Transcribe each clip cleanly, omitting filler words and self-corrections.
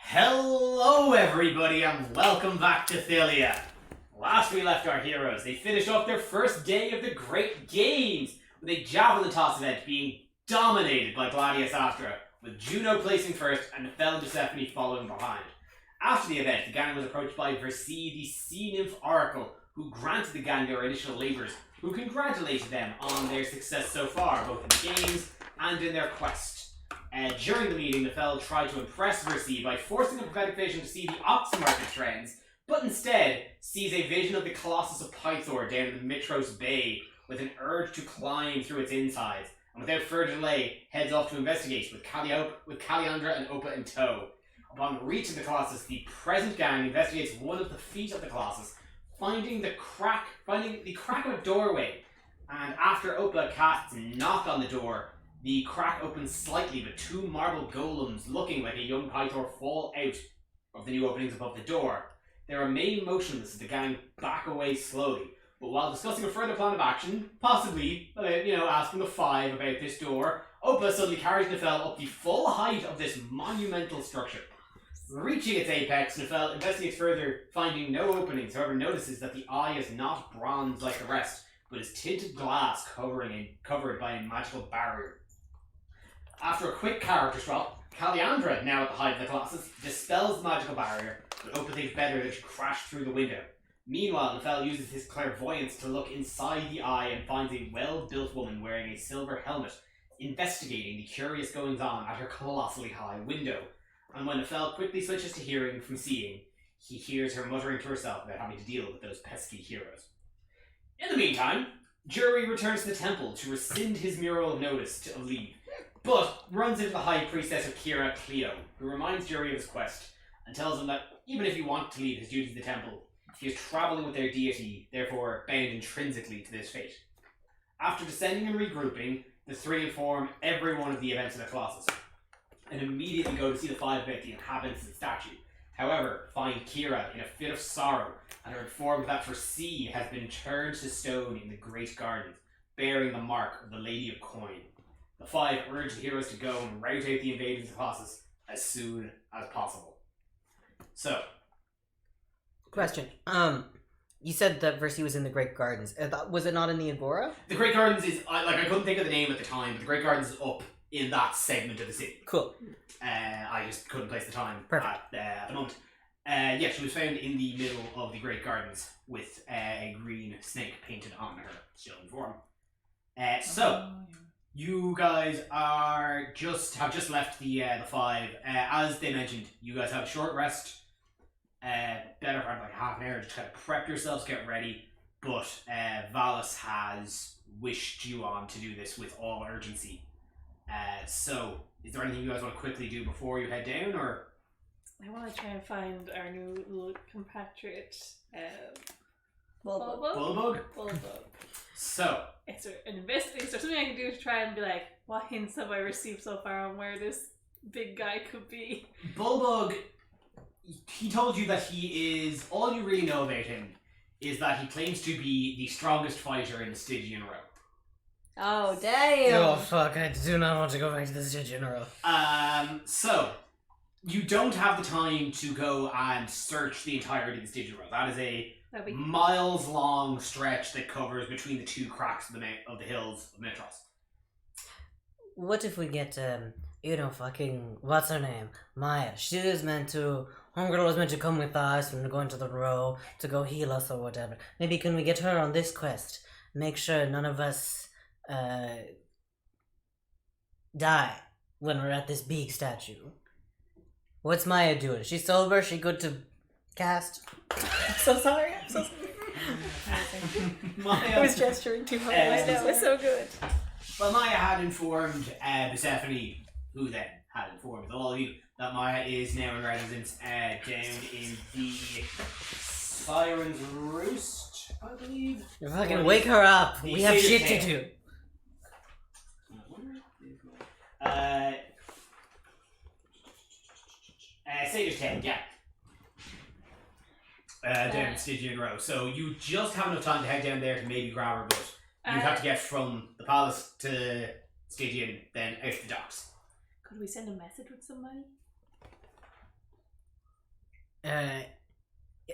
Hello everybody and welcome back to Thalia. Last we left our heroes, they finished off their first day of the Great Games with a javelin toss event being dominated by Gladius Astra, with Juno placing first and Lil Cephanie following behind. After the event, the gang was approached by Versi, the sea nymph oracle, who granted the gang their initial labours, who congratulated them on their success so far, both in the games and in their quest. During the meeting, Lil tried to impress Versi by forcing the prophetic vision to see the opposite market trends, but instead sees a vision of the Colossus of Pythor down in the Mitros Bay with an urge to climb through its insides, and without further delay heads off to investigate with Kaliandra and Opa in tow. Upon reaching the Colossus, the present gang investigates one of the feet of the Colossus, finding the crack of a doorway, and after Opa casts knock on the door, the crack opens slightly, but two marble golems looking like a young Pythor fall out of the new openings above the door. They remain motionless as the gang back away slowly, but while discussing a further plan of action, possibly, asking the five about this door, Opa suddenly carries Nefel up the full height of this monumental structure. Reaching its apex, Nefel investigates further, finding no openings, however notices that the eye is not bronze like the rest, but is tinted glass covered by a magical barrier. After a quick character swap, Kaliandra, now at the height of the Colossus, dispels the magical barrier, but Opa thinks better that she crashed through the window. Meanwhile, Nefel uses his clairvoyance to look inside the eye and finds a well-built woman wearing a silver helmet, investigating the curious goings-on at her colossally high window. And when Nefel quickly switches to hearing from seeing, he hears her muttering to herself about having to deal with those pesky heroes. In the meantime, Jury returns to the temple to rescind his mural of notice of leave, but runs into the High Priestess of Kira, Cleo, who reminds Jury of his quest and tells him that even if he wants to leave his duties in the temple, he is travelling with their deity, therefore bound intrinsically to this fate. After descending and regrouping, the three inform everyone of the events of the Colossus, and immediately go to see the five about the inhabitants of the statue. However, find Kira in a fit of sorrow, and are informed that Versi has been turned to stone in the Great Gardens, bearing the mark of the Lady of Coin. The five urge the heroes to go and rout out the invaders of the Colossus as soon as possible. So, question. You said that Versi was in the Great Gardens. Was it not in the Agora? The Great Gardens is, I couldn't think of the name at the time, but the Great Gardens is up in that segment of the city. Cool. I just couldn't place the time Perfect. at the moment. Yeah, she was found in the middle of the Great Gardens with a green snake painted on her, still in form. You guys have just left the five. As they mentioned, you guys have a short rest. Better for like half an hour to kind of prep yourselves, get ready. But Valis has wished you on to do this with all urgency. So, is there anything you guys want to quickly do before you head down, or? I want to try and find our new little compatriot, Bulbug? Bulbug. So. Is there an investigation? Is there something I can do to try and be like, what hints have I received so far on where this big guy could be? Bulbug, he told you that he is, all you really know about him is that he claims to be the strongest fighter in the Stygian row. Oh, damn! Oh, fuck, I do not want to go back to the Stygian row. So, you don't have the time to go and search the entirety of the Stygian row. That is a miles-long stretch that covers between the two cracks of the hills of Mitros. What if we get, what's her name? Maya. Homegirl was meant to come with us and go into the row to go heal us or whatever. Maybe can we get her on this quest? Make sure none of us, die when we're at this big statue. What's Maya doing? She sober? She good to cast? I'm so sorry. Maya, I was gesturing too hard. I know, it was so good. Well, Maya had informed Stephanie, who then had informed all of you, that Maya is now in residence down in the Siren's Roost, I believe. You fucking wake her up. We have shit to do. Satyrs Tail, yeah. Down in Stygian Row. So you just have enough time to head down there to maybe grab her, but you'd have to get from the palace to Stygian, then out to the docks. Could we send a message with somebody?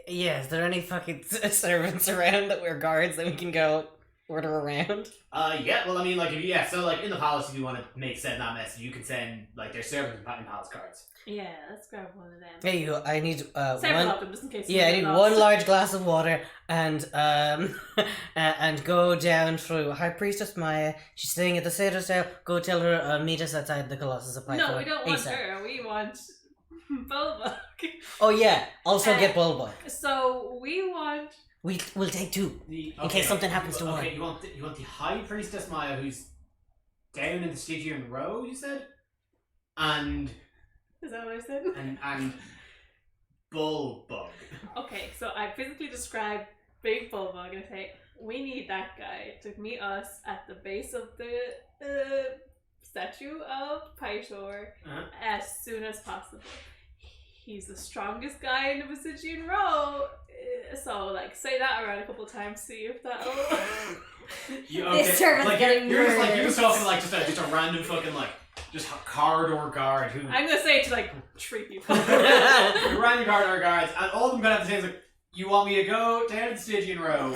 Yeah, is there any fucking servants around that we're guards that we can go order around? Yeah, well, I mean, like, so, like, in the palace, if you want to make send that message, you can send, like, their servants and palace cards. Yeah, let's grab one of them. There you go. I need Several one. of them, just in case. Yeah, I need lost. one large glass of water and and go down through High Priestess Maya. She's staying at the Citadel. Go tell her meet us outside the Colossus of Python. No, we don't want ASAP. her. We want Bulbok. Oh yeah, also get Bulbok. So we want. We'll take two in case something happens to one. Okay, you want the High Priestess Maya, who's down in the Stygian row, you said, and. Is that what I said? And Bulbok. Okay, so I physically described Big Bulbok and I say, we need that guy to meet us at the base of the statue of Pythor as soon as possible. He's the strongest guy in the Vestigian row. So, like, say that around a couple times, see if that'll... This servant's like, getting you're nervous. just talking like just a random fucking like just a corridor guard who I'm gonna say it to like 3 people. a random corridor guards, and all of them gonna have to say is like, you want me to go down to the Stygian row?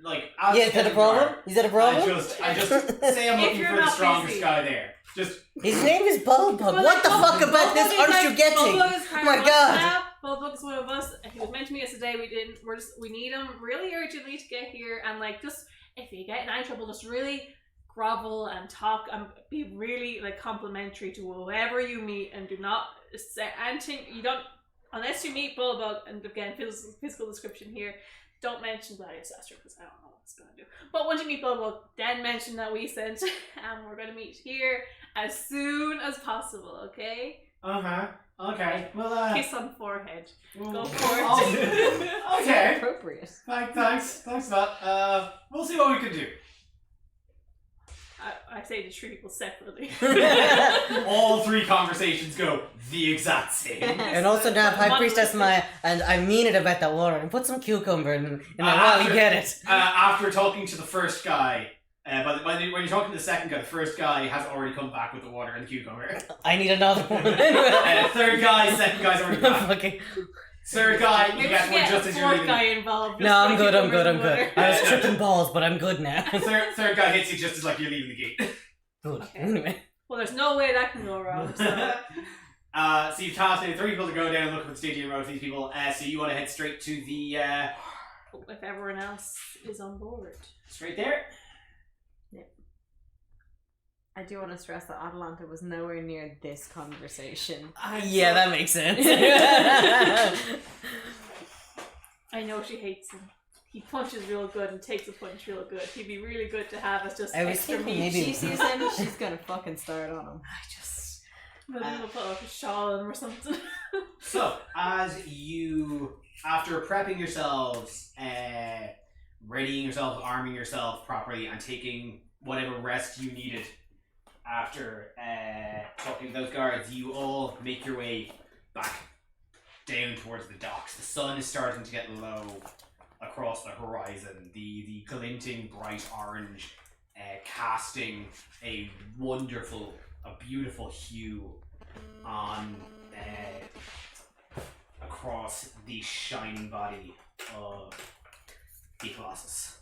Like, as Yeah, is that a problem? guard, Is that a problem? I just say I'm If looking you're for the not strongest busy. guy there. Just His name is Bulbok. But, What the like, fuck about this Bulbok is aren't like- you getting? Bulbok is part My of us God. now. Bulbok is one of us. He was meant to meet us today. We didn't. We need him really urgently to get here. And like, just if you get in any trouble, just really grovel and talk and be really like complimentary to whoever you meet, and do not say anything. You don't unless you meet Bulbok. And again, physical description here. Don't mention Gladius Astro because I don't know what it's gonna do. But once you meet Bulbok, then mention that we sent, and we're gonna meet here as soon as possible. Okay. okay. Well, Kiss on forehead. Go well, for I'll- it. okay. Appropriate. Thanks for that. We'll see what we can do. I say the 3 people separately. All 3 conversations go the exact same. And also now High Priestess Maya, and I mean it about that water, and put some cucumber in that while you get it. After talking to the first guy, but when you're talking to the second guy, the first guy has already come back with the water and the cucumber. I need another one. Third guy, second guy's already back. Fucking... Third guy, you Maybe get one just a as you're 4th leaving. guy involved. No, I'm good. I was tripping balls, but I'm good now. Third guy hits you just as like you're leaving the gate. Good. Okay. Anyway. Well, there's no way that can go wrong. So. So you've tasked 3 people to go down and look at the Stygian row for these people. So you want to head straight to the If everyone else is on board. straight there. I do want to stress that Atalanta was nowhere near this conversation. Yeah, that makes sense. I know she hates him. He punches real good and takes a punch real good. He'd be really good to have as just I was extra thinking meat. maybe- She sees him, she's gonna fucking start on him. Maybe we'll put like a shawl on him or something. So, as you, after prepping yourselves, readying yourself, arming yourself properly, and taking whatever rest you needed after talking to those guards, you all make your way back down towards the docks. The sun is starting to get low across the horizon. The glinting bright orange casting a beautiful hue on across the shining body of the Colossus.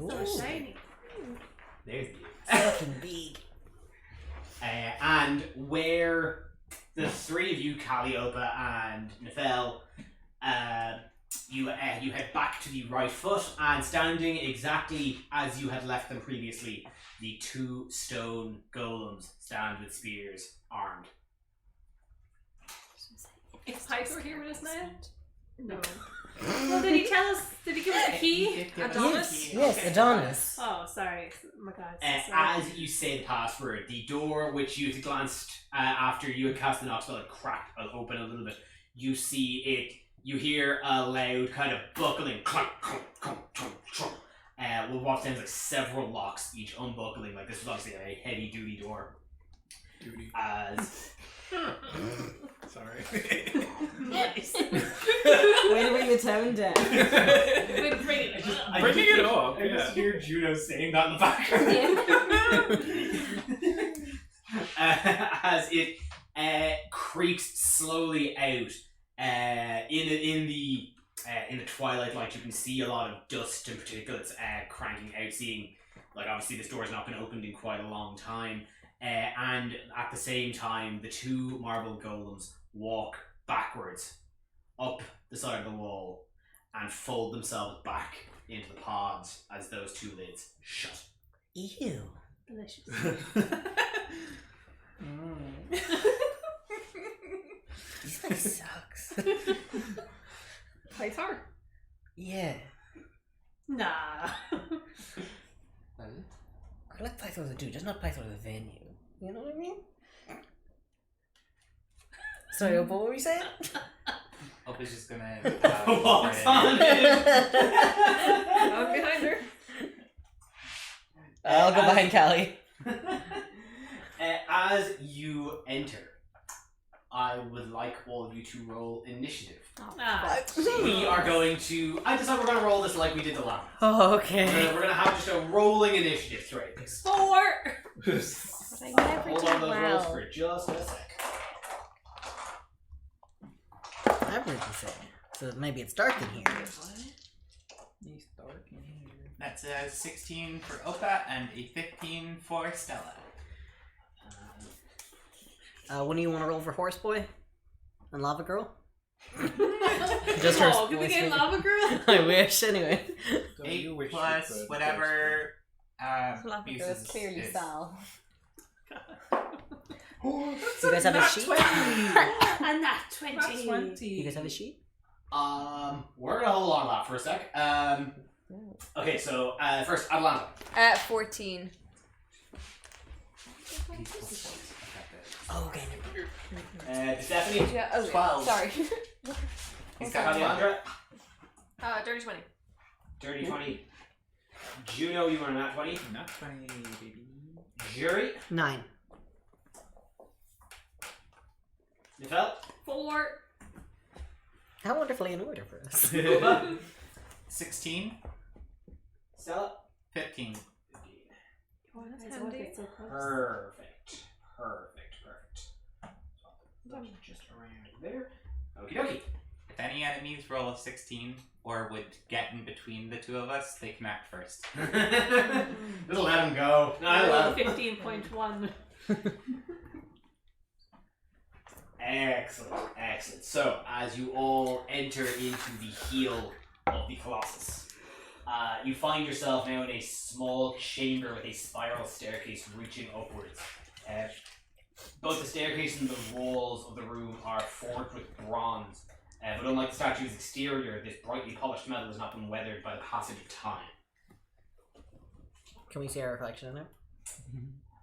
So shiny. There's the Fucking big. and where the 3 of you, Calliope and Nefel, you head back to the right foot, and standing exactly as you had left them previously, the 2 stone golems stand with spears, armed. Is Pythor here with us now? No. Well, did he tell us? Did he give us the key? Adonis? Yes, Adonis. Oh, sorry. Oh my God. Sorry. As you say the password, the door which you had glanced after you had cast the knock spell had cracked open a little bit. You see it. You hear a loud kind of buckling, clunk, clunk, clunk, clunk, clunk. What sounds like several locks, each unbuckling. Like this was obviously a heavy-duty door. As Sorry. Nice. Way to bring the tone down. Way to bring it up. Bringing it up, I just yeah. hear Juno saying that in the background. as it creeps slowly out. In the twilight light, you can see a lot of dust and particulates cranking out. Seeing, like, obviously this door's not been opened in quite a long time. And at the same time, the two marble golems walk backwards up the side of the wall and fold themselves back into the pods as those two lids shut. Ew. Delicious. This guy sucks. Python. Yeah. Nah. I like Python as a dude, just not Python as a venue. You know what I mean? Sorry, what were we saying? Hope is just gonna Walks on in. I'm behind her. I'll go behind Callie. As you enter, I would like all of you to roll initiative. Ah. We are going to. I decided we're going to roll this like we did the last. Oh, okay. We're going to have just a rolling initiative throughout this. 4. But I never Hold did on those rolls well. for just a sec. I heard you say. So maybe it's dark in here. He's dark in here. That's a 16 for Opa and a 15 for Stella. When do you want to roll for Horse Boy? And Lava Girl? Just her oh, can we voice get maybe. Lava Girl? I wish, anyway. 8 wish you plus could, whatever Lava uses Girl is clearly is. Sal. You guys have a sheet? And that 20. That's 20. You guys have a sheet? We're going to hold on to that for a sec. Okay, so first, Atlanta. 14. Oh, okay. Stephanie. Yeah, oh, 12. sorry. He's got Alejandra. Dirty 20. Dirty 20. Juno, you are not 20. Not 20, baby. Jury. 9. Nifel. 4. How wonderfully in order for us. Boba. 16, Stella. 15. 15. Oh, that's Nice, handy. okay. So close. Perfect. Just around there. Okie dokie. If any enemies roll a 16 or would get in between the two of us, they can act first. Just let him go. No, I love it. 15.1. Excellent, excellent. So, as you all enter into the heel of the Colossus, you find yourself now in a small chamber with a spiral staircase reaching upwards. Both the staircase and the walls of the room are forged with bronze, but unlike the statue's exterior, this brightly polished metal has not been weathered by the passage of time. Can we see our reflection in it?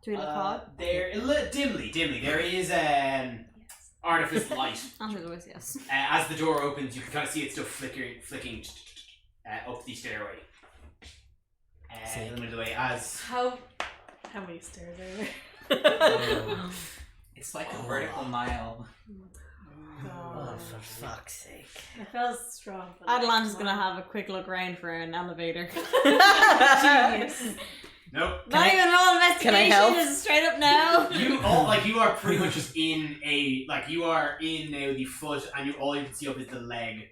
Do we look hot? There, dimly. There is artifice light. Answer the voice, yes. As the door opens, you can kind of see it still flicking up the stairway. In the middle of the way, as How many stairs are there? It's like a vertical mile. Oh, for fuck's sake. It feels strong. but Atalanta's like, gonna have a quick look around for an elevator. Genius. nope. Not even roll investigation, Can I help? just straight up no. You are pretty much just in you are in now the foot, and all you can see up is the leg,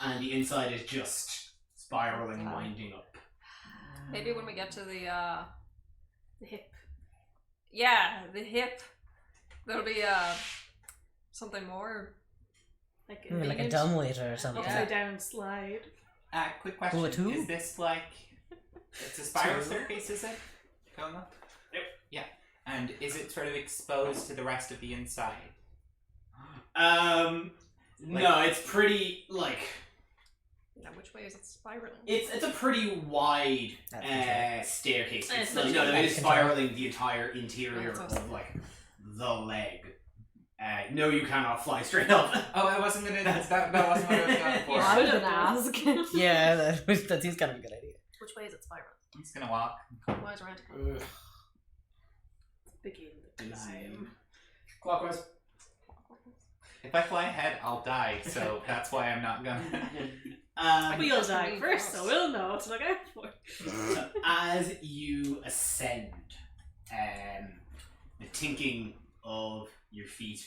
and the inside is just spiraling, winding up. Maybe when we get to the hip. yeah, the hip, there'll be something more. Like Maybe like a dumbwaiter or something. upside down slide. Quick question. Oh, a two? Is this like... It's a spiral staircase, is it? Going up? Yep. Yeah. And is it sort of exposed to the rest of the inside? No, it's pretty Now, which way is it spiraling? it's a pretty wide That's staircase. And It's it's it not- is spiraling the entire interior That's of the leg. No, you cannot fly straight up. Oh, I wasn't gonna... That wasn't what I was going for. Yeah. I was gonna ask. Yeah, that seems kind of a good idea. Which way is it spiraling? I'm just gonna walk. Why is it right? Begin the climb. Clockwise. If I fly ahead, I'll die, so that's why I'm not gonna... We'll That's die really first, fast. so we'll know what to look out for. So as you ascend, the tinking of your feet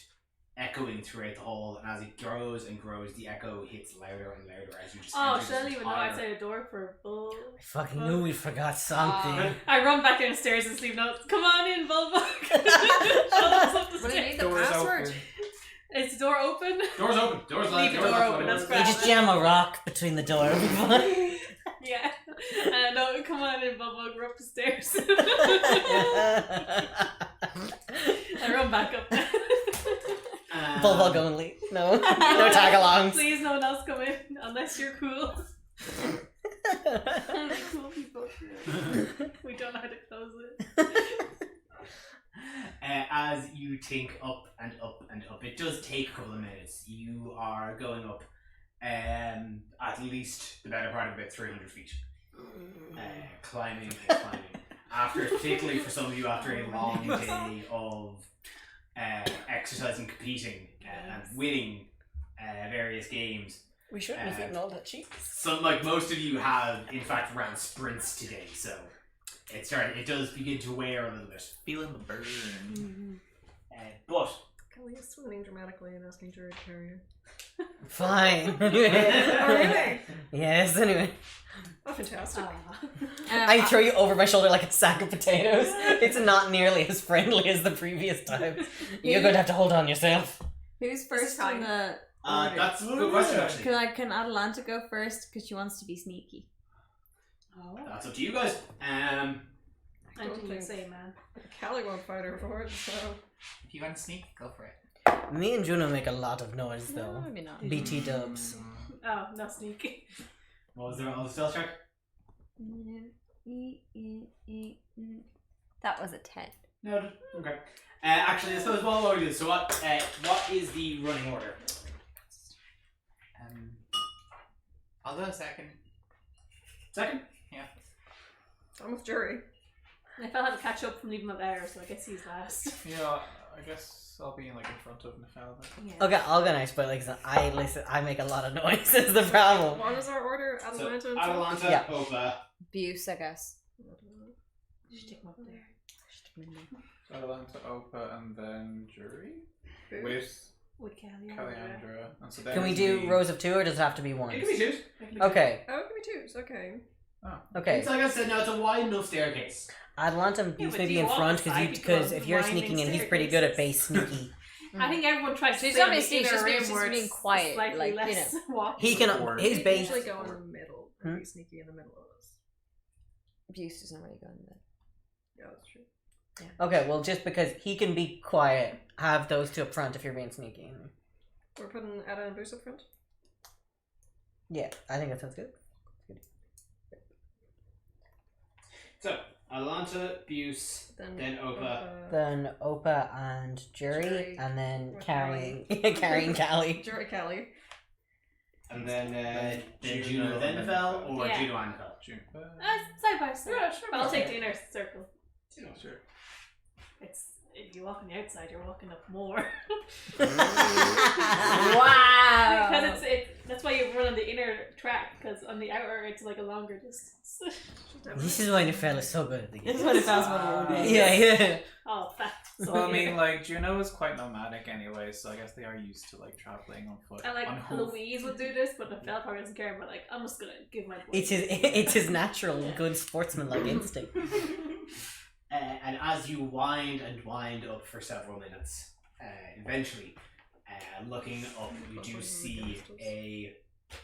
echoing throughout the hall, and as it grows and grows, the echo hits louder and louder as you just Oh, enter should I this leave a note entire- outside the door for Bull? I fucking knew we forgot something. I run back downstairs and leave notes. Come on in, Bulbok. Show us up the But I stairs. need the Doors password. open. Is the door open? Doors open. Doors Leave the doors door open, that's You grand. just jam a rock between the door. It'll be fine. Yeah. No, come on in, Bulbok. We're up the stairs. I run back up. Bulldog only. No tag-alongs. Please, no one else come in unless you're cool. Only cool people. We don't know how to close it. As you tink up and up and up, it does take a couple of minutes. You are going up at least the better part of about 300 feet. Climbing and climbing. After, particularly for some of you, after a long day of exercise and competing and winning various games. We shouldn't have eaten all that cheese. Some, like most of you, have in fact ran sprints today, so it does begin to wear a little bit. Feeling the burn. But Can we swim in dramatically and asking Jared to carry her? Fine. Oh, really? Yes, anyway. Oh, fantastic. I throw you over my shoulder like a sack of potatoes. It's not nearly as friendly as the previous time. You're going to have to hold on yourself. Who's first fine. in the order? that's a good question, actually. Can Atalanta go first because she wants to be sneaky? Oh. That's up to you guys. I do the same, man. Callie won't fight her for it, so. If you want to sneak, go for it. Me and Juno make a lot of noise No, though. maybe not. BT dubs. Oh, not sneaky. What was there on the stealth check? That was a 10. No. Okay. Actually, I suppose what we do. So what is the running order? I'll go second. Second? I'm with Jury. I felt I had to catch up from leaving him there, so I guess he's last. Yeah, I guess I'll be like in front of Nafal then. Yeah. Okay, I'll go next, but like I make a lot of noise. Is the problem? What is our order? Atalanta So and Atalanta, Yeah. Opa. Buse, I guess. You should take him up there. Atalanta, Opa, and then Jury? Boo. With With Callie. Caliandra. And so Can we there's do me. rows of 2 or does it have to be one? It can be two. Okay, Oh, it can be twos, okay. okay. It's like I said, no, it's a wide enough staircase. Atalanta and Yeah, Buse but may do be you in walk front beside because people if you're winding sneaking in, he's pretty good at staircases? base sneaky. I think everyone tries to She's stay not on being the sneaky, inner she's rim just where being it's quiet, slightly like, you less know. walking. He can Support. his You base. usually go in the middle and be sneaky in the middle of us. Buse doesn't really go in there. Yeah, that's true. Okay, well, just because he can be quiet, have those two up front if you're being sneaky. We're putting Ada and Boost up front. Yeah, I think that sounds good. So Atalanta, Buse, then Opa. Then Opa and Jury, Jury. and then Or carrying Callie. Jury Callie. And then Juno, Juno, then then Nefel, or Yeah. Juno and Nefel. Side by side. Yeah, sure. But I'll take the inner circle. Sure. It's if you walk on the outside, you're walking up more. Wow! Because that's why you run on the inner track. Because on the outer, it's like a longer distance. This is why Nefel is so good at the game. This is what it sounds like. Yeah, yeah. Oh, fact. So Well, I mean, like, Juno is quite nomadic anyway, so I guess they are used to, like, traveling on foot. and like on hoof. Louise would do this, but the fella probably doesn't care. But like, I'm just gonna give my. It's his natural good sportsman-like instinct. And as you wind and wind up for several minutes, eventually, looking up, you do see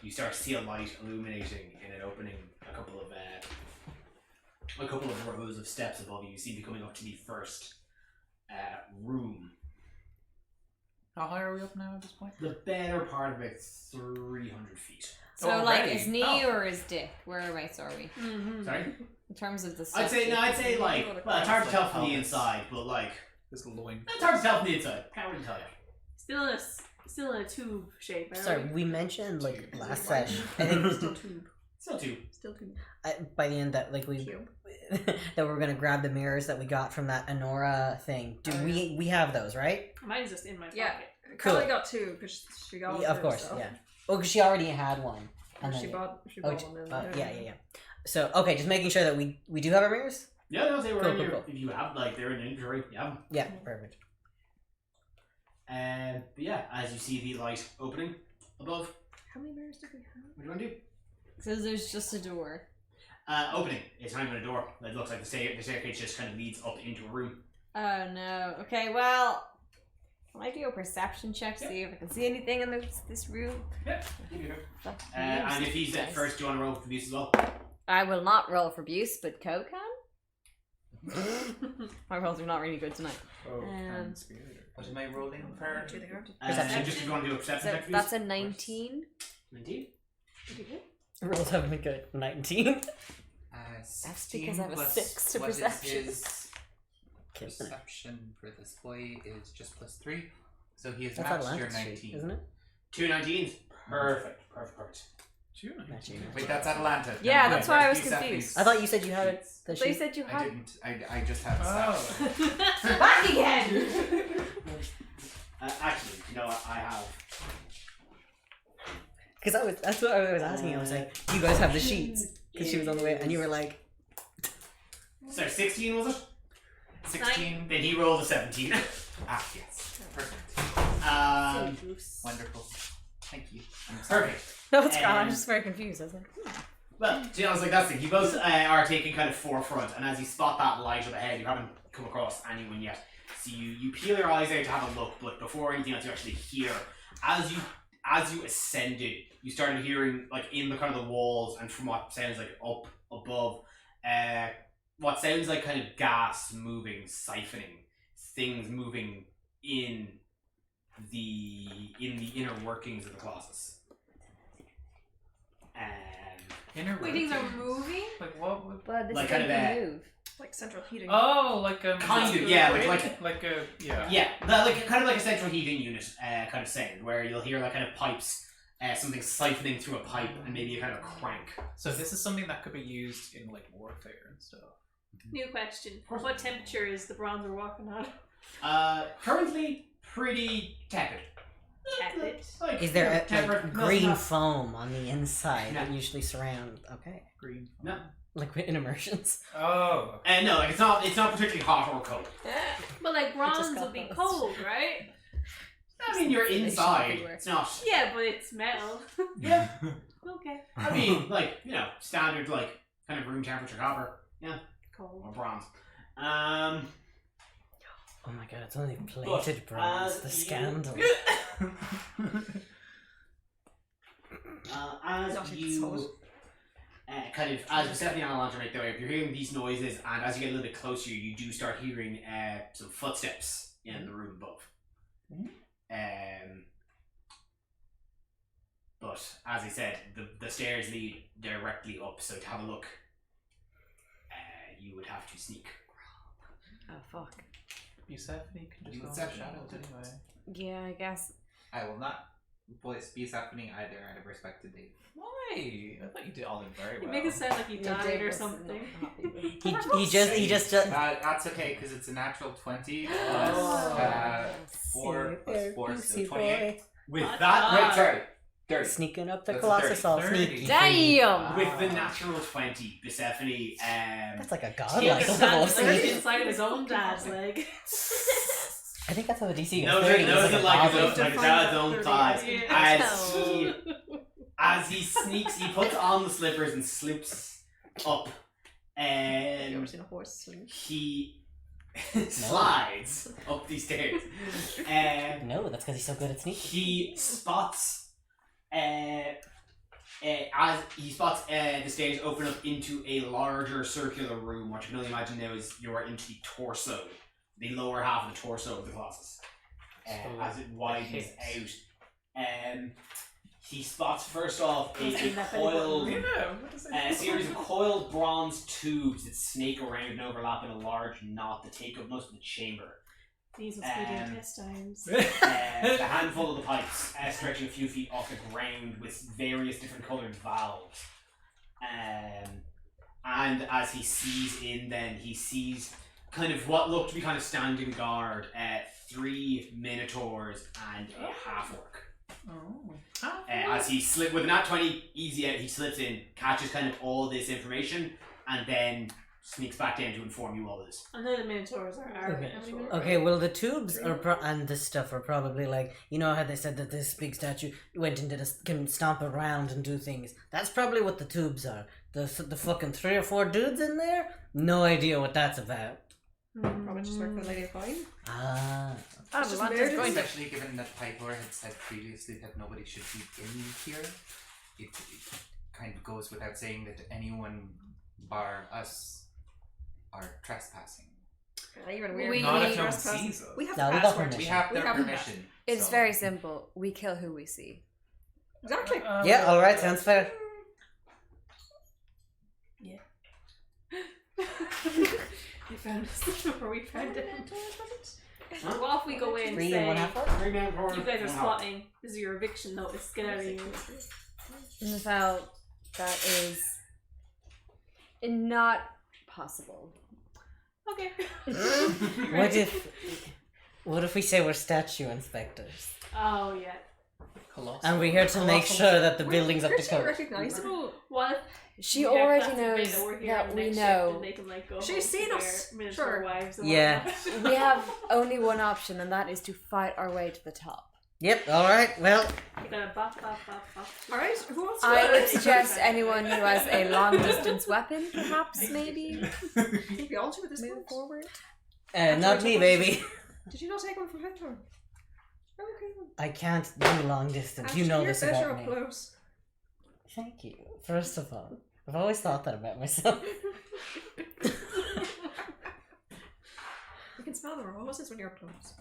you start to see a light illuminating in an opening. A couple of rows of steps above you. You seem to be coming up to the first room. How high are we up now at this point? The better part of it, 300 feet. So, Oh, like, already? his knee Oh. or his dick? Whereabouts are we? Mm-hmm. Sorry. In terms of the stuff. I'd say like. Well, it's hard to tell from the Pelvis. inside, but like This loin. it's hard to tell from the inside. Can't really tell you. Still in a tube shape. Aren't Sorry, we? we mentioned like last session. I think Still tube. Still two. Still too by the end that like we cute. that we're gonna grab the mirrors that we got from that Honora thing. Do we have those, right? Mine's just in my pocket. Yeah. Cool. Callie got two because she got one Yeah, of for course, herself. yeah. Oh, because she already had one. And She then, bought oh, one. And yeah. So okay, just making sure that we do have our mirrors. Yeah, no, they were Cool, in cool, your, cool. if you have, like, they're in inventory, yeah. Yeah, perfect. But yeah, as you see the light opening above, How many mirrors did we have? what do you want to do? So there's just a door. Opening. It's not even a door. It looks like the staircase just kind of leads up into a room. Oh no. Okay, well, can I do a perception check to Yeah. see if I can see anything in this room? Yeah, give you Fuck and you, if he's at guys. first, do you want to roll for abuse as well? I will not roll for abuse, but Co can. My rolls are not really good tonight. Oh, Um, What am I rolling for? Two they are. Perception. Just if you want to do a perception So check for that's a abuse. 19. 19? Rolls haven't been good. 19. 16 because I have a plus 6 to what is perception. his Killing it. perception for this boy is just +3. So he has That's matched your Atlantis 19. Street, isn't it? 2 19s. Perfect. Matching. Wait, that's Atlanta. Yeah, No, that's why I was Giuseppe's- confused. I thought you said you had it. The So you sheet. said you I had didn't. I just have Oh. stuff. back again. Actually, you know what? I have. Because that's what I was asking. I was like, do you guys have the sheets? Because she was on the way, and you were like, So 16 was it? 16. Then he rolled a 17. Yes. Perfect. Wonderful. Thank you. Perfect. No, it's gone. I'm Um, just very confused. I was like, Well, to be honest, like that's the thing. You both are taking kind of forefront, and as you spot that light up ahead, you haven't come across anyone yet. So you peel your eyes out to have a look, but before anything else, you actually hear as you ascended, you started hearing like in the kind of the walls, and from what sounds like up above, what sounds like kind of gas moving, siphoning, things moving in the inner workings of the Colossus. Inner Wait, things are workings? moving? Like what would... but this Like is kind of a- move. Like central heating. Oh, like a... Kind of, yeah, like- Like a... Yeah. Yeah, like kind of like a central heating unit kind of sound, where you'll hear like kind of pipes, something siphoning through a pipe, and maybe a kind of crank. So this is something that could be used in like warfare and stuff. New question. What temperature is the bronze we're walking on? Currently pretty tepid. Tepid. Like, is there a temperate, green not- foam on the inside No. that usually surround? Okay, Green. No. like in immersions. Oh. No, like it's not particularly hot or cold. But like bronze got would be those. cold, right? I mean, you're They should inside. everywhere. It's not. Yeah, but it's metal. Yeah, Okay. I mean, like standard like kind of room temperature copper. Yeah, Cold. or bronze. Oh my god, it's only plated bronze. The you- scandal. As Not you solid. kind of as Stephanie and Alonso make their way up, you're hearing these noises, and as you get a little bit closer, you do start hearing some footsteps in the room above. But as I said, the stairs lead directly up, so to have a look, you would have to sneak. Oh fuck. Giuseppe can just You go in accept the shadows that. anyway. Yeah, I guess. I will not voice be happening either out of respect to Dave. Why? I thought you did all very You well. make it sound like you Yeah, died Dave or was something. not happy with- He just That's okay because it's a natural 20 plus Oh. 4 plus 4, so 28. With What? that, wait, sorry, 30. sneaking up the That's a Colossus all 30. sneaky. Damn! With the natural 20, Persephone, That's like a He godlike understands level of the person sneak. inside of his own dad's leg. I think that's how the DC No, goes. 30 no, is it's a like his godlike own, level. like his dad's own thighs. Yeah. As he sneaks, he puts on the slippers and sloops up, Have you ever and seen a horse swing? he slides up these stairs. No, that's because he's so good at sneaking. He spots, as he spots the stairs open up into a larger circular room. What you can only imagine now is you're into the torso, the lower half of the torso of the Colossus, as it widens out. He spots first off Must be a that bit of coiled, Yeah, what is it? a series of coiled bronze tubes that snake around and overlap in a large knot that take up most of the chamber. These must be the Um, intestines. The handful of the pipes stretching a few feet off the ground with various different coloured valves. And as he sees in, then he sees kind of what looked to be kind of standing guard, 3 minotaurs and a half orc. Oh. As he slip with a nat 20 easy out, he slips in, catches kind of all this information, and then sneaks back down to inform you all of this. I know the Minotaurs are Okay. Minotaurs. Okay, well the tubes are and this stuff are probably like, you know how they said that this big statue went into can stomp around and do things. That's probably what the tubes are. The fucking 3 or 4 dudes in there. No idea what that's about. Probably just work for the Lady of Fine. Ah. Atalanta's going to. Especially given that Pythor had said previously that nobody should be in here, it kind of goes without saying that anyone bar us are trespassing. Even weird. Not if no one trespassing. sees us. We have No, the we got password. permission. We have their have permission. It's so- very simple. We kill who we see. Exactly. Yeah, alright, sounds fair. You found us, or we found it. What if we go in and 3 say, and 1/2. you guys are squatting, this is your eviction notice, get out of here. Nafal, that is not possible. Okay. What if we say we're statue inspectors? Oh, yeah. Colossal. And we're here to make sure that the building's up to code. Recognizable. What if She Yeah, already that's the bit knows that we're here that on we next shift know. and they can, like, go She's home to seen their us. Minotaur Sure. wives and Yeah. whatnot. We have only one option, and that is to fight our way to the top. Yep, alright, well, You gotta bop, bop, bop, bop. Alright, who wants to I go? would suggest anyone who has a long distance weapon, perhaps, maybe, I think we all do at this move point. forward. not me, baby. Did you not take one from Hector? Oh, okay. I can't do long distance. You Actually, know you're this better about up me. close. Thank you. First of all, I've always thought that about myself. You can smell the roses when you're up close.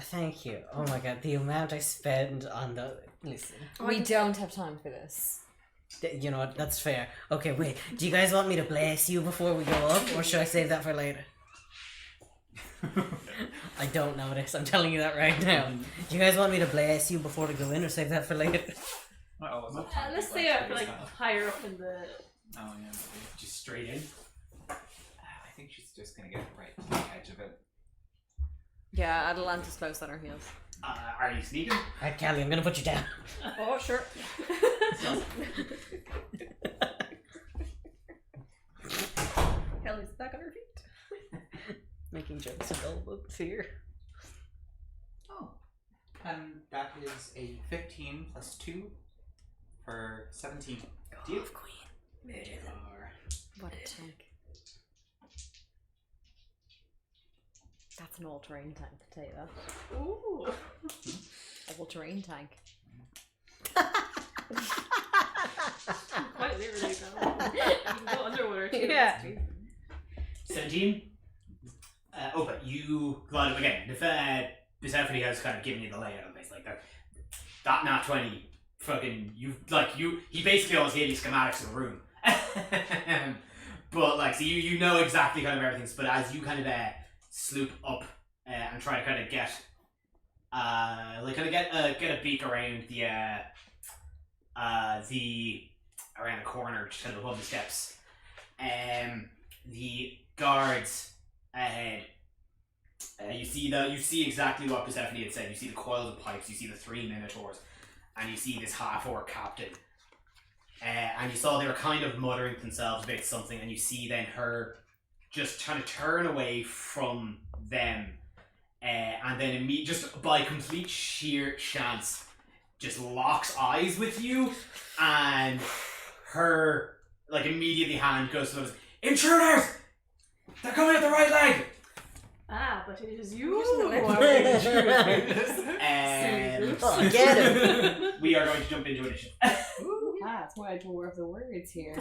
Thank you. Oh my god, the amount I spend on the... Listen, We don't have time for this. you know what, that's fair. Okay, wait, do you guys want me to bless you before we go up, or should I save that for later? I don't know this, I'm telling you that right now. Do you guys want me to bless you before we go in, or save that for later? I always have time Let's to stay flex up, this like, stuff. higher up in the... Oh yeah, maybe. Just straight in. I think she's just gonna get right to the edge of it. Yeah, Atalanta's close on her heels. Are you sneaking? Alright, Callie, I'm gonna put you down. Oh, sure. Kelly's back on her feet. Making jokes about fear. Oh. And that is a 15 plus 2 for 17. Do you? Queen. What a tank. That's an all-terrain tank, to tell you that. Ooh. All-terrain tank. Quite literally, though. You can go underwater, too. Yeah. 17? But you glide up again. If Stephanie has kind of given you the layout and things like that. That nat 20 fucking he basically almost gave you schematics of the room. But like so you know exactly kind of everything, but as you kind of sloop up and try to kind of get get a beak around the around the corner just kind of above the steps. The guards ahead. You see exactly what Persephone had said. You see the coils of pipes. You see the 3 minotaurs, and you see this half-orc captain. And you saw they were kind of muttering to themselves about something, and you see then her just trying to turn away from them, and then just by complete sheer chance, just locks eyes with you, and her like immediately hand goes to those intruders. They're coming at the right leg. Ah, but it is you. Using the who left are leg. the intruders. Oh, get him! We are going to jump into initiative. That's why I dwarf the words here.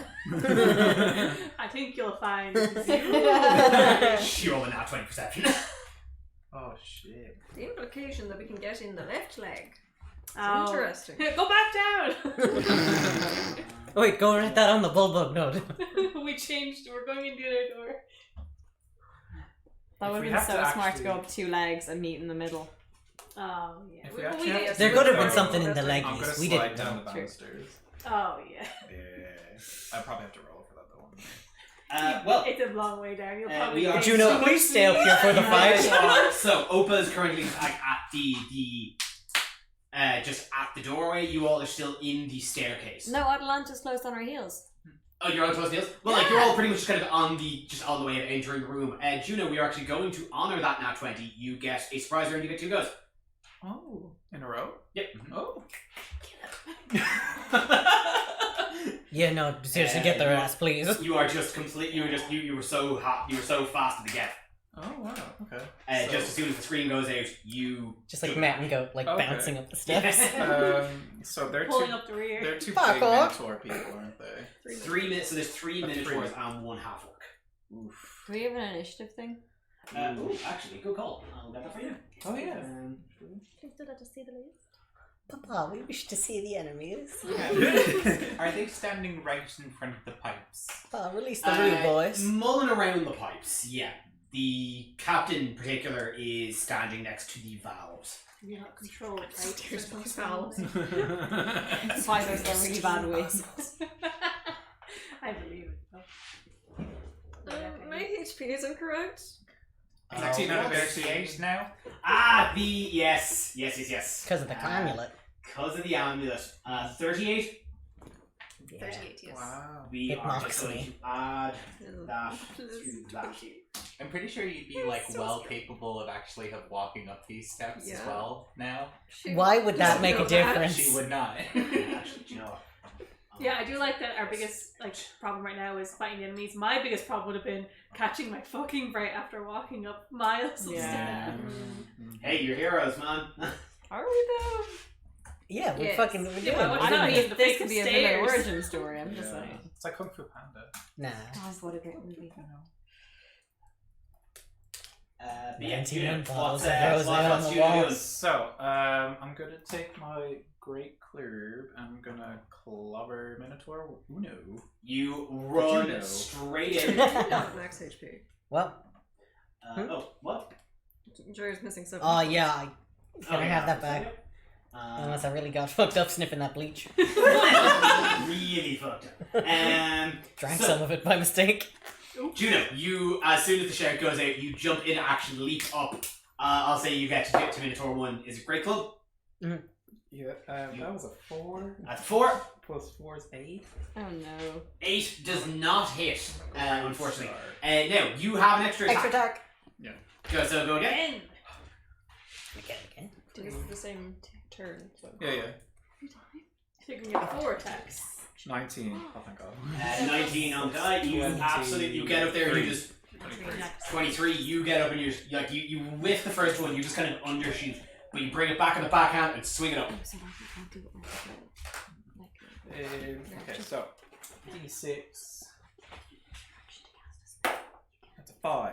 I think you'll find it is you. She rolled a nat 20 perception. Oh shit. The implication that we can get in the left leg. It's Oh. interesting. Go back down. Wait, go write that on the bulldog note. We changed. We're going in the other door. That If would we have been have so to smart to go actually- up 2 legs and meet in the middle. Oh yeah. If we actually have to There do could have the been something in barrel, the leg I'm gonna list. We slide didn't down know. the banisters. Oh yeah. Yeah. I probably have to roll for that though. Well, It's a long way down. You'll we probably. are- think- Juno, please stay up here for the fight. So Opa is currently like at the just at the doorway. You all are still in the staircase. No, Atalanta's close on her heels. Oh, you're on toes nails? Well, like, you're all pretty much just kind of on the way of entering the room. Juno, we are actually going to honor that nat 20. You get a surprise round, you get 2 goes. Oh, in a row? Yep. Oh. Yeah, no, seriously, get their ass, please. You are just complete. You were so hot. You were so fast at the get. Oh wow. Okay. Just as soon as the screen goes out, you Just like Matt and Goat, like Okay. bouncing up the steps. So they're Pulling two. up the rear. They're two Fuck big off. Minotaur people, aren't they? 3 minutes. So there's 3 That's minotaurs 3. and 1 half orc. Oof. Do we have an initiative thing? Actually, good call. I'll get that for you. Oh yeah. Please do let us see the list. Papa, we wish to see the enemies. Are they standing right in front of the pipes? Papa, release the rude boys. Mulling around the pipes. Yeah. The captain in particular is standing next to the valves. You're not controlled, right? Stairs by valves. Spiders are really bad ways. I believe it. My HP is incorrect. It's actually not a What's big the age now? Yes. Because of the amulet. Because of the amulet. 38. 38, yes. Wow. We It are mocks just going me. to add that Please. to that. I'm pretty sure you'd be I'm like so well scared. capable of actually have walking up these steps as Yeah. well now. She Why would that doesn't make know a that. difference? She would not. Actually, do you know what? Yeah, I do like that our biggest problem right now is fighting the enemies. My biggest problem would have been catching my fucking breath after walking up miles of Yeah. stairs. Hey, you're heroes, man. Are we though? Yeah, we're Yes. fucking. We're Yeah, doing but it. I I don't don't mean mean the this fake could be a villain stairs. origin story. I'm just Yeah. saying. It's like Kung Fu Panda. Nah. Guys, what a great movie. But yeah, 19 Juno, bottles what's of rosé on what's the Juno wall. doing? So, I'm gonna take my Great Club. I'm gonna clobber Minotaur Uno. You run know. straight in. Not max HP. Well, Oh, what? Joy's missing 7. oh yeah, can I Okay, have that back? Unless I really got fucked up sniffing that bleach. really fucked up. Drank So- some of it by mistake. Juno, you, as soon as the shout goes out, you jump into action, leap up. I'll say you get to Minotaur 1. Is it Great Club? Yeah, that was a 4. That's 4. Plus 4 is 8. Oh no. 8 does not hit, unfortunately. Now, you have an extra attack. Extra attack. So go again. Okay. This is the same turn. So. Yeah. Figuring out 4 attacks. 19. Oh, thank God. 19 on die. You absolutely, you get up there, you just 23. You get up and you whiff the first one. You just kind of undershoot, but you bring it back in the backhand and swing it up. Okay, so D6. That's a 5.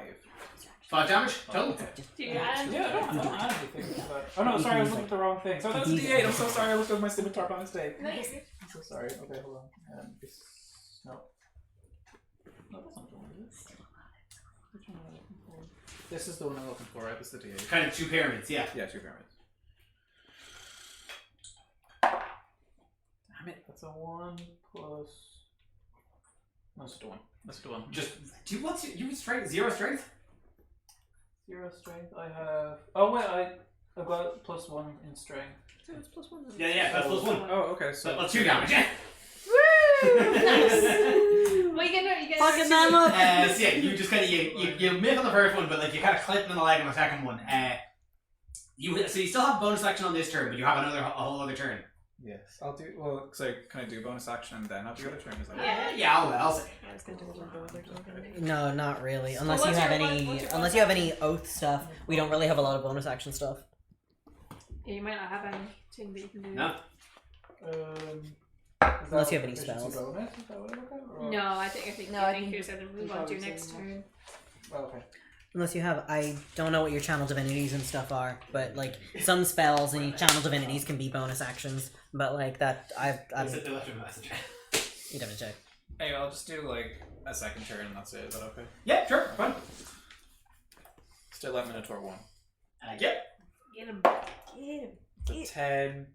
5 damage total. Okay. Do you add? Yeah, I don't add anything. Oh no, sorry, I was looking at the wrong thing. So that's a D8. I'm so sorry, I looked at my scimitar by mistake. Nice. I'm so sorry. Okay, hold on. This. No. No, that's not the one. Which one am I looking for? This is the one I'm looking for, right? This is the D8. Kind of 2 pyramids, yeah. Yeah, 2 pyramids. Damn it, that's a 1 plus. No, it's just a 1. That's a 1. Just do you want to? You strength 0 strength. 0 strength. I have. Oh wait, I've got plus 1 in strength. So it's +1. Yeah, that's +1. Oh, okay. So Well, 2 damage. Yeah. Well, you get Fucking them up. So yeah, you just kind of you miss on the first one, but like you kind of clip them in the leg on the second one. You still have bonus action on this turn, but you have a whole other turn. yes, I'll do. Well, so can I do bonus action and then have the other turn? Is that I'll say. I was going to do it on the No, not really. Unless you what's have your- any, what's your unless you have any oath stuff. We don't really have a lot of bonus action stuff. Yeah, you might not have anything that you can do. No. Unless you have any spells. Bonus? Is that what I'm looking at? Or- No, I think No, I think think here's something we we want to do probably next say turn. Oh, okay. Unless you have, I don't know what your channel divinities and stuff are, but like some spells and channel divinities can be bonus actions. But like that, I Is it the left of a message? you'd have to check. Hey, I'll just do like a second turn and that's it. Is that okay? Yeah, sure, fine. Still at Minotaur 1. Yep. Get him. It's a 10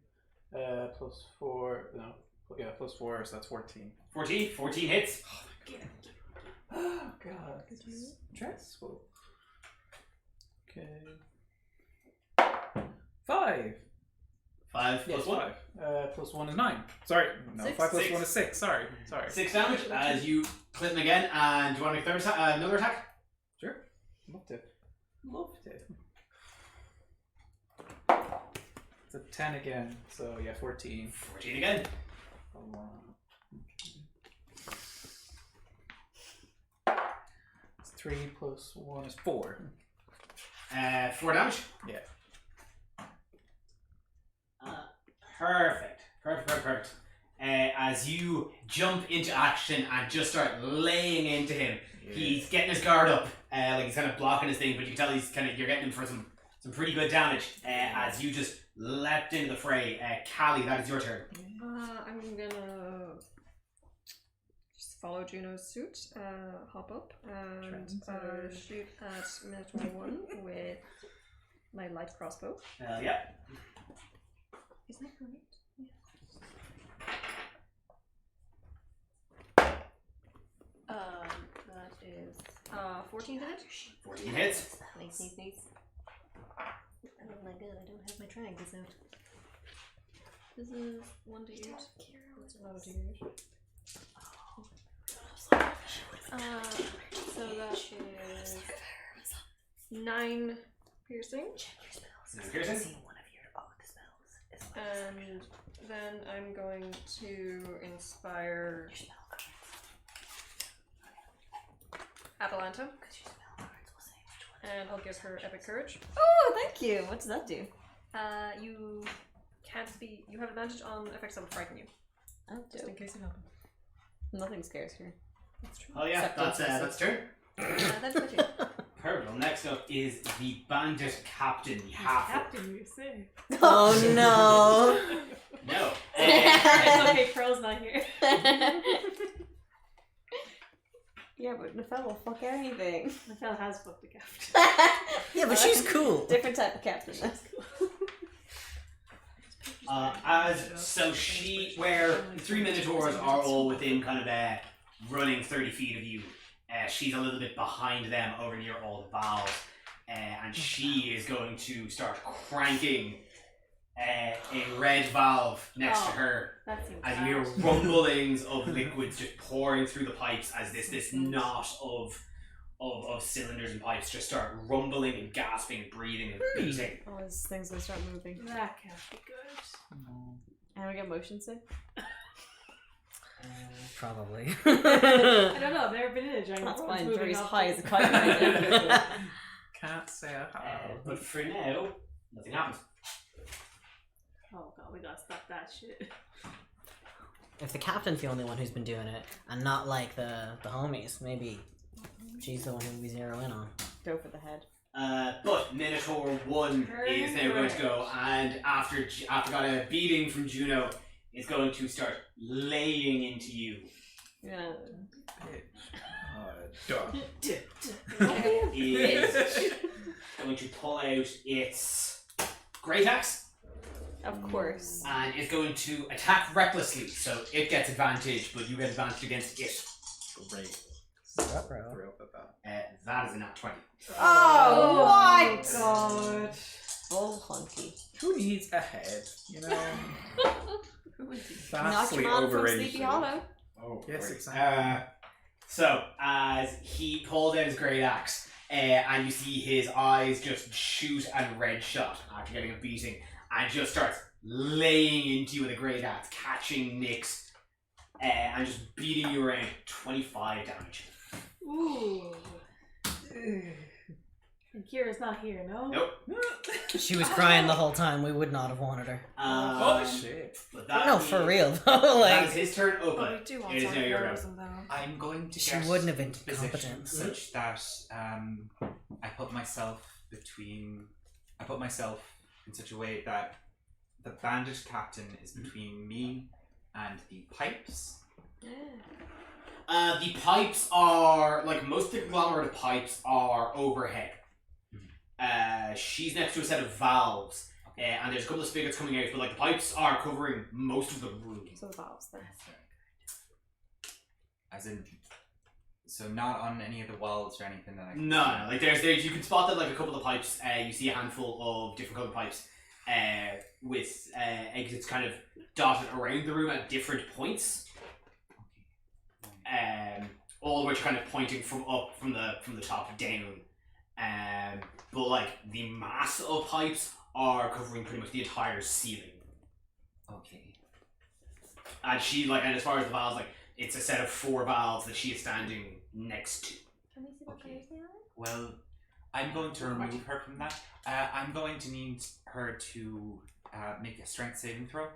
plus 4. No. Yeah, plus 4, so that's 14. 14 hits. Oh god, this is stressful. Okay. 5. 5 Yes, plus 1. 5. Plus 1 is 9. Sorry. No, 5 plus 1 is 6. Sorry. 6 damage as you clip him again. And do you want to make another attack? Sure. Love to. It's a 10 again. So yeah, 14. 14 again. It's 3 plus 1 is 4. 4 damage. Yeah. Perfect. As you jump into action and just start laying into him, he's getting his guard up, like he's kind of blocking his thing, but you can tell you're getting him for some pretty good damage. As you just leapt into the fray, Callie, that is your turn. I'm gonna just follow Juno's suit, hop up, and shoot at Minotaur 1 with my light crossbow. Yeah. Is that correct? That is 14 to hit. 14 hits. Nice. Oh my god, I don't have my triangles out. This is 1d8. That's another d8. So that is 9 piercing. Piercing. And then I'm going to inspire Atalanta. And I'll give her Epic Courage. Oh, thank you. What does that do? You have advantage on effects that would frighten you. Oh, Just in case it happens. Nothing scares her. That's true. Oh yeah, that's turn. That's my two. Perfect. Well, next up is the bandit captain. Captain, you say. Oh no. No. It's okay, Pearl's not here. Yeah, but Nefel will fuck anything. Nefel has fucked the captain. Yeah, but she's cool. Different type of captain. Where the 3 Minotaurs are all within kind of running 30 feet of you, she's a little bit behind them over near all the valves, and she is going to start cranking a red valve next to her That seems as you hear bad. rumblings of liquids just pouring through the pipes as this knot of cylinders and pipes just start rumbling and gasping and breathing and beating. All these things will start moving. That can't be good. And we get motion sick. Probably. I don't know, I've never been in a giant That's one's fine. moving Jury's up. high as a kite right now. Can't say I have. But for now, nothing happens. Oh god, we gotta stop that shit. If the captain's the only one who's been doing it, and not like the homies, maybe she's the one who we zero in on. Go for the head. But Minotaur 1 is now going to go, and after got a beating from Juno, is going to start laying into you. Yeah. Done. Is going to pull out its great axe Of course. and is going to attack recklessly. So it gets advantage, but you get advantage against it. Great. Sup, bro? Thrilled with that. That is a nat 20. Oh, what? God. Full hunky. Who needs a head? You know? Knock Vastly him on from overrated. Sleepy Hollow. Oh, Yes, great. exactly. So, as he pulls out his great axe, and you see his eyes just shoot and red shot after getting a beating, and just starts laying into you with a great axe, catching nicks, and just beating you around 25 damage. Ooh. And Kira's not here, no? Nope. She was crying the whole time. We would not have wanted her. Oh shit. But that No, is- for real though. That is Like his turn But open. we do want It is some now your go. heroism though. I'm going to she get wouldn't have been position competent. such that I put myself in such a way that the bandit captain is between me and the pipes. The pipes are, like most of the conglomerate pipes are overhead. She's next to a set of valves, and there's a couple of spigots coming out, but like the pipes are covering most of the room. So the valves then. As in, so not on any of the walls or anything that I can No, like there's you can spot that like a couple of pipes. You see a handful of different colored pipes. with exits kind of dotted around the room at different points. All of which are kind of pointing from the top down. But like the mass of pipes are covering pretty much the entire ceiling. Okay. And and as far as the valves, like it's a set of 4 valves that she is standing next to. Can we see what Okay. colors they are? Well, I'm going to remove her from that. I'm going to need her to make a strength saving throw.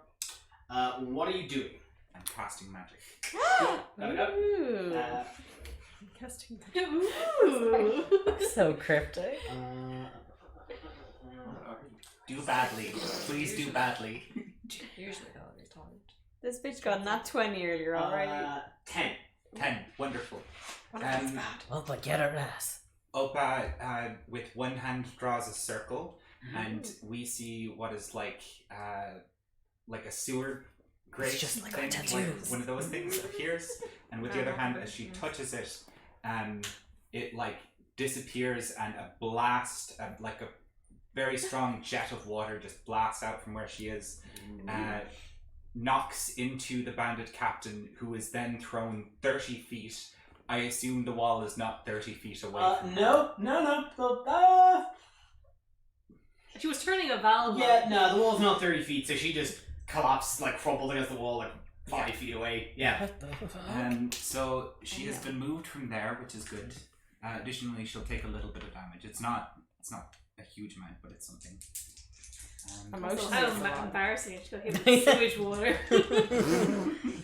What are you doing? I'm casting magic. Ooh. Casting. Ooh. So cryptic. Do badly. Please do badly. Usually how you're taught. This bitch got nat 20 earlier already. 10. 10. Wonderful. Oh, but get her ass. Opa, with one hand, draws a circle, and we see what is like a sewer grate. It's just like thing, our tattoos. one of those things appears, and with the other hand, as she touches it, it like disappears, and a blast, like a very strong jet of water, just blasts out from where she is, knocks into the bandit captain, who is then thrown 30 feet. I assume the wall is not 30 feet away from her. No. She was turning a valve. Yeah, no, the wall's not 30 feet, so she just collapsed, like crumpled against the wall, like 5 feet away. Yeah. What the fuck? So she has been moved from there, which is good. Additionally, she'll take a little bit of damage. It's not a huge amount, but it's something. Emotional. How embarrassing it to go hit with sewage water.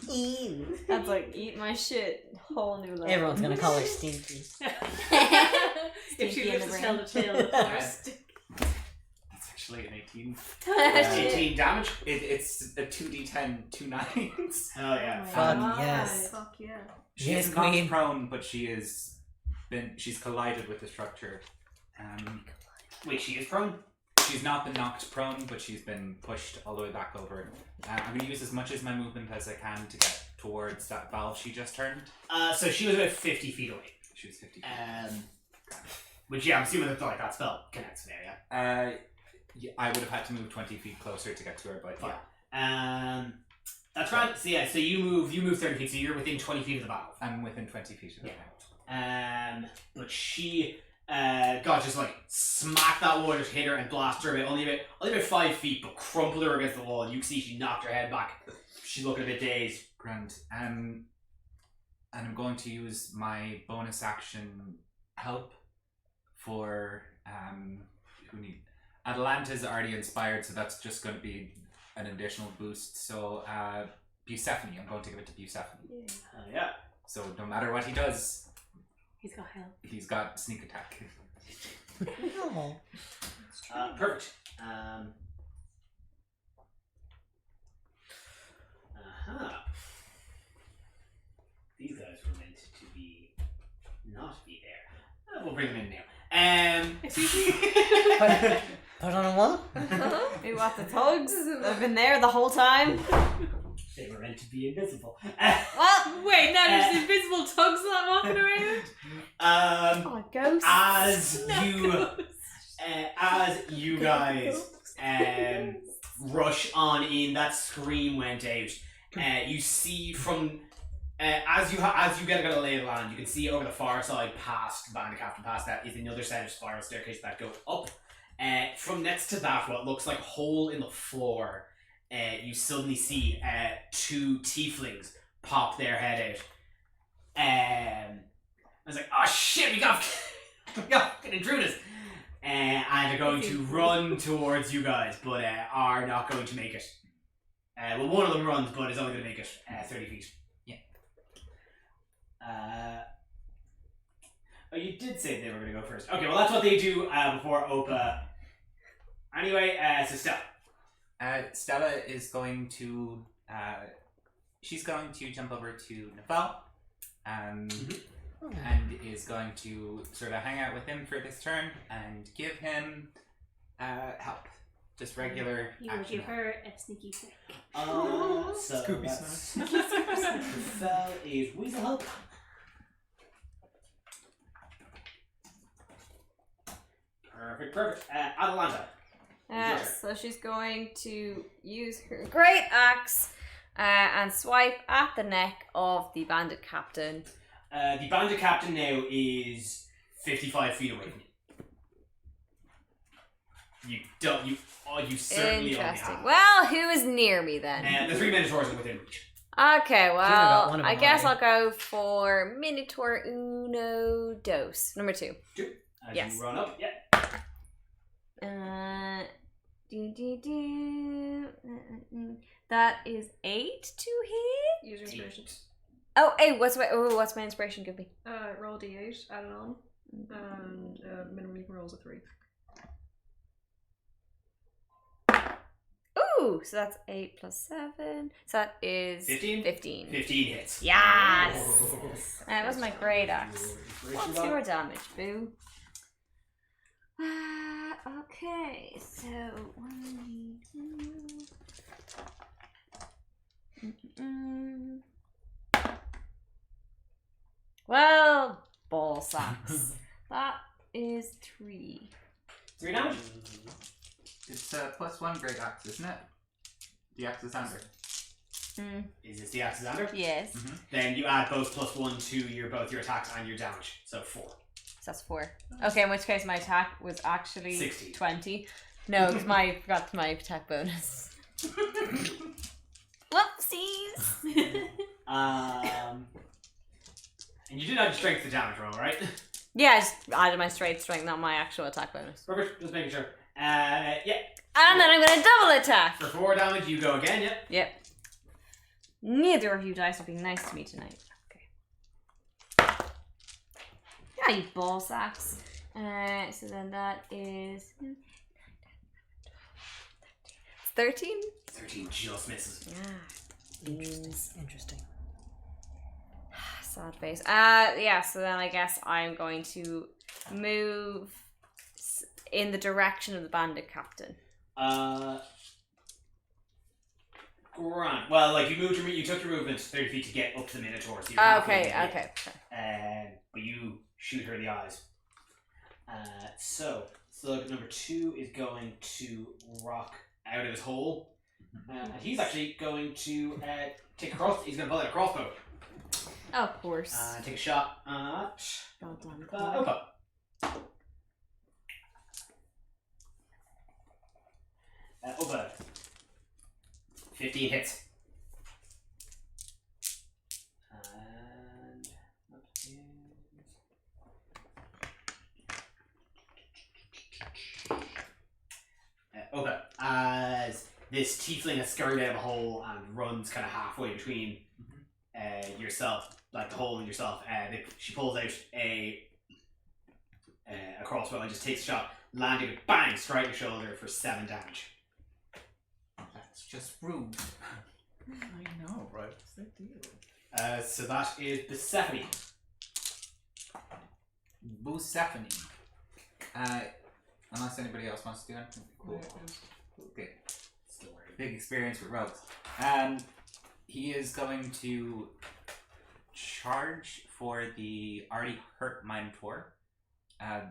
Ew. That's like, eat my shit. Whole new level. Everyone's gonna call her Stinky. If she Stinky in lives the to tell the tale, of course. It's actually an 18. 18 damage? It's a 2d10, 2 9s. Hell yeah. Fuck yes. Fuck yeah. She Yes, is not queen. prone, but she's collided with the structure. Wait, she is prone? She's not been knocked prone, but she's been pushed all the way back over. I'm going to use as much as my movement as I can to get towards that valve she just turned. So she was about 50 feet away. She was 50 feet. Which, yeah, I'm assuming that like that spell connects there, yeah? Yeah, I would have had to move 20 feet closer to get to her, but Fine. yeah. That's right. So yeah, so you move 30 feet, so you're within 20 feet of the valve. I'm within 20 feet of her. Yeah. But she just like smacked that wall, just hit her and blasted her only about 5 feet, but crumpled her against the wall. You can see she knocked her head back. She's looking a bit dazed. Grand. And I'm going to use my bonus action help for who need. Atalanta's already inspired, so that's just going to be an additional boost. So Bucephany, I'm going to give it to Bucephany. Yeah. So no matter what he does, He's got help. he's got sneak attack. No. Perfect. These guys were meant to not be there. We'll bring them in now. Excuse me? Put on a what? We want the thugs. They've been there the whole time. They were meant to be invisible. Well, Wait, now there's invisible tugs that walking around? oh, ghosts. As you guys rush on in, that scream went out. You see from as you get a lay of the land, you can see over the far side, past Bandit Captain, past that is another set of spiral staircase that go up. From next to that, what looks like a hole in the floor, you suddenly see 2 tieflings pop their head out. I was like, oh shit, we got fucking intruders. And they're going to run towards you guys, but are not going to make it. Well, one of them runs, but is only going to make it 30 feet. Yeah. Oh, you did say they were going to go first. Okay, well that's what they do before Opa. Anyway, so Stella. Stella is going to she's going to jump over to Nafal and is going to sort of hang out with him for this turn and give him help. Just regular You will action give help. her a sneaky flick. So Scooby that's Nafal is Wease help. Perfect. Atalanta. Your turn. So she's going to use her great axe and swipe at the neck of the bandit captain. The bandit captain now is 55 feet away from you. You certainly only Interesting. have. Well, who is near me then? The 3 minotaurs are within reach. Okay, got well, one of I them guess already. I'll go for Minotaur Uno Dos, number 2. As Yes. you run up, yeah. That is 8 to hit. Use your inspiration. Oh, hey, what's my inspiration could be? Roll d8, add it on, and minimum you can roll is a 3. Ooh, so that's 8 plus 7. So that is 15? 15. 15 hits. Yes! That was my great axe. Inspiration What's die. your damage, boo? Okay, so 1, 2. Well, ball sacks. That is 3. 3 damage. It's +1 great axe, isn't it? The axe is under. Is this the Axesander? Yes. Mm-hmm. Then you add both +1 to both your attacks and your damage. So 4. So that's 4. Okay, in which case my attack was actually 60. 20. No, because I forgot my attack bonus. Whoopsies! And you did add your strength to damage roll, right? Yeah, I just added my straight strength, not my actual attack bonus. Perfect. Just making sure. Yeah. And then I'm gonna double attack! For 4 damage, you go again. Yep. Yep. Neither of you guys are being nice to me tonight. Okay. Yeah, you ball sacks. So then that is 13? 13 just misses. Yeah. Interesting. Sad face. Yeah, so then I guess I'm going to move in the direction of the bandit captain. Grand. Well, like you took your movement 30 feet to get up to the Minotaur. So you're Okay, halfway okay. but you shoot her in the eyes. So slug number 2 is going to rock out of his hole. And he's actually going to take a cross. He's going to pull out a crossbow. Of course. Take a shot at Goddamn Opa. Opa. 15 hits. And that is... Opa, as this tiefling has scurried out of a hole and runs kind of halfway between yourself, like the hole in yourself, she pulls out a crossbow and just takes a shot, landing it bang straight in your shoulder for 7 damage. That's just rude. I know, right? What's the deal? So that is Stephanie. Wease Lightening. Unless anybody else wants to do anything. Cool. Okay. Big experience with rogues. He is going to charge for the already hurt Minotaur.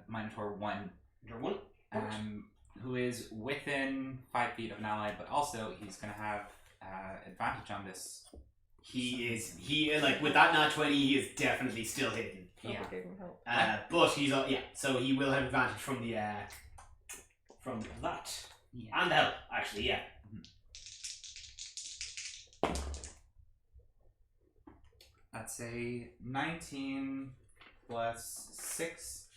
Minotaur 1. Your one. Who is within 5 feet of an ally, but also he's going to have advantage on this. He like with that nat 20, he is definitely still hidden. Yeah. But he's so he will have advantage from the from that Yeah. and the help actually. Yeah. That's a 19 plus 6.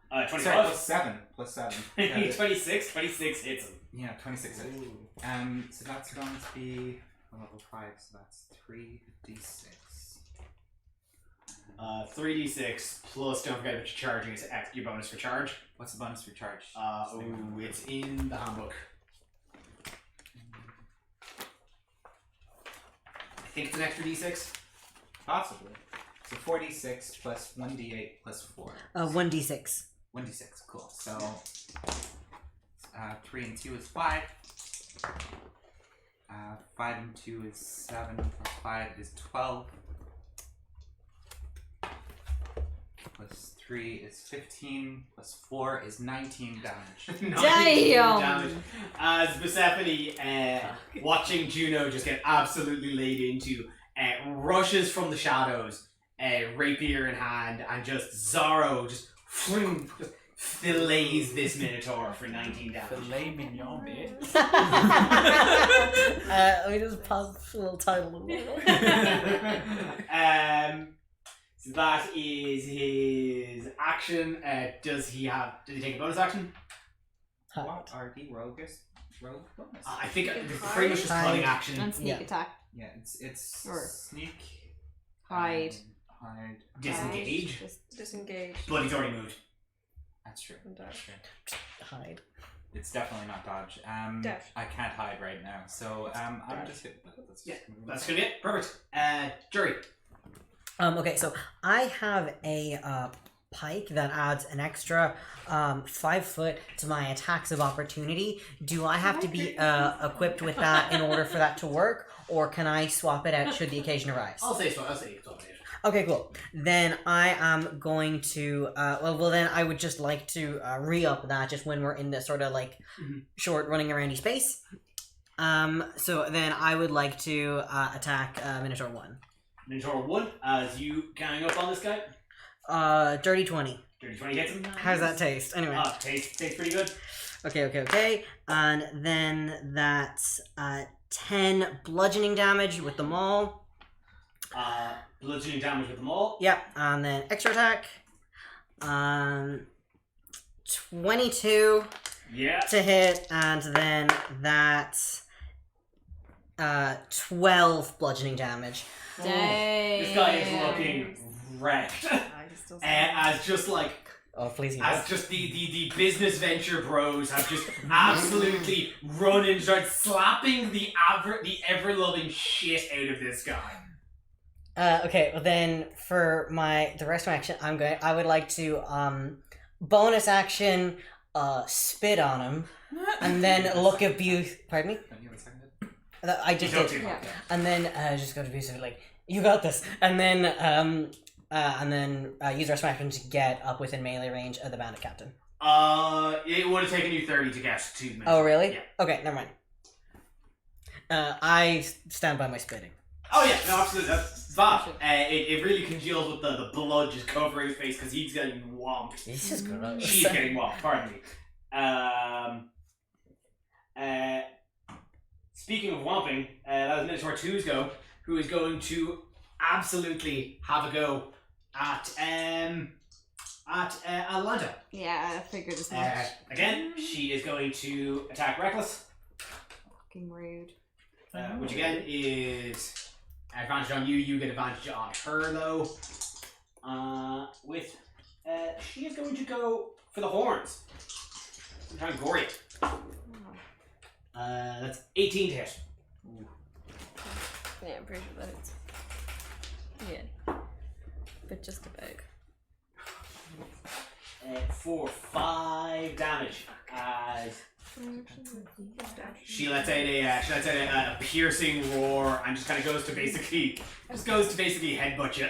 25. Sorry, plus 7. Yeah, 26 hits him. yeah, 26. So that's going to be a level 5, so that's 3d6. 3d6 plus, don't forget about your charging, is your bonus for charge. What's the bonus for charge? It's in the handbook. I think it's an extra d6. Possibly. So 4d6 plus 1d8 plus 4. 1d6. 1d6, cool. So 3 and 2 is 5. 5 and 2 is 7 plus 5 is 12. plus 3 is 15, plus 4 is 19 damage. 19 Damn! damage. As Persephone, watching Juno just get absolutely laid into, rushes from the shadows, rapier in hand, and just Zorro just fillets this Minotaur for 19 damage. Filet mignon, bitch. Let me just pause the little title. So that is his action. Does he take a bonus action? What are the rogue bonus? I think it's pretty much just cutting action. And sneak Yeah. attack. Yeah, it's Or- sneak, Hide. hide. Disengage. Just Disengage. But he's already moved. That's true. And That's dash. true. Hide. It's definitely not dodge. Dash. I can't hide right now, so I'm just hit. Let's Yeah, just move that's on. gonna be it. Perfect. Jury. Okay, so I have a pike that adds an extra 5 foot to my attacks of opportunity. Do I have to be equipped with that in order for that to work, or can I swap it out should the occasion arise? I'll say so. Okay, cool. Then I am going to well then I would just like to re-up that just when we're in this sort of like short running aroundy space. So then I would like to attack Minotaur 1. Minotaur 1, as you gang up on this guy. Dirty 20. Dirty 20 hits him. How's that taste? Anyway. Tastes pretty good. Okay. And then that's 10 bludgeoning damage with the maul. Bludgeoning damage with them all. Yep, and then extra attack. 22 Yeah. to hit, and then that's 12 bludgeoning damage. Dang. This guy is looking wrecked. I still As just like Oh, please. as just the business venture bros have just absolutely run and started slapping the ever loving shit out of this guy. Okay, well then for the rest of my action, I would like to bonus action spit on him, and then look abuse. Pardon me. Don't you have a second? I just Don't did. do Yeah. And then just go to abusive, like you got this, and then use our action to get up within melee range of the bandit captain. It would have taken you 30 to get 2 minutes. Oh really? Yeah. Okay, never mind. I stand by my spitting. Oh yeah, no, absolutely. That's that. It really congeals with the blood just covering his face because he's getting whomped. Jesus Christ. She's getting whomped. Pardon me. Speaking of whomping, that was Minotaur 2's go, who is going to absolutely have a go at Atlanta. Yeah, I figured as much. Again, she is going to attack Reckless, Fucking rude. which again is advantage on you. You get advantage on her though. She is going to go for the horns. I'm trying to gore you. That's 18 to hit. Yeah, I'm pretty sure that it's. Yeah. But just a bag. For 5 damage. As she lets out a piercing roar and just kind of goes to basically headbutt you.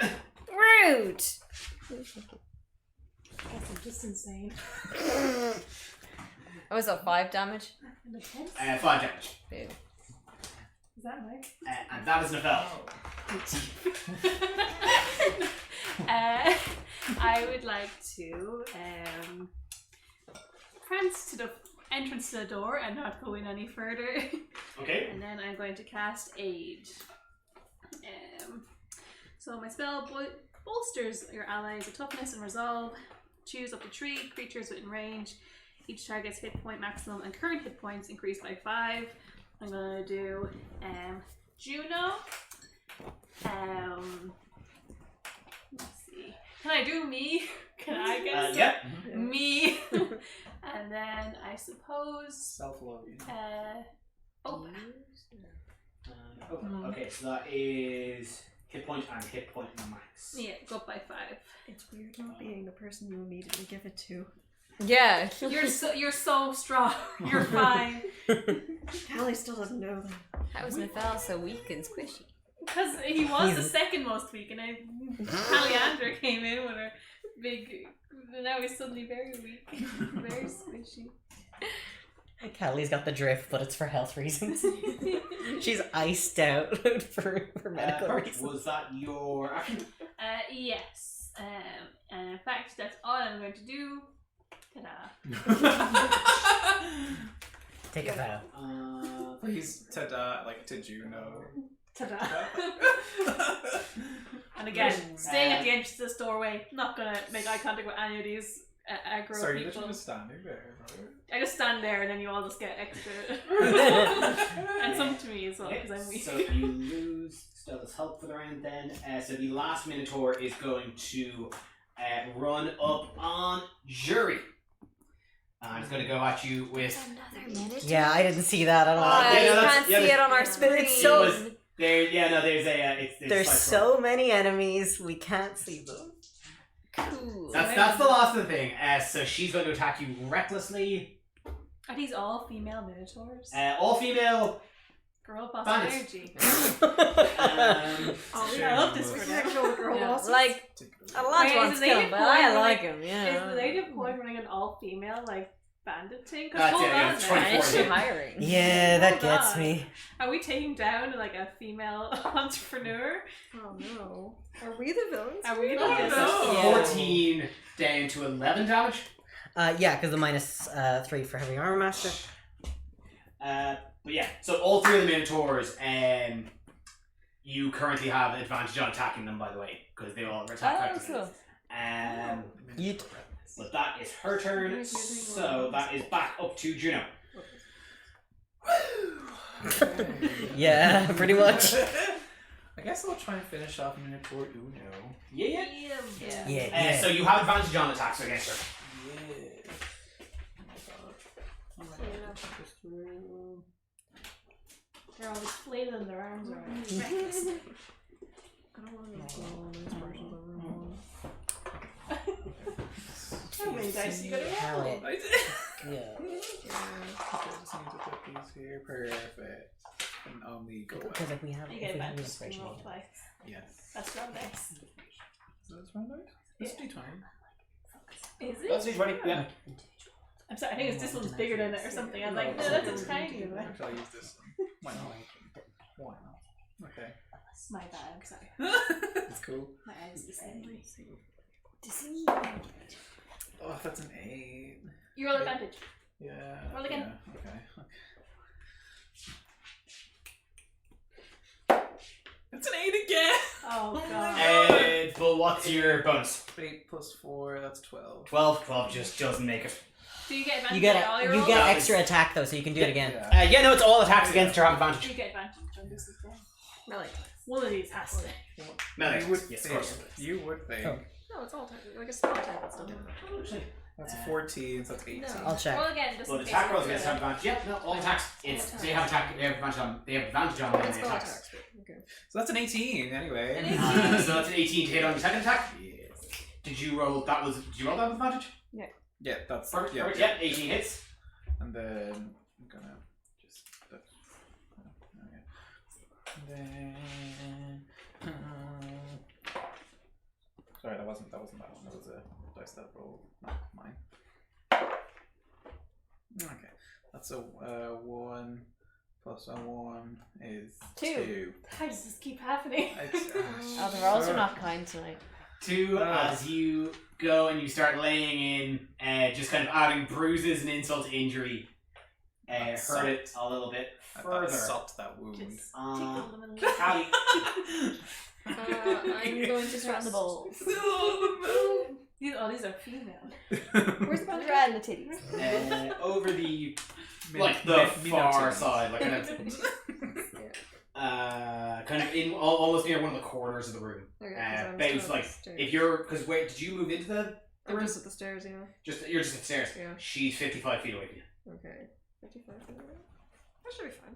Rude! That's just insane. Oh, was that 5 damage? 5 damage. Boo. Is that Mike? And that is Nafel. I would like to prance to the entrance to the door and not go in any further. Okay. And then I'm going to cast Aid. So my spell bolsters your allies with toughness and resolve. Choose up to 3 creatures within range. Each target's hit point maximum and current hit points increase by 5. I'm gonna do Juno. Let's see. Can I do me? Can I guess? Yep. Me. And then I suppose. Self-love. Okay, so that is hit point and hit point max. Yeah, go up by 5. It's weird not being the person you immediately give it to. Yeah. You're so strong. You're fine. Callie still doesn't know that. How is Nafel so weak and squishy? Because he was the second most weak, and Caliandra came in with her big. Now he's suddenly very weak, very squishy. Callie's got the drift, but it's for health reasons. She's iced out for medical reasons. Was that your action? Yes. And in fact, that's all I'm going to do. Ta-da. Take a bow. Please, ta-da, like to Juno. Ta-da. And again, staying at the entrance to this doorway, not gonna make eye contact with any of these aggro Sorry, you're people. literally just standing there, right? I just stand there and then you all just get extra. And some to me as well, because I'm weak. So you lose Stella's help for the round then. So the last Minotaur is going to run up on Jury. And it's going to go at you with... Another minute. Yeah, I didn't see that at all. yeah, no, you that's- can't yeah, see it on our It's screen. so- There's There's slight so many enemies, we can't see them. cool. That's the last of the thing. So she's going to attack you recklessly. Are these all female minotaurs? All female. Girl boss bandits. energy. Oh, I love this We for can now. actually the girl Yeah. bosses. Like, a lot Wait, wants is to it kill Lady him, but Point I running- like him, Is yeah. the Lady of Point running an all female like bandit thing? 'Cause That's hold it, yeah, on it's now. 24. Is she hiring? Yeah, that Hold gets on. me. Are we taking down like a female entrepreneur? Oh no. Are we the villains? Are we Oh, like no. Yeah. 14 down to 11 damage. Yeah, because the minus 3 for Heavy Armor Master. But yeah, so all three of the Minotaurs, you currently have advantage on attacking them, by the way, because they all attack Oh, effectively. cool. Yeet. But that is her turn, so that is back up to Juno. Yeah, pretty much. I guess I'll try and finish off Minotaur Uno. Yeah. Yeah. Yeah, So you have advantage on attacks against her. Yeah. Oh my god. They're always flailing their arms around. I don't want to go on these versions of everyone. How many dice you gotta Hell roll? it. I did. Yeah. I just need to put these here. Perfect. And only go up. Because if we have, You if get we have advantage inspiration, to roll we can- twice. Yes. That's not nice. Is that round out? Let's do 20. Is it? That's funny. Yeah. I'm sorry, I think it's this one's bigger than it or something. I was like, no, that's a tiny one. Actually, I'll use this one. Why not? Why not? Okay. My bad, I'm sorry. It's cool. My eyes the same way. Oh, that's an 8. You roll advantage. Yeah. Roll again. Yeah, okay. It's an 8 again! Oh god. But what's your bonus? 8 plus 4, that's 12. 12 just doesn't make it. Do you get advantage You get on all your you rolls? get Yeah. extra attack though, so you can do it again. Yeah. Yeah, no, it's all attacks against her have advantage. You get advantage on this as well. Melee. One of these has to. Melee. You would Yes, of think. course. You would think. Oh. No, it's all type. Like a spell type. It's still different. That's 14, so that's 18. No. I'll check. Roll again, just Well, in the case attack you rolls against fail. have advantage. Yep, no, all attacks. It's they have attack. They have advantage on. They have advantage on It's melee spell attacks. attacks. But, okay. So that's an 18 anyway. An 18. So that's an 18 to hit on your second attack. Yes. Did you roll? Did you roll that with advantage? Yeah, that's Perfect. yeah. Perfect. Yep, 18 hits. And then I'm gonna just okay. And then sorry, that wasn't that one. That was a dice that roll, not mine. Okay, that's a 1 plus a 1 is 2. How does this keep happening? Oh, the rolls are not kind tonight. 2 as you go and you start laying in, just kind of adding bruises and insult to injury. Hurt it a little bit further. Sopped that wound. Just tickle them in the Callie. I'm going to Just round the balls. These are female. Where's the They're around the titties. Over the like Min- the min- far minotaurs. side, like kind of in almost near one of the corners of the room. Okay, Babes, like if you're because wait, did you move into the I'm room? just at the stairs, yeah. You're just upstairs. Yeah. She's 55 feet away from you. Okay. 55 feet away. That should be fine.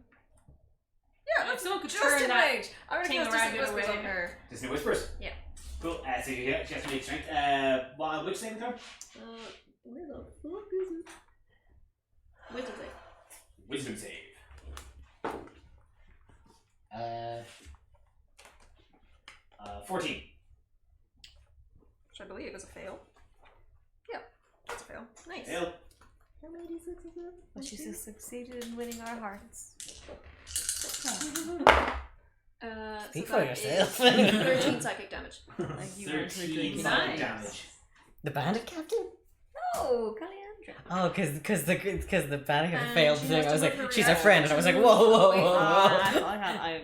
Yeah, if someone could Just turn in that range. I'm thing gonna around cast the other whispers way. on her. There's no whispers. Yeah. Cool. So you have to make strength. Which saving throw? Where the fuck is it? Wisdom save. Wisdom save. 14. Which I believe is a fail. But she has succeeded in winning our hearts. Speak so for that yourself. is 13 psychic damage. Like you went through 13 drinking. psychic Nice. damage. The bandit captain? Oh, Caliandra. Oh, because the bandit captain And failed she the thing. has I was to like, move her she's a reaction friend, and I was like, to- whoa, whoa, Wait, whoa, I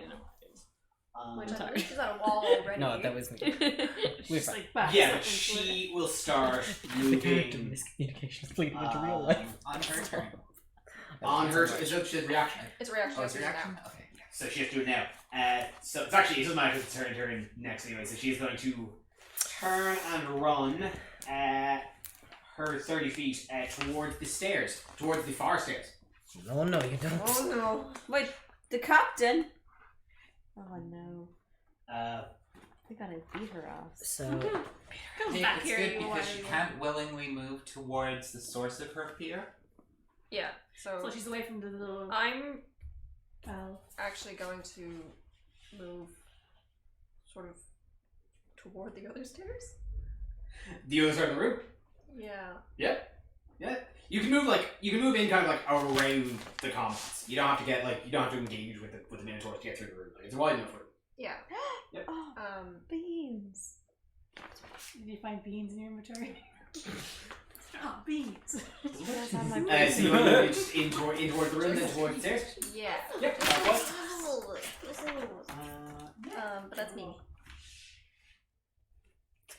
Which whoa. I believe she's at a wall already. No, that was me. We're She's fine. like back Yeah, up but into she will start The character moving. miscommunication is bleeding into real life. On her turn. On her, is that reaction? It's a reaction. Oh, it's to a do reaction? now. Okay, yeah. So she has to do it now. So it's actually, it doesn't matter if it's her turn next anyway. So she's going to turn and run her 30 feet towards the stairs, towards the far stairs. No, no, you don't. Oh no. Wait, the captain? Oh no. We gotta beat her ass. So, Come Hey, back it's here, good you because want she to- can't willingly move towards the source of her fear. Yeah, So so she's away from the little I'm bell. actually going to move sort of toward the other stairs. The other side of the room. Yeah. Yeah. You can move in kind of like around the commons. You don't have to engage with the minotaur to get through the room. Like, it's a wide enough room. Yeah. Yep. Oh, beans. Did you find beans in your inventory? Oh, beans. That's how my So you want to move just in towards the room, then towards the stairs. Yeah. Yep. But that's me.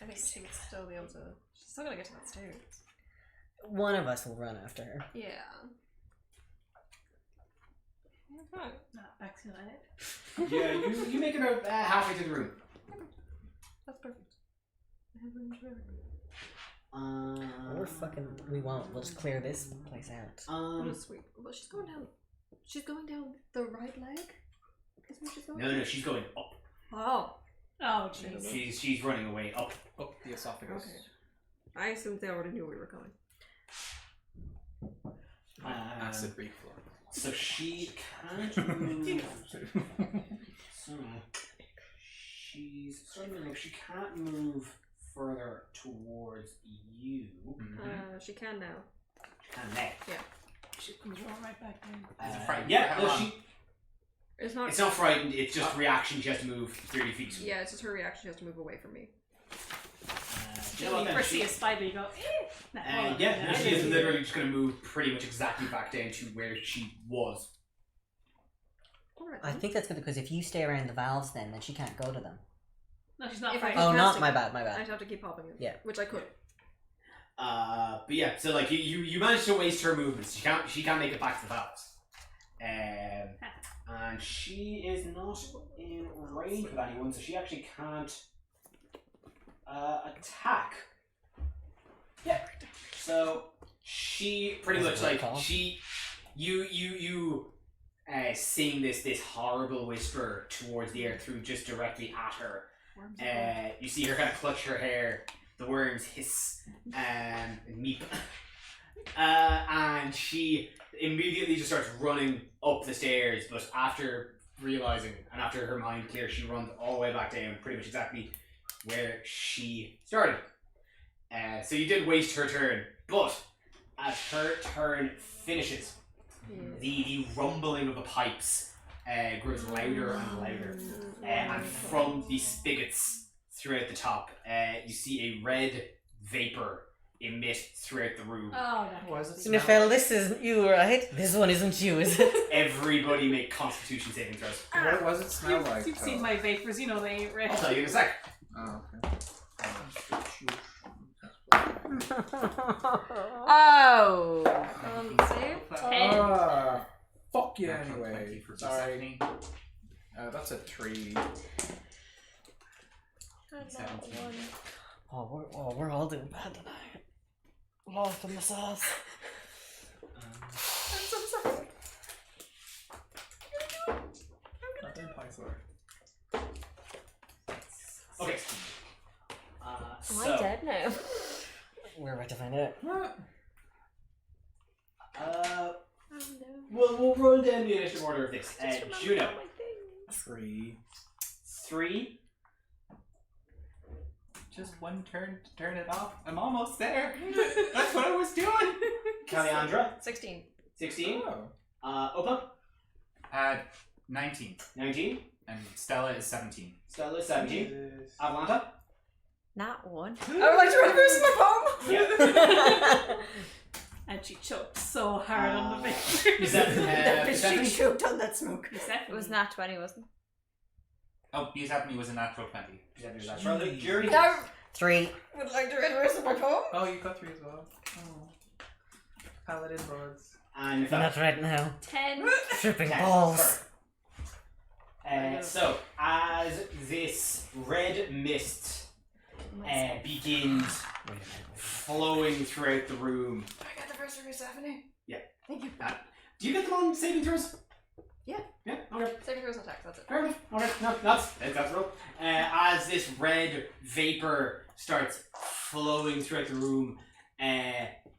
I think she would still be able to. She's still gonna get to that stairs. one of us will run after her. Yeah. Not back to it. Yeah, you make it about halfway through the room. That's perfect. We won't. We'll just clear this place out. Oh, sweet. Well, she's going down. She's going down the right leg. Is where she's going. No, she's going up. Oh. Oh, jeez. She's running away up. Up the esophagus. Okay. I assumed they already knew we were coming. Acid reflux. So she can't move. So she's struggling. Like she can't move further towards you. She can now. She can now. She comes right back in. Is it frightened? Yeah, How no, long? It's not. it's not frightened. It's just reaction. She has to move 30 feet. Yeah, it's just her reaction. She has to move away from me. You know what, You then? first see She- a spider, you go, eh. Nah, hold on. yeah, she is literally just going to move pretty much exactly back down to where she was. Alright. I think that's good because if you stay around the valves, then she can't go to them. No, she's not If I frightened. Oh, keep not casting my it, bad, my I'd bad. have to keep popping it. Yeah. Which I could. But yeah, so like you managed to waste her movements. She can't make it back to the valves. And she is not in range with anyone, so she actually can't attack. Yeah. So she pretty That's much a good like call. you sing this horrible whisper towards the air through just directly at her. You see her kind of clutch her hair. The worms hiss and meep. And she immediately just starts running up the stairs, but after realizing and after her mind clears, she runs all the way back down, pretty much exactly where she started. So you did waste her turn, but as her turn finishes, the rumbling of the pipes grows louder and louder. And from the spigots throughout the top, you see a red vapor emit throughout the room. Oh, that Why is it Nifel, this isn't you, right? This one isn't you, is it? Everybody make Constitution saving throws. What does it smell like? You've seen my vapors, you know they ain't red. I'll tell you in a sec. Oh, okay. Oh! Save. Ah, fuck you Natural 20 anyway. for Sorry. Stephanie. That's a 3. 17. We're all doing bad tonight. Lost in the sauce. I'm so sorry. Not in Python. Okay. Am I dead now? We're about to find out. Oh We'll roll down the initiative order of this. Juno, 3. 3. just one turn to turn it off. I'm almost there. That's what I was doing. Caliandra, 16. 16. Oh. Opa, 19. 19. And Stella is 17. Stella, 17. Jesus. Atlanta. Not one. I would like to reverse my poem! Yeah. And she choked so hard on the She victory. said, She choked on that smoke. It was nat 20, wasn't it? Oh, Wease Lightning was a natural 20. Stephanie. Jury. I 3. would like to reverse my poem. Oh, you got 3 as well. Oh. Paladin buds. And Not right now. 10. Tripping Okay, balls. so, as this red mist begins flowing throughout the room, I got the first reverse, Stephanie. Yeah. Thank you. do you get them on saving throws? Yeah. Yeah, okay. Saving throws and attacks, that's it. Fair enough. Okay, no, that's real. As this red vapor starts flowing throughout the room,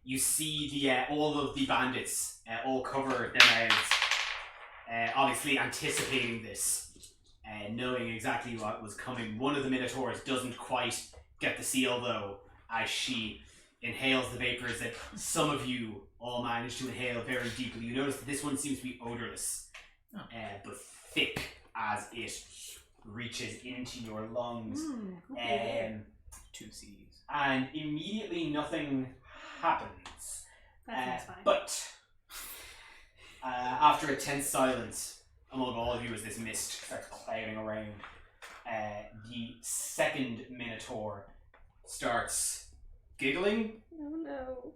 you see the all of the bandits all cover their mouths, obviously anticipating this, knowing exactly what was coming. One of the Minotaurs doesn't quite get the seal though, as she inhales the vapors that some of you all manage to inhale very deeply. You notice that this one seems to be odorless, but thick as it reaches into your lungs. 2 C's. And immediately nothing happens. That seems fine. But after a tense silence among all of you as this mist starts clouding around, the second Minotaur starts giggling Oh no.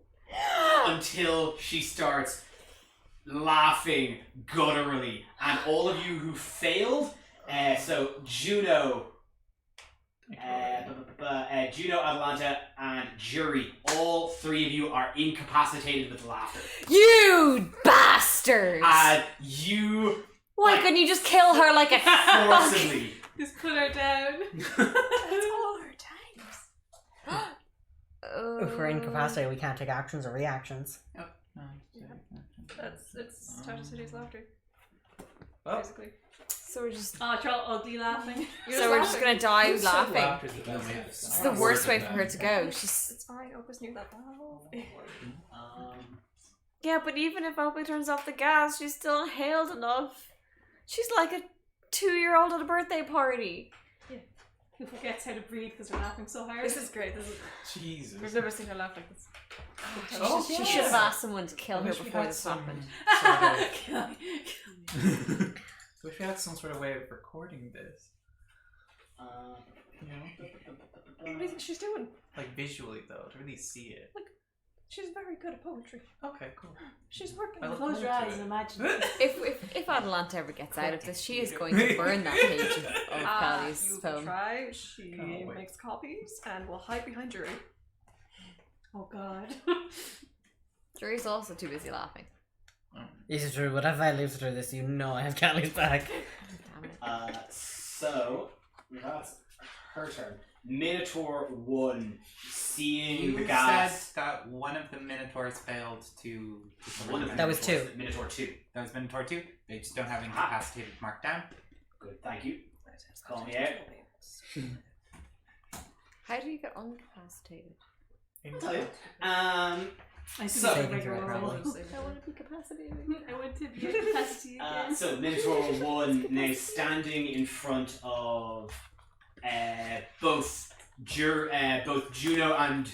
until she starts laughing gutturally. And all of you who failed, so Juno, Juno, Atlanta, and Jury, all 3 of you are incapacitated with laughter. You bastards! You Why couldn't you just kill her like a forcibly. Just put her down. That's all our times. If we're incapacitated, we can't take actions or reactions. It's Tower City's laughter. Oh. Basically. So we're just Oh, you're all ugly laughing. so we're just gonna die Who said laughing. laughter's the best medicine? It's the worst way for her to go. She's It's fine, Opus knew that. yeah, but even if Opie turns off the gas, she's still inhaled enough. She's like a 2-year-old at a birthday party. Who forgets how to breathe because they're laughing so hard. This is great. This is. Jesus. We've never seen her laugh like this. Oh, She should have asked someone to kill I her wish we before had this some happened. sort of- Kill me. I wish we had some sort of way of recording this. You know? What do you think she's doing? Like visually though, to really see it. She's very good at poetry. Okay, cool. She's working. I look Close your forward eyes to and it. imagine. If Adelante ever gets out of this, she is going to burn that page of Callie's you poem. try. She Can't wait. makes copies and will hide behind jury. Oh god. Jury's also too busy laughing. This is true, but if I live through this, you know I have Callie's back. Damn it. So that's her turn. Minotaur 1, seeing the You gas. said that one of the Minotaurs failed to One of the That was Minotaurs, Minotaur 2. That was Minotaur 2. They just don't have incapacitated marked down. Good, thank you. Call me out. How do you get incapacitated? I'll tell you. I see So- the Saving regular throw, roll. probably. I want to be capacitated. I went to be at capacity again. So Minotaur 1 now standing in front of both Juno and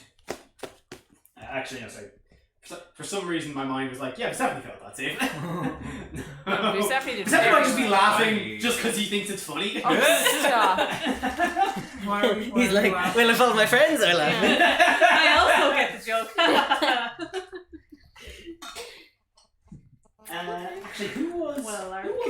actually no, sorry. For some reason my mind was like, yeah, Stephanie felt that safe. Stephanie did Stephanie might just be very laughing funny. just because he thinks it's funny. Oh, stop. Why are we, He's like, well, if all my friends are laughing. I also get the joke. Actually, who was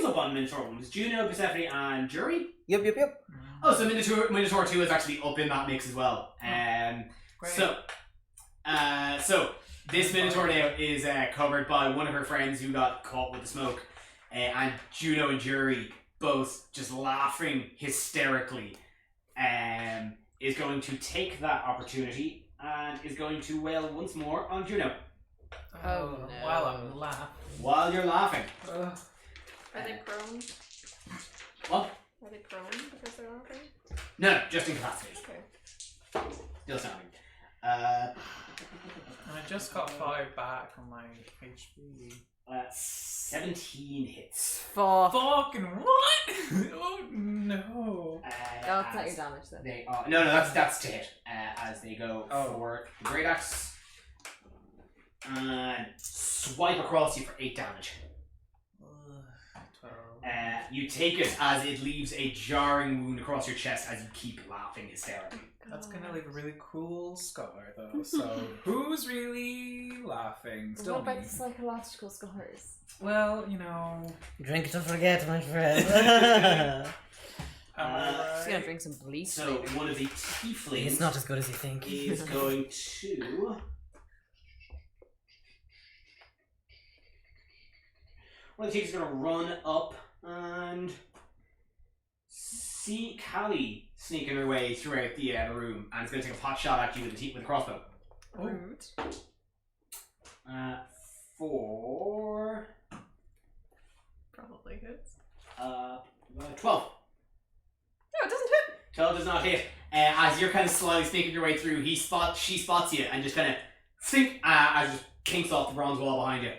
up on Minotaur 1? It was Juno, Persephone, and Jury? Yep. Oh, so Minotaur 2 is actually up in that mix as well. Great. So this Minotaur now is covered by one of her friends who got caught with the smoke, and Juno and Jury both just laughing hysterically, is going to take that opportunity and is going to wail once more on Juno Oh, no. While I'm laughing. while you're laughing. Are they prone? What? Are they prone because they're laughing? No, just incapacitated. Okay. Still standing. And I just got 5 back on my HP. 17 hits. Fuck. Fucking what? Oh no. Oh, it's not As your damage then. They are no, that's to hit. As they go for the great axe and swipe across you for 8 damage. 12. You take it as it leaves a jarring wound across your chest as you keep laughing hysterically. That's gonna leave a really cool scar though, so who's really laughing? Still What about me. the psychological scars? Well, you know. Drink to forget, my friend. Am I Just gonna right? drink some bleach. So one of the tieflings It's not as good as you think. is going to. One of the tieflings is going to run up and see Callie sneaking her way throughout the room, and it's going to take a pot shot at you with the crossbow. Rude. For Probably hits. 12. No, it doesn't hit. 12 does not hit. As you're kind of slowly sneaking your way through, she spots you and just kind of think as just kinks off the bronze wall behind you.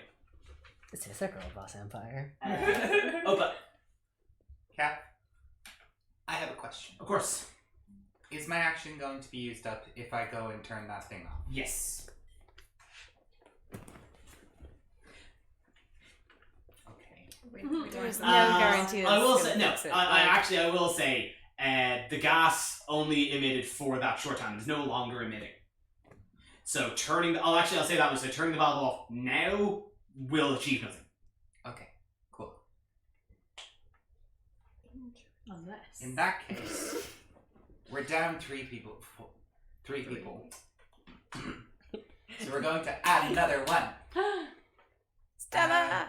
This is a Girlboss Empire. Opa, Cap, I have a question. of course. Is my action going to be used up if I go and turn that thing off? Yes. Okay. We There's don't no have guarantee that I will it's say gonna no. fix it. I will say the gas only emitted for that short time. It's no longer emitting. So I'll say that much. So turning the valve off now will achieve nothing. Okay. Cool. Unless. In that case, we're down 3 people. 3 people. So we're going to add another one. Stella!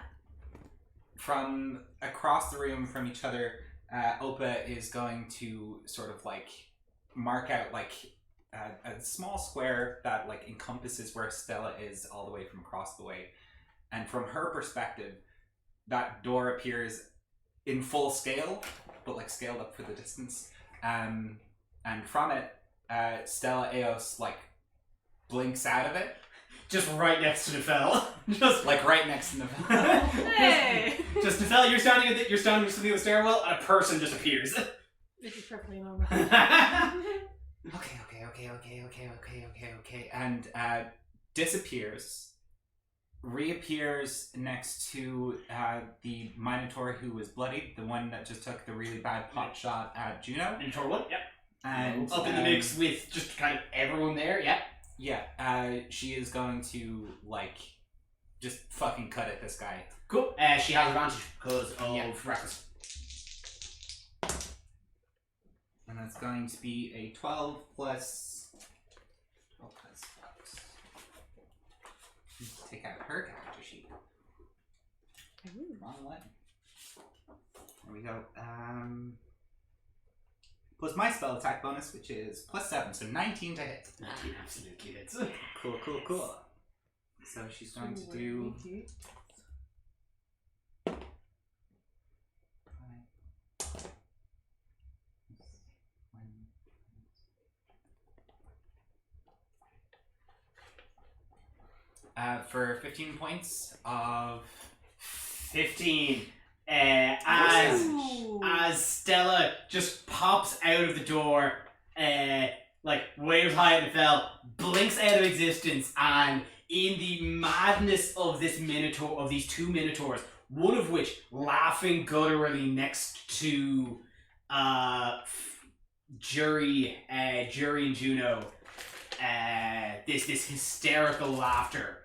From across the room from each other, Opa is going to sort of like mark out like a small square that like encompasses where Stella is all the way from across the way. And from her perspective, that door appears in full scale, but like scaled up for the distance. And from it, Stella Eos like blinks out of it. Just right next to Nefel. Just Like right next to the Hey! just Nefel, you're standing at the stairwell, and a person just appears. This is perfectly normal. Okay. And disappears, reappears next to the Minotaur who was bloodied, the one that just took the really bad pot shot at Juno. And Tor one, yep. And Up in the mix with just kind of everyone there, yep. Yeah, she is going to like just fucking cut at this guy. Cool. She has advantage because of reckless. And that's going to be a 12 plus 6. Take out her character sheet. Wrong one. There we go. Plus my spell attack bonus, which is plus 7, so 19 to hit. 19 absolutely hits. Cool. So she's going to do. For 15 points of 15. Ooh. As Stella just pops out of the door, like waves high at the fell, blinks out of existence, and in the madness of this minotaur, of these 2 minotaurs, one of which laughing gutturally next to Jury and Juno, this hysterical laughter.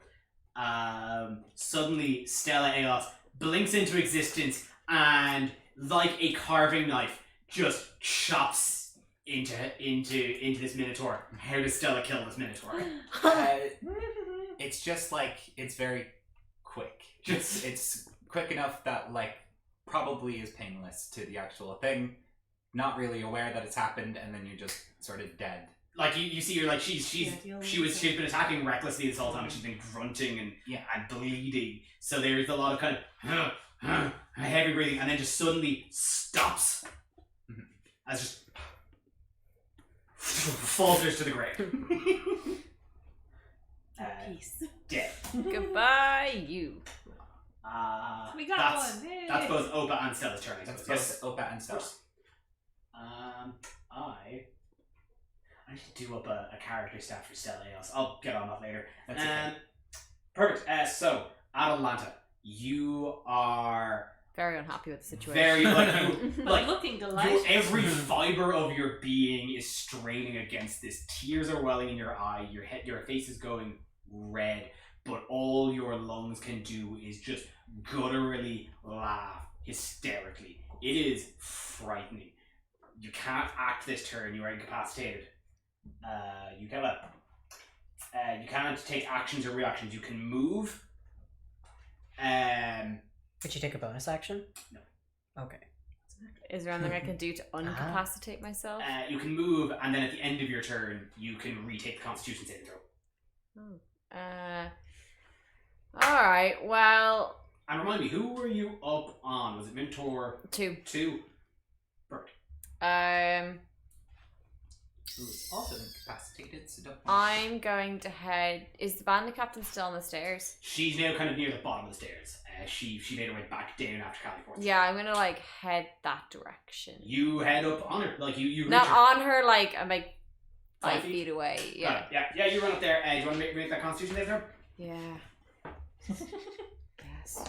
Suddenly Stella Eos blinks into existence and, like a carving knife, just chops into this minotaur. How does Stella kill this minotaur? it's just like it's very quick. It's quick enough that like probably is painless to the actual thing. Not really aware that it's happened, and then you're just sort of dead. Like you see her, like she's been attacking recklessly this whole time. And she's been grunting and bleeding. So there's a lot of kind of heavy breathing, and then just suddenly stops. As just falters to the ground. Peace. Dead. Goodbye, you. We got that's, one. Yay. That's both Opa and Stella's turn. I That's suppose. both Opa and Stella. I need to do up a character stat for Stella. I'll get on that later. That's okay. Perfect. So, Atalanta, you are Very unhappy with the situation. very like But like looking your, delightful. every fiber of your being is straining against this. Tears are welling in your eye. Your face is going red, but all your lungs can do is just gutturally laugh hysterically. It is frightening. You can't act this turn. You are incapacitated. You can't take actions or reactions. You can move. Could you take a bonus action? No. Okay. Is there anything I can do to uncapacitate myself? You can move, and then at the end of your turn, you can retake the Constitution saving throw. Alright, well... And remind me, who were you up on? Was it Minotaur 2. 2? Perfect. Who's also incapacitated, so don't worry. I'm going to head... Is the bandit captain still on the stairs? She's now kind of near the bottom of the stairs. She made her way back down after California. Yeah, I'm gonna like head that direction. You head up on her, like you. Not reach her. on her, like I'm like 5 5 feet away. Yeah. Yeah. You run up there. Do you want to make that Constitution saving throw? Yeah. Yes.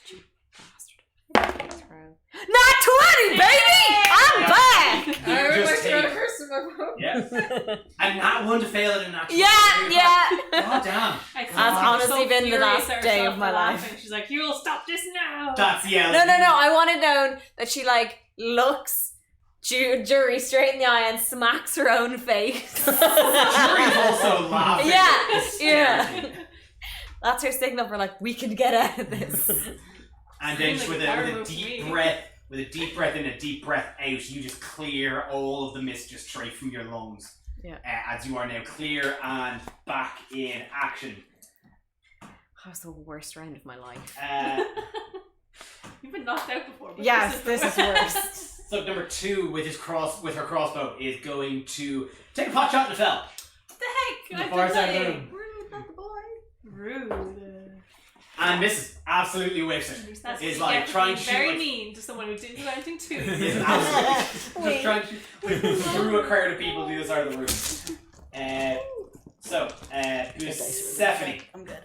Stupid bastard. Throw. Not 20, baby! I'm back! You I would just like to take- go first in my vote. Yeah. And not one to fail it, and not Yeah. God damn. That's honestly been the last day of my life. She's like, "You'll stop this now." That's No. I want it known that she like looks Jury straight in the eye and smacks her own face. Jury's also laughing. Yeah. hysterically. That's her signal for like we can get out of this. And then Seems with like a power a move for deep me. breath, with a deep breath in, a deep breath out, you just clear all of the mist just straight from your lungs. Yeah. As you are now clear and back in action. That was the worst round of my life. You've been knocked out before. But Yes, this is worse. So number 2 with her crossbow is going to take a pot shot in the fell. What the heck? The far side of the room. Rude. And misses. Absolutely whiffs it. That's Is what like you get for trying being to shoot very like mean to someone who didn't do anything to is you. absolutely just trying to shoot through a crowd of people to the other side of the room. So, Stephanie. I'm good.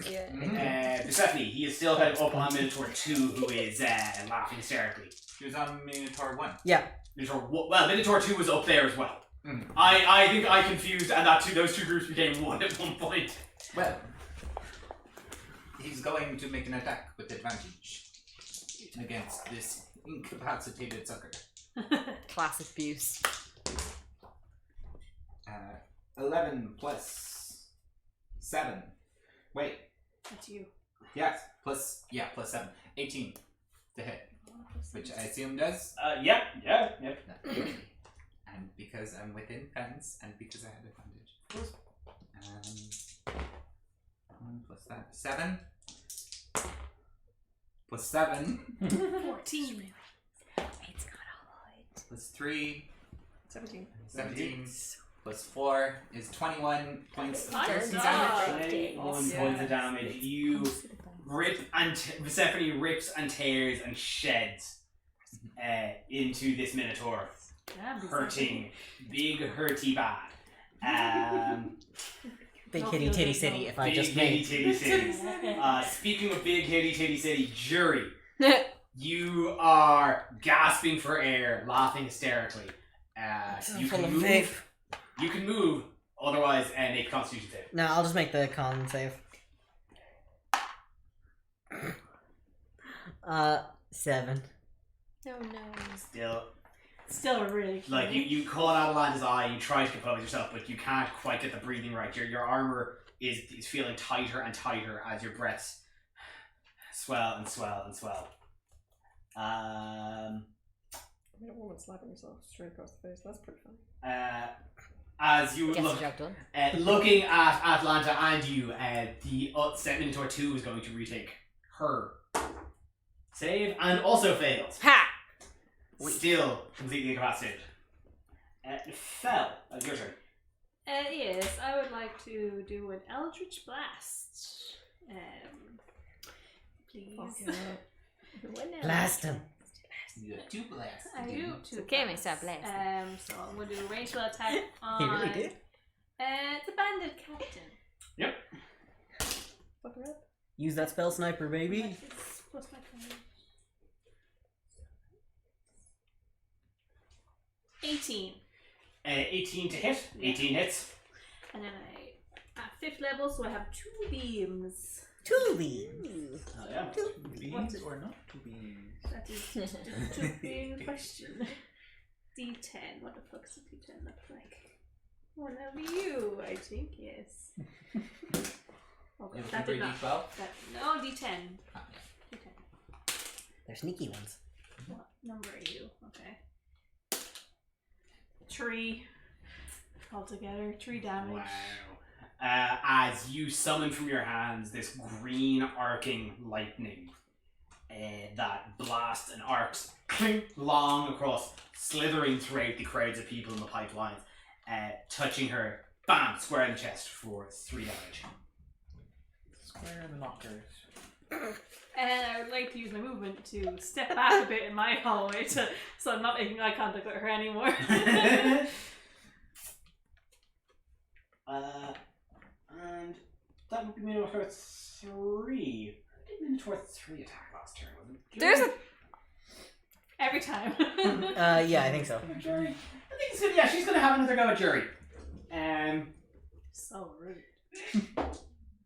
Yeah. Stephanie, he is still kind of up on Minotaur 2, who is laughing hysterically. He was on Minotaur 1. Yeah. Minotaur 2 was up there as well. Mm. I think I confused, and those two groups became one at one point. Well, he's going to make an attack with advantage against this incapacitated sucker. Classic abuse. 11 plus 7. Wait, That's you. yes, plus 7. 18 to hit, which I assume does. Yep. And because I'm within fence, and because I had advantage. 1 plus that. 7. Plus 7. 14. Plus 3. 17. 17. Plus 4 is 21 points of Nice piercing job. damage. 1 point of damage. You rip and Persephone rips and tears and sheds into this Minotaur, Damn, hurting, big hurty bad. Big Don't hitty feel titty good, city, though. if I Big just hitty may. titty city. Speaking of big hitty titty city, Jury, you are gasping for air, laughing hysterically. You full can of move. faith. You can move. Otherwise, make a Constitution save. No, I'll just make the con save. 7. Oh no. Still, really cute. like you call out Atalanta's eye. You try to compose yourself, but you can't quite get the breathing right. Your armor is feeling tighter and tighter as your breaths swell and swell and swell. I mean, a woman slapping herself straight across the face. That's pretty funny. As you Gets look, the job done. looking at Atlanta and you, the Minotaur 2 is going to retake her save and also fails. Ha! Still completely incapacitated. Fell. That's your turn. Yes, I would like to do an Eldritch Blast. Please. Blast him. You got 2 blasts. I do It's two. okay, myself, bless. So I'm going to do a ranged spell attack on. He really did. The bandit captain. Yep. Fuck her up. Use that spell sniper, baby. What is- What's my coverage? 18. 18 to hit. Yeah. 18 hits. And then at 5th level, so I have 2 beams. 2 beams. Oh, yeah. Beans or not two beans? That is the 2 beam question. D10. What the fuck does a D10 look like? Well, that'll be you, I think, yes. Okay, that did not. No, D10. D10. They're sneaky ones. What number are you? Okay. 3 altogether. 3 damage. Wow. As you summon from your hands this green arcing lightning that blasts and arcs long across, slithering throughout the crowds of people in the pipelines, touching her, bam, square in the chest for 3 damage. Square the knockers. And I would like to use my movement to step back a bit in my hallway so I'm not making eye contact with her anymore. And that would be Minotaur 3. I did Minotaur 3 attack last turn, wasn't it? There's a Every time. Yeah, I think so. Jury. I think it's good. Yeah, she's gonna have another go at Jury. So rude.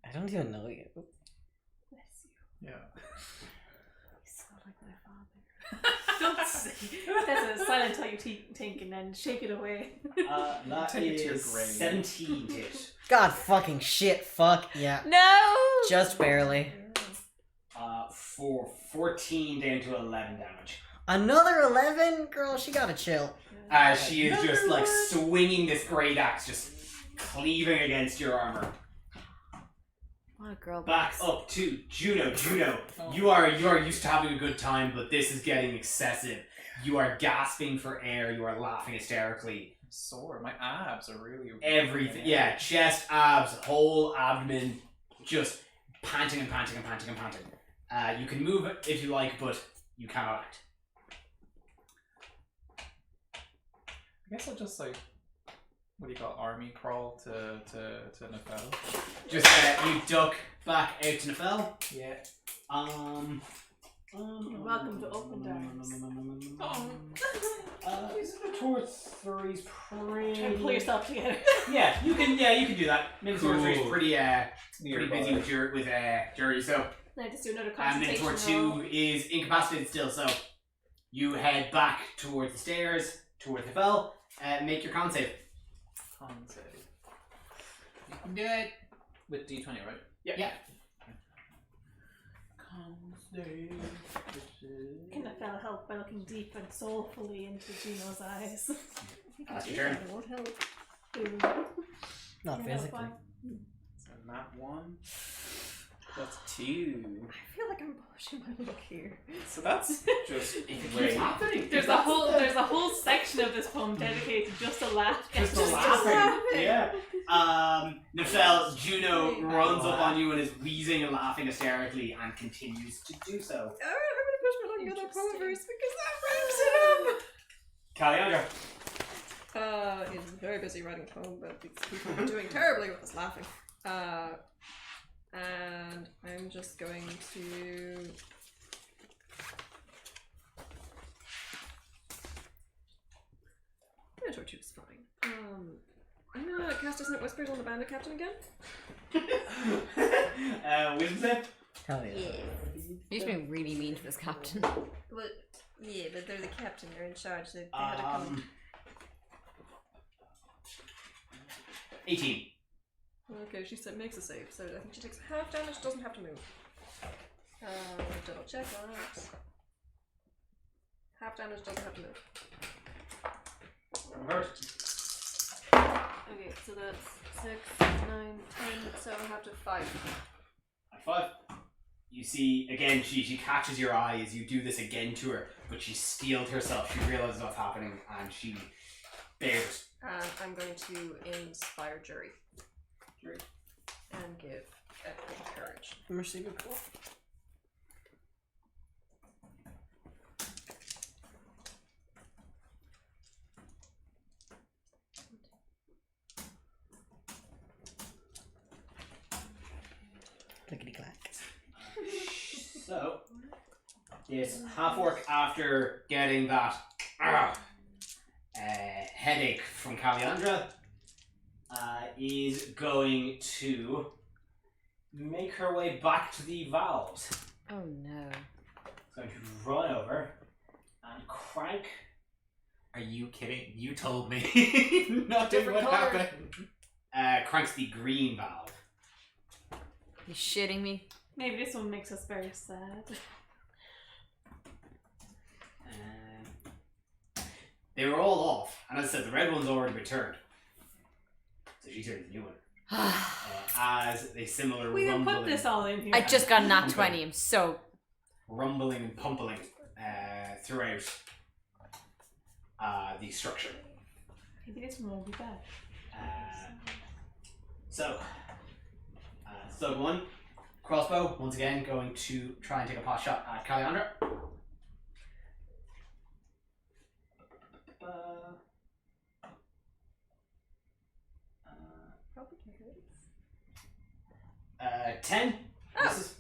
I don't even know you. Bless you. Yeah. You sound like my father. Don't say. That's a silent tell you think and then shake it away. That Take it to your is grave. 17 to hit. God fucking shit, fuck, yeah. no. Just barely. For 14 down to 11 damage. Another 11? Girl, she gotta chill. She is just like swinging this great axe, just cleaving against your armor. What a girl. Back boss. up to Juno. Juno, you are used to having a good time, but this is getting excessive. You are gasping for air. You are laughing hysterically. I'm sore. My abs are really Everything, yeah, chest, abs, whole abdomen, just panting and panting and panting and panting. You can move if you like, but you cannot act. I guess I'll just like, what do you call it, army crawl to Nefel. Just you duck back out to Nefel. Yeah. You're welcome to open doors. Minotaur 3's pretty. Try to pull yourself together. Yeah, you can do that. Minotaur 3 is Cool. pretty Nearby. busy with Jury, so Now just do another and concentration Minotaur roll. 2 is incapacitated still, so you head back towards the stairs, towards the fell, and make your con save. Con save. You can do it with D20, right? Yeah. Con save. Can I feel help by looking deep and soulfully into Gino's eyes? That's your turn. It won't help. Ooh. Not Yeah, physically. fine. So not 1. That's 2. I feel like I'm pushing my luck here. So that's just Wait. happening. There's a whole section of this poem dedicated just to laughing. Just laughing. Yeah. Nefel, Juno runs up on you and is wheezing and laughing hysterically and continues to do so. Alright, I'm gonna push my luck and go that poem first because that wraps it Caliandra. up! He's very busy writing a poem, but these people are doing terribly with this laughing. And I'm just going to... Minotaur 2 is fine. I'm gonna cast Dissonant Whispers on the bandit captain again. Wisdom save? Hell yeah. You're just being really mean to this captain. Well, yeah, but they're the captain, they're in charge, they had to come. 18. Okay, she said makes a save, so I think she takes half damage, doesn't have to move. Double check that. Half damage, doesn't have to move. Hurt. Okay, so that's 6, 9, 10, so I have to 5. At 5. You see, again, she catches your eye as you do this again to her, but she steeled herself. She realizes what's happening and she favorite. And I'm going to inspire Jury. Jury. And give epic courage. Mercy, good call. Clickety clack. So, this half orc, after getting that headache from Calandra, is going to make her way back to the valves. Oh no. Going to run over and crank. Are you kidding? You told me. Nothing Different would color. happen. Cranks the green valve. You shitting me? Maybe this one makes us very sad. They were all off, and as I said, the red one's already returned. So she turns the new one. As a similar We can rumbling, put this all in here. I just got a nat Okay. 20. I'm so. rumbling and pumping throughout the structure. Maybe this one won't be bad. So, Thug 1, crossbow, once again going to try and take a pot shot at Calandra. Probably hurts. 10. Misses.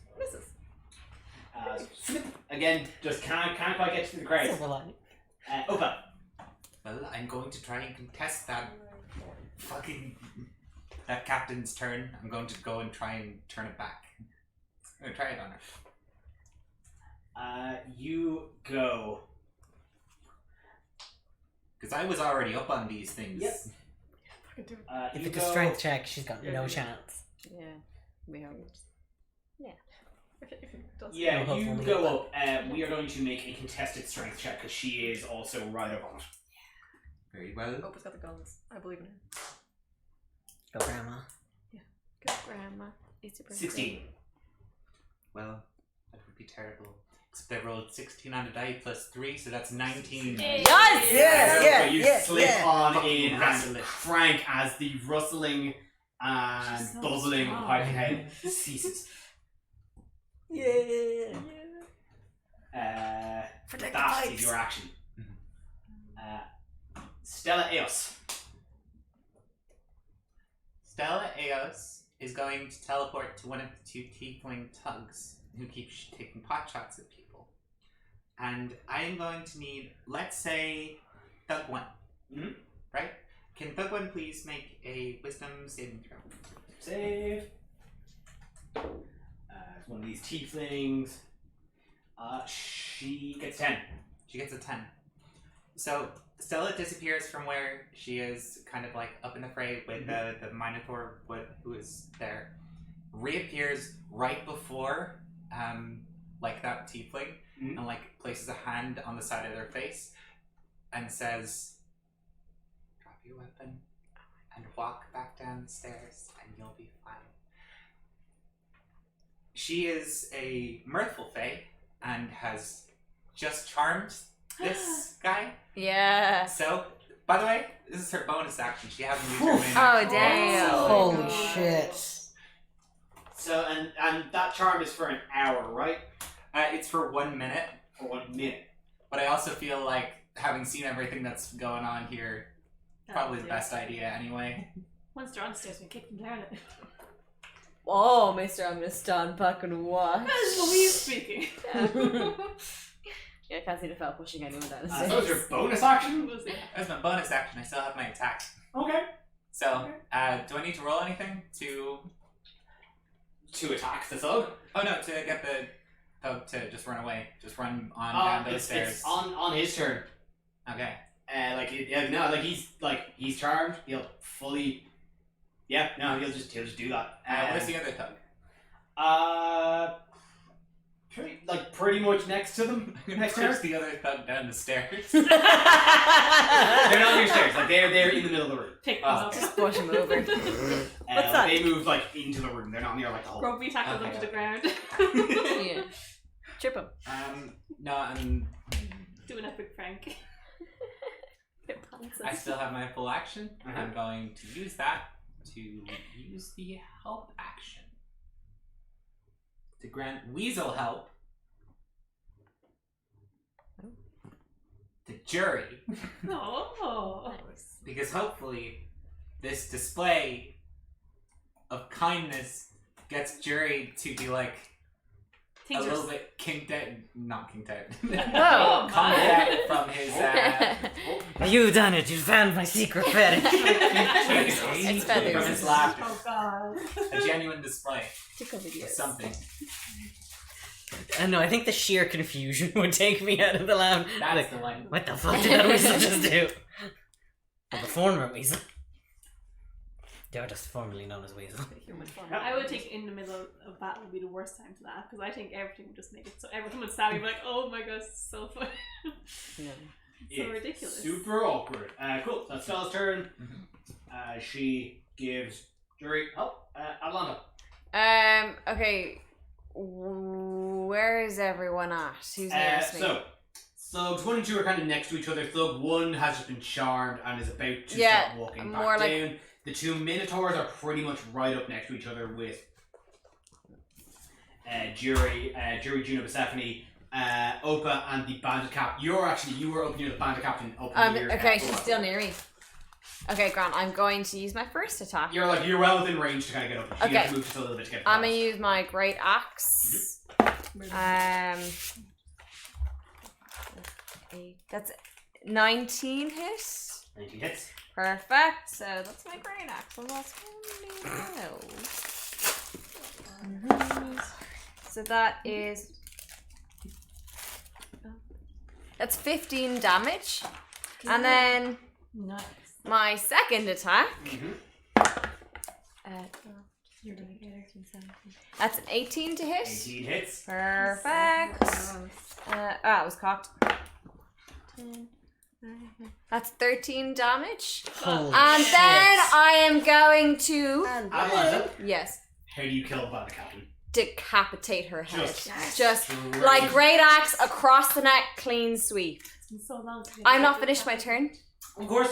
Snip. Again, just can't quite get to the crowd. Silver lining. Opa. Well, I'm going to try and contest that that captain's turn. I'm going to go and try and turn it back. I'm going to try it on her. You go. Because I was already up on these things. Yep. Fucking do it. If You it's a go- strength check, she's got no Yeah. chance. Yeah. We have. If it does. Yeah, No, you hopefully. go up. We are going to make a contested strength check because she is also right up on it. Very well. Opa's got the guns. I believe in her. Go, Grandma. Good grandma. It's a birthday. 16. Well, that would be terrible. Except I rolled 16 on the die plus 3, so that's 19. Yes! So you yeah, slip yeah. on Fucking in wrestle and it. crank as the rustling and She's so bubbling of the strong. piping head ceases. Yeah. Protect the That is pipes. your action. Stella Eos. Stella Eos is going to teleport to one of the two tiefling tugs who keep taking pot shots at people. And I am going to need, let's say, Thug 1. Mhm. Right? Can Thug 1 please make a wisdom saving throw? Save. It's one of these tieflings. She gets 10. She gets a 10. So Stella disappears from where she is, kind of like up in the fray with the Minotaur who is there. Reappears right before like that tiefling Mhm. and like places a hand on the side of their face and says, "Drop your weapon and walk back down the stairs and you'll be fine." She is a mirthful fae and has just charmed this guy. Yeah. So, by the way, this is her bonus action. She hasn't used her main Oh, action. damn. So, Holy shit. So, and that charm is for an hour, right? it's for 1 minute, For 1 minute. but I also feel like having seen everything that's going on here, probably the best idea anyway. Once they're on the stairs, we kick them down. Oh, mister, I'm gonna stand back and watch. That's Louise speaking. Yeah, I can't see the fella pushing anyone down the So stairs. it's your bonus action? That's my bonus action. I still have my attack. Okay. So, do I need to roll anything to... To attack the thug? Oh no, to get the thug to just run away. Just run on down those stairs. It's on his turn. Okay. He's charmed. He'll fully. Yeah, no, he'll just do that. Where's the other thug? Pretty much next to them. I'm gonna Next turn. push the other thug down the stairs. They're not on your stairs. Like they're in the middle of the room. Pick them Oh, up. Just push him over. What's that? They move into the room. They're not near the whole. Rugby tackle them Okay. to the ground. Yeah. Trip him. No, I'm... Do an epic prank. Get pants I still have my full action. Uh-huh. I'm going to use that to use the help action to grant Weasel help to Jury. Oh. Because hopefully this display of kindness gets Jury to be like Things a are little bit kinked out, not kinked out, Oh. calmed out from his You done it. You found my secret fetish. It's feathers. from his laughter. Oh god. A genuine display Tickle of videos. something. No, I think the sheer confusion would take me out of the lounge. That's Like, the one. what the fuck did that weasel just do? Well, the former weasel. They were just formerly known as weasel. I would think in the middle of battle would be the worst time to laugh because I think everything would just make it so everyone would stab you and be like, oh my god, it's so funny. No. It's ridiculous. Super awkward. Cool. That's Stella's turn. She gives Jury help. Atlanta. Okay. Where is everyone at? Who's nearest me? So, Thugs 1 and 2 are kind of next to each other. Thug 1 has just been charmed and is about to Yeah, start walking more back like- down. The two Minotaurs are pretty much right up next to each other with Jury, Juno, Cephanie, Opa, and the Bandit Cap. You were up near the Bandit Captain. Up near, Okay, Opa. she's still near me. Okay, Grant, I'm going to use my first attack. You're well within range to kind of get up. You Okay. have to move just a little bit to get I'm across. gonna use my great axe. That's 19 hit. 19 hits. Perfect. So that's my great axe. And that's So that is. That's 15 damage. And then Nice. my second attack. Mm-hmm. That's an 18 to hit. 18 hits. Perfect. It was cocked. 10, that's 13 damage. Holy And shit. then I am going to. Atlanta, Yes. how do you kill the Bandit Captain? Decapitate her head. Just Like great axe across the neck, clean sweep. It's been so long since I'm not finished my turn. Of course.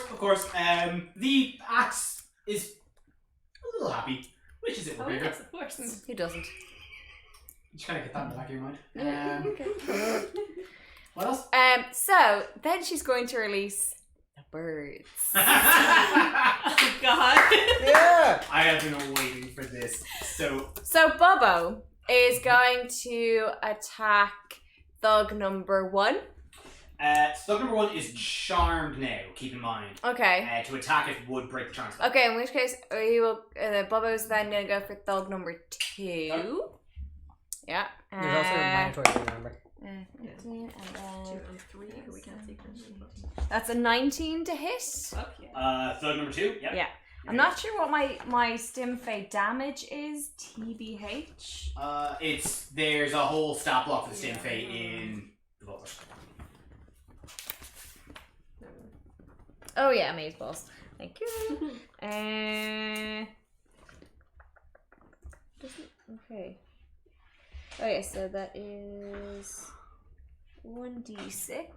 The axe is a little happy. Which is it, Oh Rebecca? yes, of course. Who doesn't? You just kind of get that in the back of your mind. Okay. What else? So then she's going to release the birds. Oh god. Yeah! I have been waiting for this. So Bobo is going to attack thug number 1. Thug number 1 is charmed now. Keep in mind. Okay. To attack it would break the charm spell. Okay, in which case he will. Bobo's then going to go for thug number 2. Yeah. There's also a mandatory, remember. 15, and 2 then and 3, who we can't see. that's a 19 to hit. Fuck yeah. Thug number 2. Yep. Yeah. I'm not sure what my stim fade damage is. TBH. There's a whole stat block for the stim fate in the book. Oh yeah, maze balls. Thank you. Okay. Oh yeah, so that is 1d6.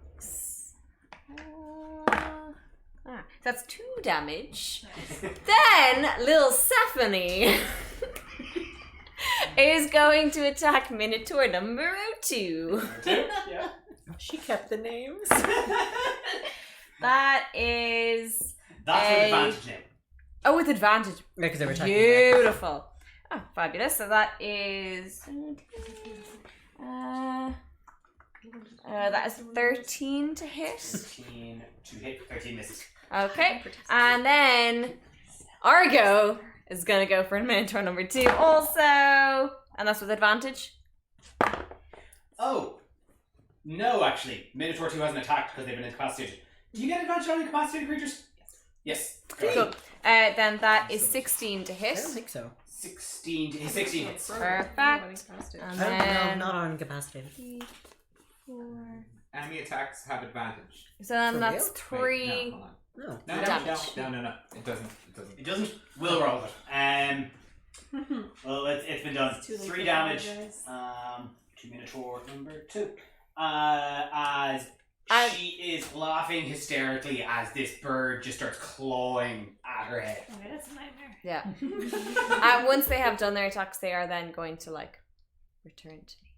That's 2 damage. Then Lil Cephanie is going to attack Minotaur number 2. Yeah. She kept the names. That is That's with advantage now. oh, with advantage. Yeah, because they were attacking. Beautiful. Oh, fabulous. So that is that is 13 to hit. 13 to hit. 13 misses. Okay. And then Argo is gonna go for Minotaur number 2 also. And that's with advantage. Oh. No, actually. Minotaur 2 hasn't attacked because they've been incapacitated. Do you get advantage on incapacitated creatures? Yes. Cool. Then that is 16 to I hit. don't think so. 16 hits. Perfect. And No, then not on incapacitated. 4. Enemy attacks have advantage. So then For that's real? 3. Wait, no, hold on. No. No, Damage. no. It doesn't. It doesn't. We'll roll it. Well, it's been done. It's too late 3 for damage. you guys. To Minotaur number 2. As She is laughing hysterically as this bird just starts clawing at her head. Okay, that's a nightmare. Yeah. Once they have done their attacks, they are then going to like return to me.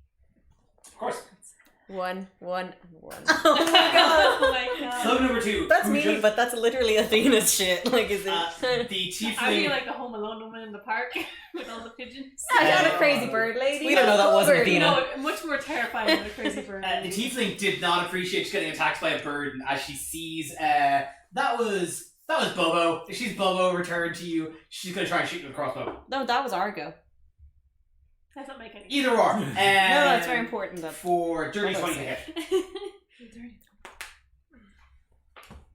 Of course. 1, 1, and 1. Oh my god. Oh my god. Club number 2. That's who mean, just- but that's literally Athena's shit. Like, is it? the I tiefling. feel like the Home Alone woman in the park with all the pigeons. I got a crazy bird lady. We don't know that wasn't Bird. Athena. No, much more terrifying than a crazy bird. The tiefling did not appreciate just getting attacked by a bird as she sees that was Bobo. She's Bobo returned to you. She's gonna try and shoot you with a crossbow. No, that was Argo. That's not making any Either or. No, that's very important. Though. For dirty Hold on 20 to a hit.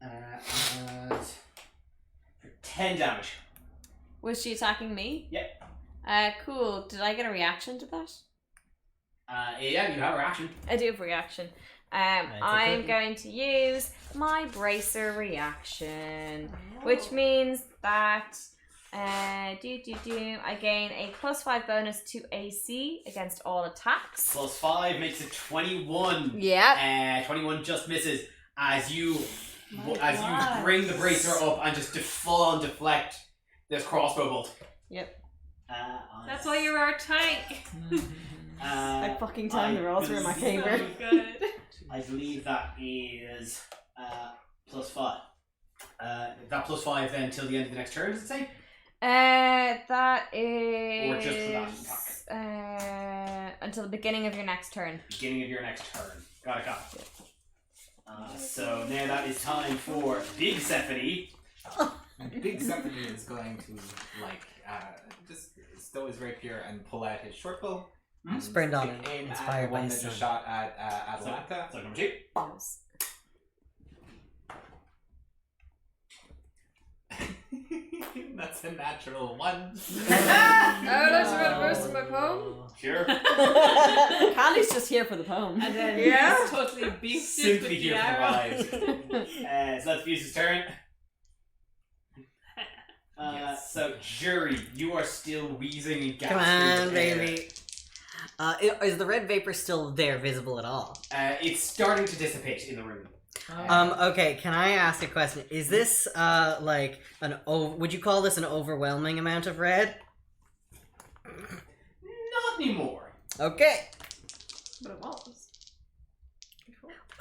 And for 10 damage. Was she attacking me? Yep. Cool. Did I get a reaction to that? Yeah, you have a reaction. I do have a reaction. Right, I'm okay. going to use my bracer reaction, which means that I gain a +5 bonus to AC against all attacks. Plus 5 makes it 21. Yeah. 21 just misses as you My God. you bring the bracer up and just full on deflect this crossbow bolt. Yep. That's why you're our tank. I fucking timed the rolls were in my So favor. good. I believe that is +5. That +5 then till the end of the next turn, does it say? That is. Or just for that until the beginning of your next turn. Beginning of your next turn. Got it. So now that is time for Big Cephanie. And Big Cephanie is going to just stow his rapier and pull out his short bow. and Spurned on stick it, in inspired at the by one his that just son. shot at Atlanta. So number 2. That's a natural 1. Oh, that's a red verse in my poem. Sure. Candy's just here for the poem. And then Yeah. he's totally beefed it with Simply the here for arrow. vibes. So that's Fuse's turn. So Jury, you are still wheezing and Come gasping. on, with air. baby. Is the red vapor still there, visible at all? It's starting to dissipate in the room. Okay, can I ask a question? Is this, like, would you call this an overwhelming amount of red? Not anymore. Okay. But it was.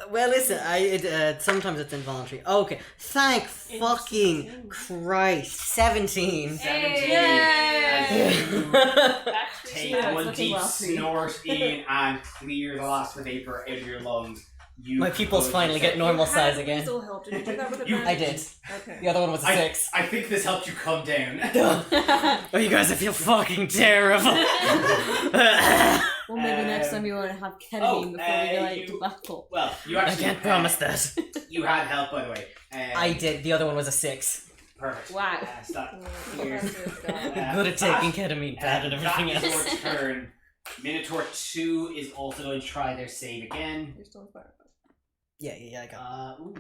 Well, listen, sometimes it's involuntary. Okay, thank fucking Interesting. Christ. 17. 17. Yay! As you Actually, take Yeah, it's one looking deep well for you. snort in and clear the last of the vapor out of your lungs. You My pupils close finally yourself. get normal Your size hand again. still helped. Did you do that with You- I advantage? did. Okay. The other one was a 6. I think this helped you come down. Oh, you guys, I feel fucking terrible. Well, maybe next Um, time you want to have ketamine before we go out you- to battle. Well, you I actually can't promise that. You had help, by the way. I did. The other one was a 6. Perfect. Wow. So that Mm, clears. that's good, guys. Good at taking ketamine, bad at everything that is else. your turn. Minotaur 2 is also going to try their save again. You're still inspired. Yeah, Ooh.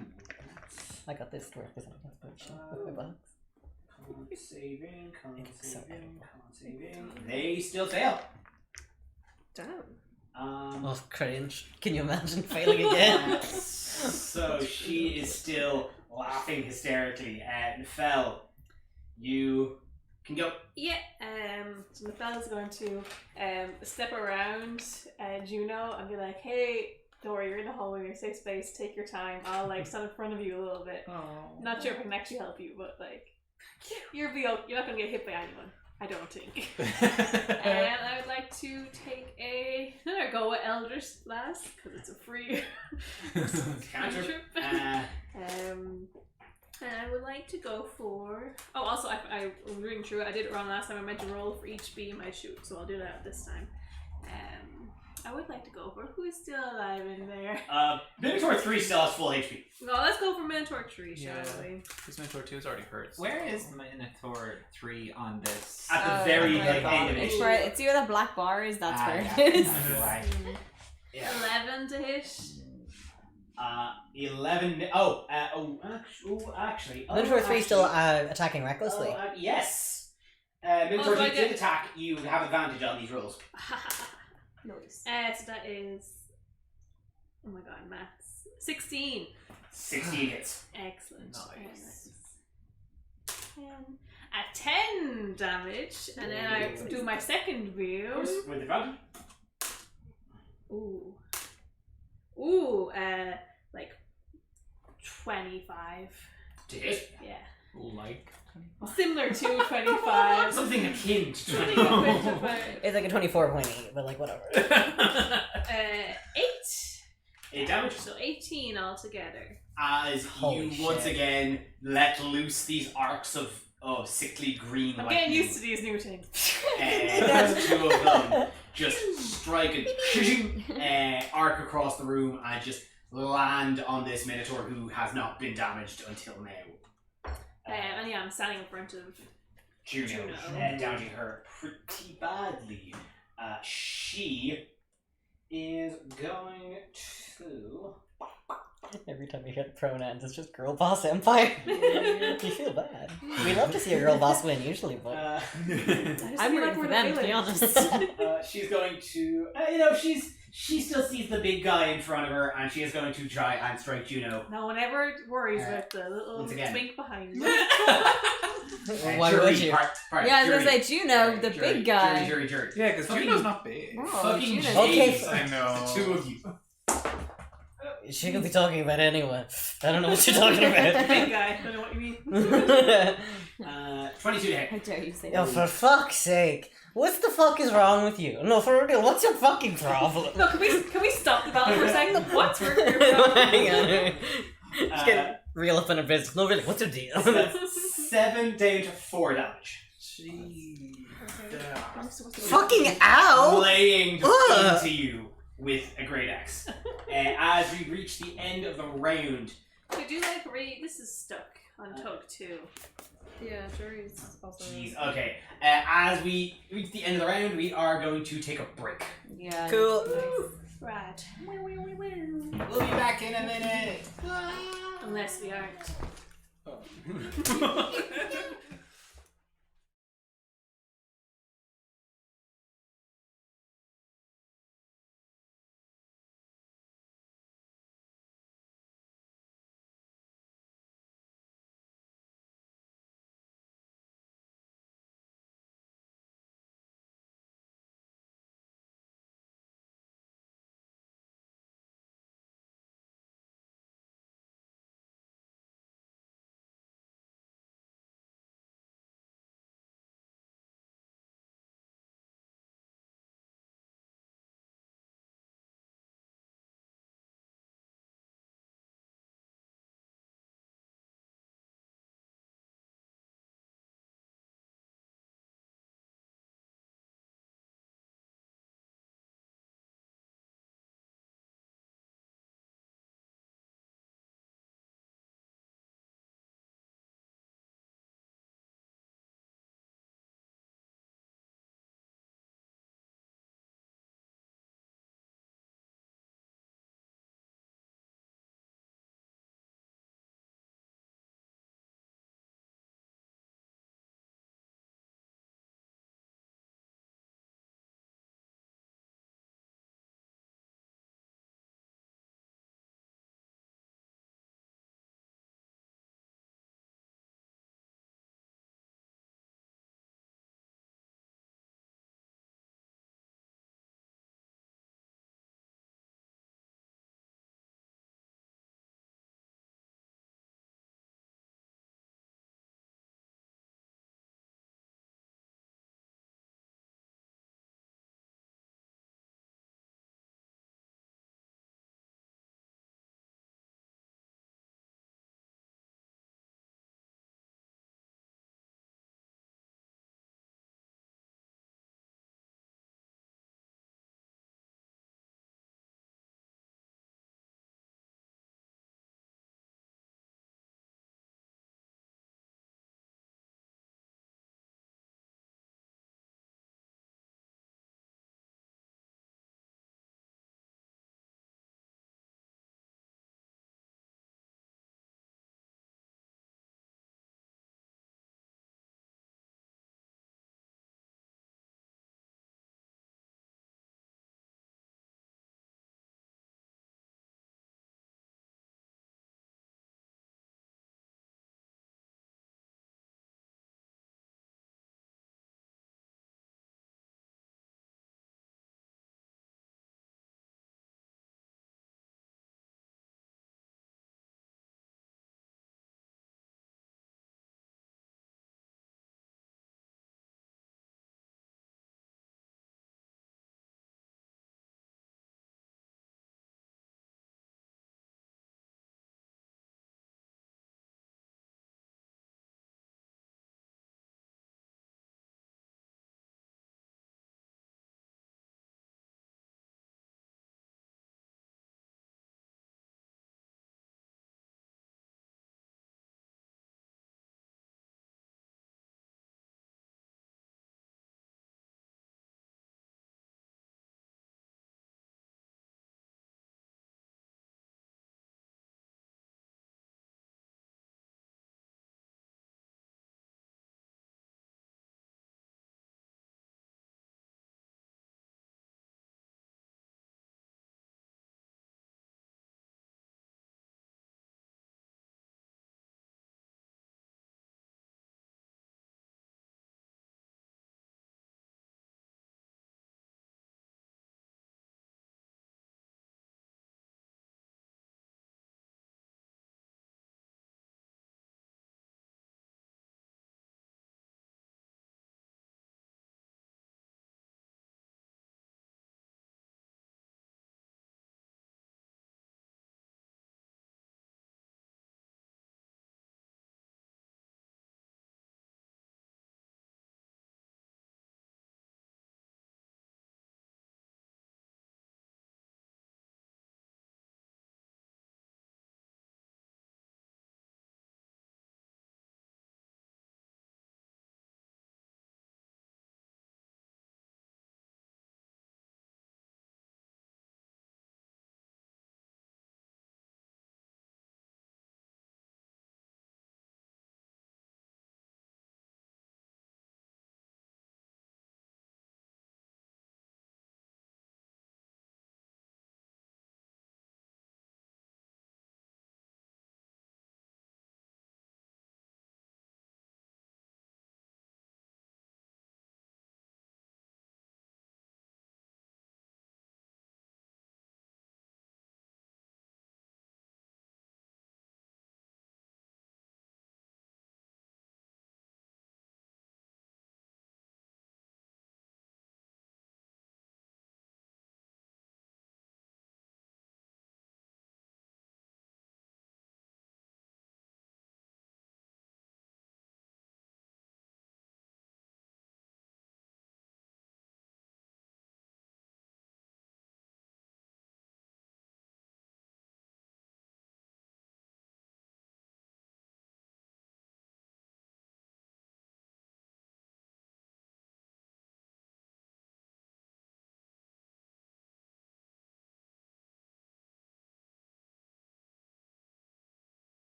I got this to represent my potion with my box. Con saving. Saving. They still fail. Damn. Oh, cringe. Can you imagine failing again? So she is still laughing hysterically. Nefel, you can go. Yeah, so Nefel's going to step around Juno and be like, hey, don't worry, you're in the hallway, you're safe space, take your time. I'll like stand in front of you a little bit. Oh. Not sure if I can actually help you, but like, you're not going to get hit by anyone. I don't think. And I would like to take another go at Eldritch Blast, because it's a free cantrip. And I would like to go for... Oh, also, I was reading through it. I did it wrong last time. I meant to roll for each beam I shoot, so I'll do that this time. I would like to go for... Who is still alive in there? Minotaur 3 still has full HP. No, let's go for Minotaur 3, shall Yeah. we? His Minotaur 2 is already hurt. Where is Minotaur 3 on this? At the very okay. end of It's it. where it's where the black bar is. That's where yeah. it is. Right. Yeah. 11 to hit. 11. Actually. Minotaur 3 still attacking recklessly. Yes. Minotaur so I 2 get- did attack. You have advantage on these rolls. Nice. So that is... Oh my god, maths. 16. 16 hits. Excellent. Nice. 10. At 10 damage, and then I do my second Of view. course, with advantage. Ooh, like 25. To hit. Yeah, Like. similar to 25. Something akin to Something 25. equivalent to It's like a 24.8, but like whatever. 8. 8 damage. So 18 altogether. As Holy you once shit. again let loose these arcs of sickly green I'm lightning. getting used to these new things. As two of them just strike and arc across the room and just land on this Minotaur who has not been damaged until now. And yeah, I'm standing in front of. Juno, Juno. damaging her pretty badly. She is going to. Every time you hit pronouns, it's just girl boss empire. You feel bad. We love to see a girl boss win usually, but I just I'm feel rooting we're for the them, to be villains. honest. She's going to, she still sees the big guy in front of her, and she is going to try and strike Juno. No one ever worries about the little Once again. twink behind me. Why Jury, would you? part, Yeah, I was jury. gonna say Juno, the Jury, big guy. Jury. Yeah, because Fucking- Juno's not big. Oh, Fucking Juno's Okay, James, I know. the two of you. She could be talking about it anyway. I don't know what you're talking about. Big guy, I don't know what you mean. 22 to hit. How dare you say Yo, that? for fuck's sake. What the fuck is wrong with you? No, for real, what's your fucking problem? No, can we stop the battle for a second? What's your problem? Hang on. Just get real up in her business. No, really, what's your deal? So that's 7 down to 4 damage. Jeez. I'm supposed to- Fucking ow! Laying Ugh. into you with a great axe. As we reach the end of the round, Could you like this is stuck on tug too. Yeah, Jury's also. jeez, okay. As we reach the end of the round, we are going to take a break. Yeah. Cool. Right. We'll be back in a minute. Unless we aren't. Oh.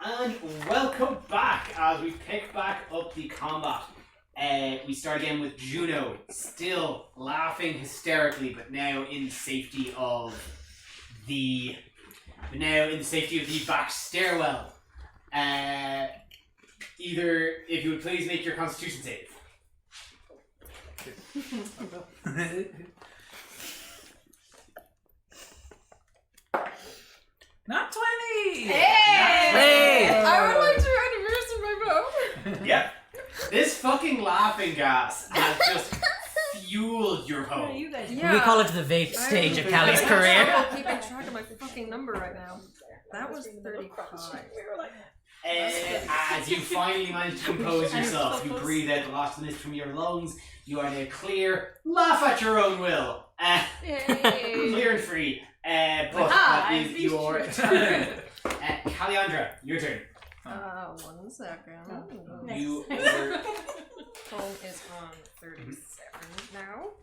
And welcome back as we pick back up the combat. We start again with Juno, still laughing hysterically, but now in the safety of the back stairwell. Either if you would please make your Constitution save. Not 20! Hey! I would like to reverse in my bow. Yep. This fucking laughing gas has just fueled your hope. You guys. Yeah. We call it the vape stage of Callie's career. I'm keeping track of my fucking number right now. That was 35. As you finally manage to compose yourself, you breathe out the last of the mist from your lungs. You are now clear. Laugh at your own will. Yay! Clear and free. But that is your turn. Caliandra, your turn. 1 second. You Phone is on 37 now.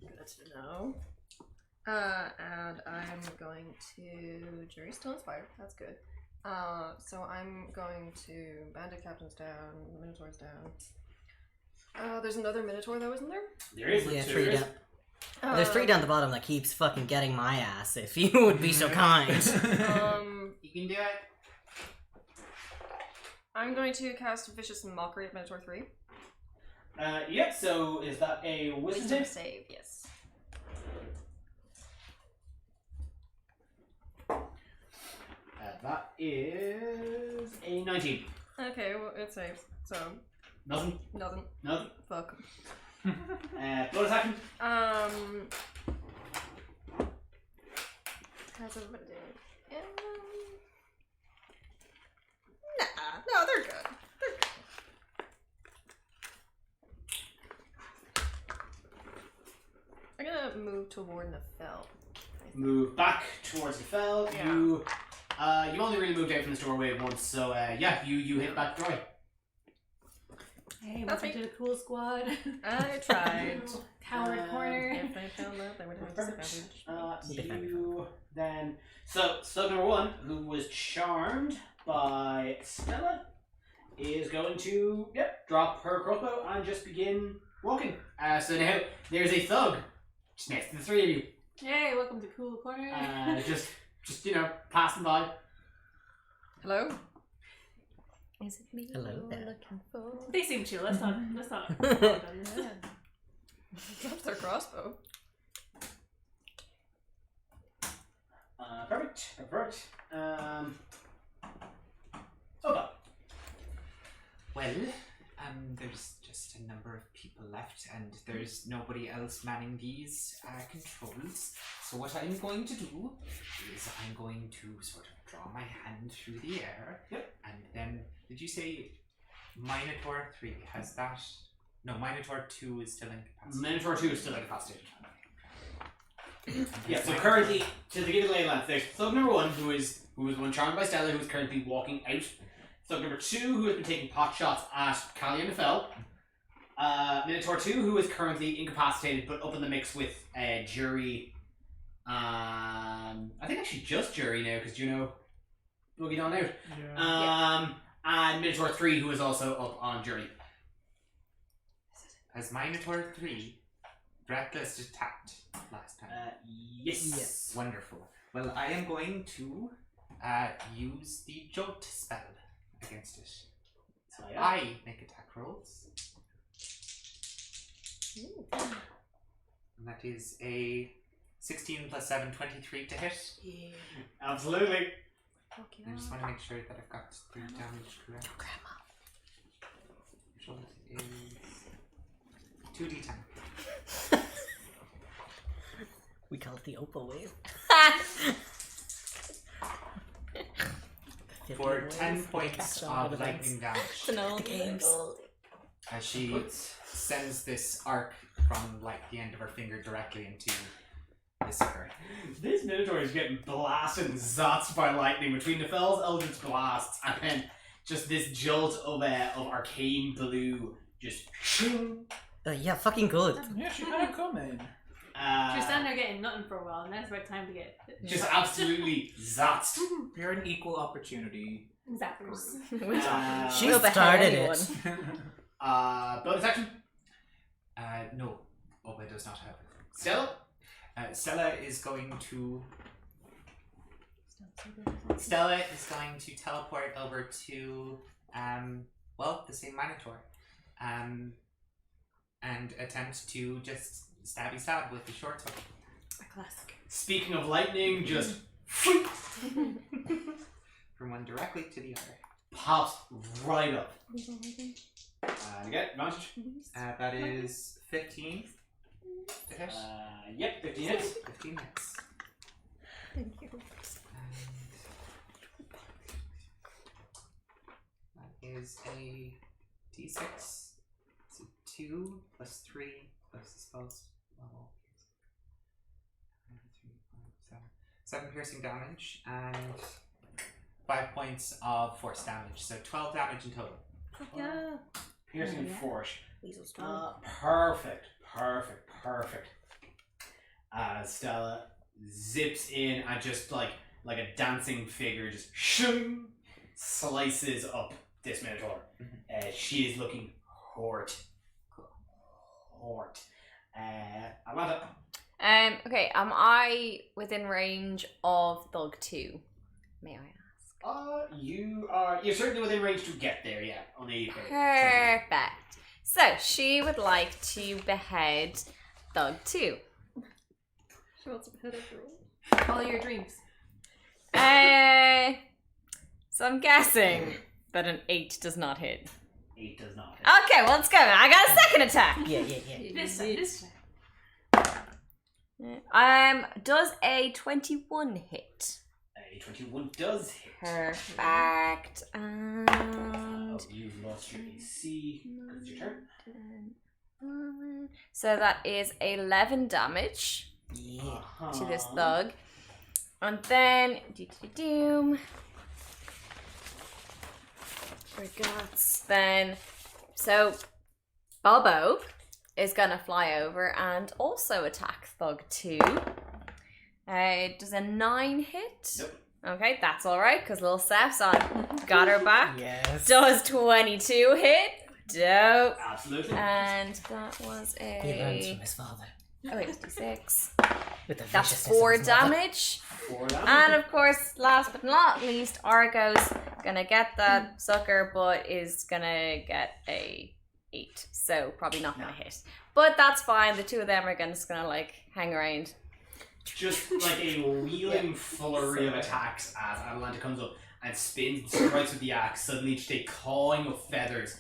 Good to know. And I'm going to... Jury's still inspired. That's good. So I'm going to Bandit Captain's down, Minotaur's down. There's another Minotaur though, isn't there? there is Yeah, two. 3 down. There's 3 down the bottom that keeps fucking getting my ass, if you would be so kind. You can do it. I'm going to cast Vicious Mockery at Minotaur 3. Yep, so is that a wisdom save? Save, yes. That is a 19. Okay, well, it saves. So, Nothing. nothing. Nothing. Fuck. Bonus action. How's everybody doing? No, they're good. They're good. I'm gonna move toward the fell. Move back towards the fell. Yeah. You've only really moved out from this doorway once, so yeah, you hit back the doorway. Hey, That's welcome me. to the cool squad. I tried. Coward corner. If they found that, they would have disadvantage. You then. So, slug number 1, who was charmed by Stella, is going to drop her crossbow and just begin walking. So now there's a thug just next to the 3 of you. Hey, welcome to cool corner. Just passing by. Hello? Is it me? Hello you're there. looking for? They seem chill. Let's not. Drop their crossbow. Perfect. Okay. Well, there's just a number of people left, and there's nobody else manning these controls. So what I'm going to do is I'm going to sort of draw my hand through the air. Yep. And then, did you say Minotaur 3 has that? No, Minotaur 2 is still incapacitated. Minotaur 2 is still incapacitated. Yeah, so currently, to the beginning of the land, there's thug number 1, who was one charmed by Stella, who is currently walking out. Thug number 2, who has been taking pot shots at Callie and the Fell. Minotaur 2, who is currently incapacitated, but up in the mix with Jury. I think actually just Jury now, because Juno boogied on out. Yeah. And Minotaur 3, who is also up on Jury. Has Minotaur 3 Breathless attacked last time? Yes. Wonderful. Well, I am going to use the Jolt spell against it. So I make attack rolls. And that is a 16 plus 7, 23 to hit. Yeah. Absolutely. I just want to make sure that I've got the damage correct. Your grandma. Jolt is 2d10. We call it the Opal wave. For 10 points of lightning damage. It's an old games. As she sends this arc from like the end of her finger directly into the sucker. This Minotaur is getting blasted and zapped by lightning between the Fell's Eldritch Blasts and then just this jolt of arcane blue just Yeah, fucking good. Yeah, she kind of coming. You're standing there getting nothing for a while, and now it's about time to get. just absolutely zapped. You're an equal opportunity Zappers. She We'll behead started anyone. it. Bonus action. No. Oba does not have it. Stella. Stella is going to teleport over to the same Minotaur. And attempt to just stabby stab with the short sword. A classic. Speaking of lightning, just From one directly to the other. pops right up. And again, advantage. That is 15 to hit. Yep, 15 hits. 15 hits. Thank you. That is a d6. So 2 plus 3 plus the spell's level. 7 piercing damage and 5 points of force damage. So 12 damage in total. Yeah. Piercing and force. Weasel strong. Perfect. Stella zips in and just like a dancing figure, just shung, slices up this Minotaur. She is looking hurt. Amanda. Okay, am I within range of Thug 2? May I ask? You're certainly within range to get there, yeah. Only Perfect. So, she would like to behead Thug 2. She wants to behead everyone. Follow your dreams. So I'm guessing that an 8 does not hit. 8 does not hit. Okay, well, let's go. I got a second attack. Yeah. This time. Does a 21 hit? A 21 does hit. Perfect. And You've lost your AC. It's your turn. so that is 11 damage to this thug. And then doom. Regards. Then so Bobo is gonna fly over and also attack Thug 2. Does a 9 hit? Nope. Okay, that's alright, because Lil Ceph's on. Got her back. Yes. Does 22 hit? Dope. Absolutely. And that was He learns a... from his father. Oh wait, 6. With the That's viciousness of 4 his mother. damage. 4 damage. And of course, last but not least, Argo's gonna get that sucker, but is gonna get a 8. So probably not gonna hit. But that's fine. The two of them are just gonna like hang around. Just like a wheeling flurry of attacks as Atalanta comes up and spins and strikes with the axe. Suddenly just a clawing of feathers,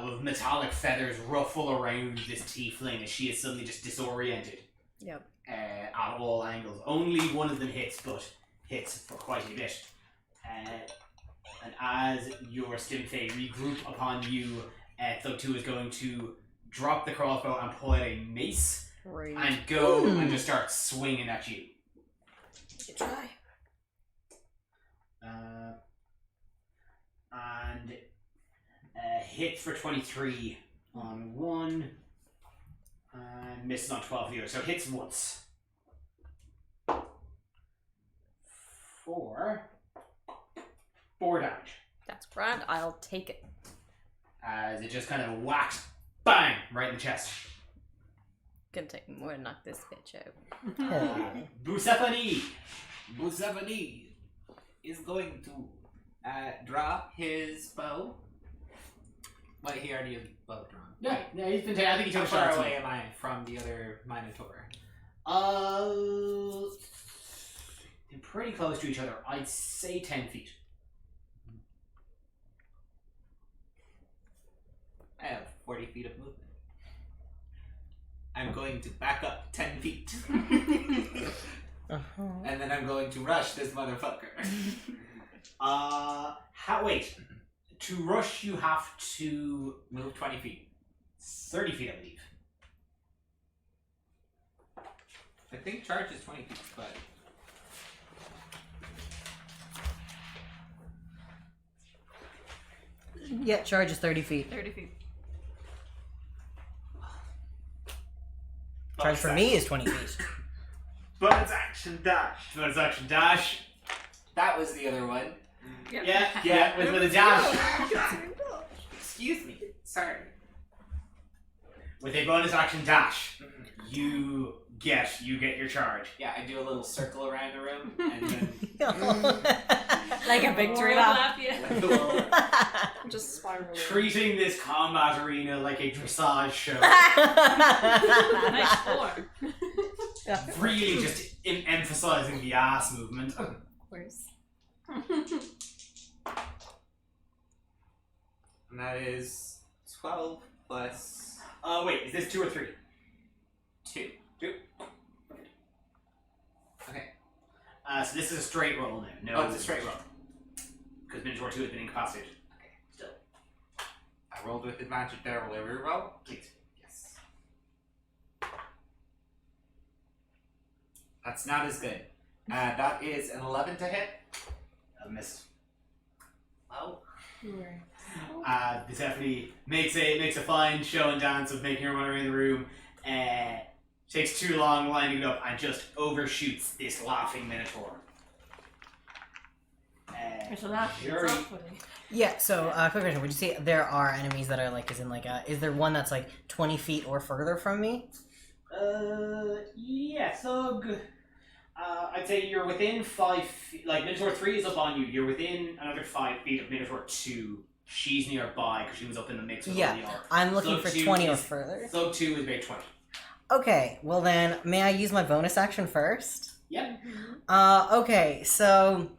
with metallic feathers ruffle around this tiefling as she is suddenly just disoriented. Yep. At all angles. Only one of them hits, but hits for quite a bit. And as your Stimfey regroup upon you, Thug 2 is going to drop the crossbow and pull out a mace Rude. and go and just start swinging at you. Try. And hits for 23 on one, and misses on 12 for the other. So hits once. 4 damage. That's grand. I'll take it. As it just kind of whacks, bang, right in the chest. Gonna take more to knock this bitch out. Bucephanie. Bucephanie is going to draw his bow. Wait, he already has a bow drawn. Yeah, he's been. I think he How took a far shot. away am I from the other Minotaur? They're pretty close to each other. I'd say 10 feet. I have 40 feet of movement. I'm going to back up 10 feet. And then I'm going to rush this motherfucker. Wait. To rush, you have to Move 20 feet. 30 feet, I believe. I think charge is 20 feet, but... Yeah, charge is 30 feet. 30 feet. Charge for me is 20 feet. Bonus action dash. Bonus action dash. That was the other one. Yeah, with a dash. Excuse me. Sorry. With a bonus action dash, you get your charge. Yeah, I do a little circle around the room and then Like a victory Or lap. yeah. Just spiraling. Treating this combat arena like a dressage show. Nice form. Really just emphasizing the ass movement. Of course. and that is 12 plus Wait, is this 2 or 3? 2. 2. Okay. So this is a straight roll now. No, Oh, it's a straight roll. Because Minotaur 2 has been incapacitated. Okay, still. I rolled with advantage there. Will I reroll? Please. Yes. That's not as good. That is an 11 to hit. Missed. Oh. Stephanie makes a fine show and dance of making her run around the room. Takes too long lining it up and just overshoots this laughing Minotaur. There's a laugh. Yuri. It's off putting. Yeah, so quick question. Would you say there are enemies that are like, is there one that's like 20 feet or further from me? Yeah, Thug. I'd say you're within 5 feet. Like, Minotaur 3 is up on you. You're within another 5 feet of Minotaur 2. She's nearby because she was up in the mix with all the arc. I'm looking Thug for 2 20 or is- further. Thug 2 is about 20. Okay, well then, may I use my bonus action first? Yep. Okay, so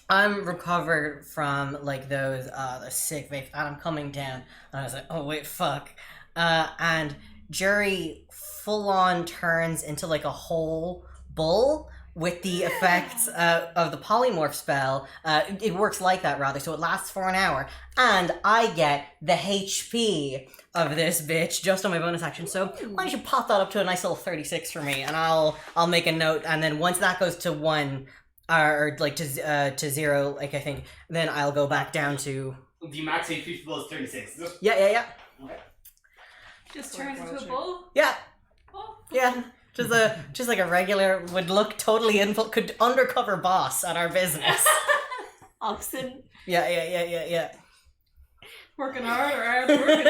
I'm recovered from like those the sick vape, and I'm coming down, and I was like, oh wait, fuck, and Jury full on turns into like a whole bull with the effects of the polymorph spell. It works like that rather, so it lasts for an hour, and I get the HP of this bitch just on my bonus action. So why don't you pop that up to a nice little 36 for me, and I'll make a note, and then once that goes to 1 or like to 0, like I think, then I'll go back down to The max HP people is 36. Is it? yeah. Okay. Just turns into a bull. Yeah. Oh. Yeah. Just like a regular would look totally could undercover boss at our business. Oxen. Yeah. Working hard or hard working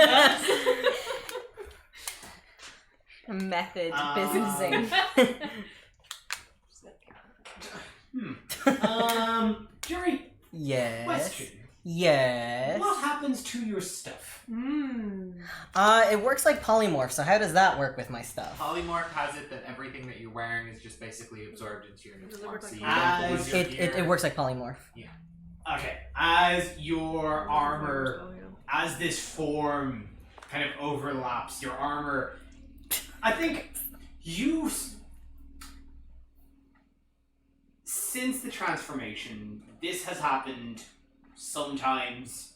hard. Method businessing. Jerry, Yes. question. Yes. What happens to your stuff? It works like polymorph, so how does that work with my stuff? Polymorph has it that everything that you're wearing is just basically absorbed into your new Does it form. look So like you Ah, don't lose your It gear. works like polymorph. Okay, as your armor, as this form kind of overlaps, your armor, I think you, since the transformation, this has happened sometimes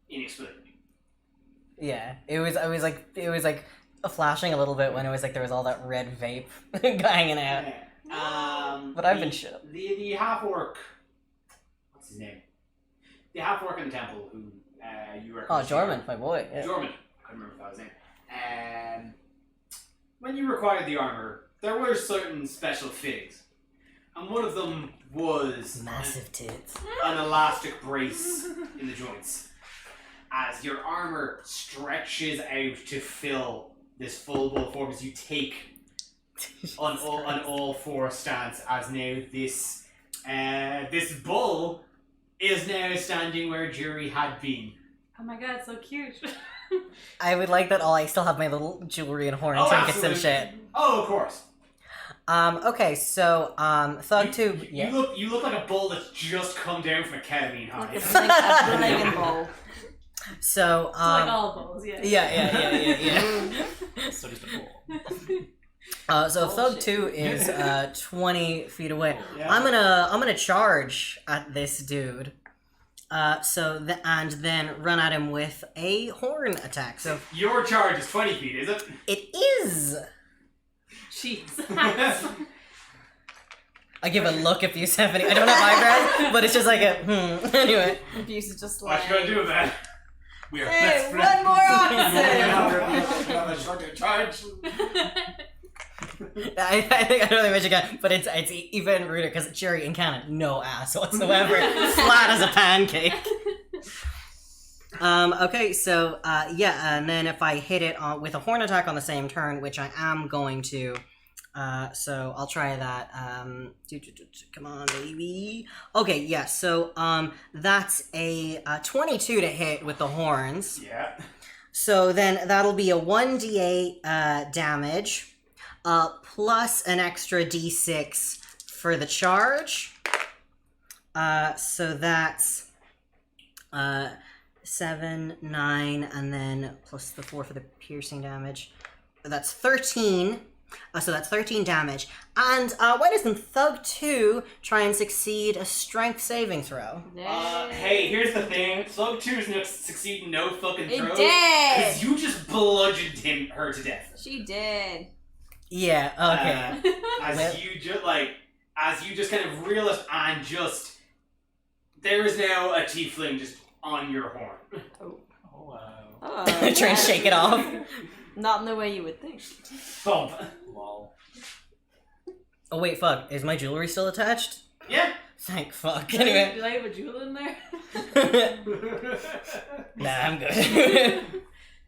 inexplicably. Yeah. It was like flashing a little bit when it was like there was all that red vape hanging out. But I've been shit. The half orc, what's his name? The half orc in the temple who you were. Oh, Jormund, my boy. Yeah. Jormund. I couldn't remember if that was his name. When you required the armor, there were certain special fittings, and one of them was Massive tits. an elastic brace in the joints. As your armor stretches out to fill this full bull form, as you take on all four stance, as now this bull is now standing where Jury had been. Oh my god, so cute. I would like that. I still have my little jewelry and horn Oh, trinkets and absolutely. shit. Oh, of course. Okay, so Thug 2. Yeah. You look like a bull that's just come down from a ketamine high. Like a blinking ball. So It's like all bulls, yeah. yeah. So just a ball. So Thug 2 is 20 feet away. Yeah. I'm gonna charge at this dude. And then run at him with a horn attack. So Your charge is 20 feet, is it? it is. Jeez. I give a look at Stephanie. I don't have eyebrows, but it's just like a Anyway. Abuse is just What like. you gonna do with that? We are Hey, best one more oxen! Have a shorter charge. I think I don't think Mitch can, but it's even ruder because Cherry in canon, no ass whatsoever, flat as a pancake. Okay, so and then if I hit it with a horn attack on the same turn, which I am going to, so I'll try that. Come on, baby. Okay, yeah. So that's a 22 to hit with the horns. Yeah. So then that'll be a 1d8 damage, plus an extra d6 for the charge. So that's 7, 9, and then plus the 4 for the piercing damage. That's 13. So that's 13 damage. And why doesn't Thug 2 try and succeed a strength saving throw? Hey, here's the thing. Thug 2 is going to succeed no fucking It throw. did! Because you just bludgeoned her to death. She did. Yeah, okay. As you just kind of realize and just there is now a tiefling just on your horn. Oh wow. Oh, Try and shake it off. Not in the way you would think. Bump. Lol. Oh wait, fuck. Is my jewelry still attached? Yeah. Thank fuck. Did Anyway. I have a jewel in there? Nah, I'm good. Should I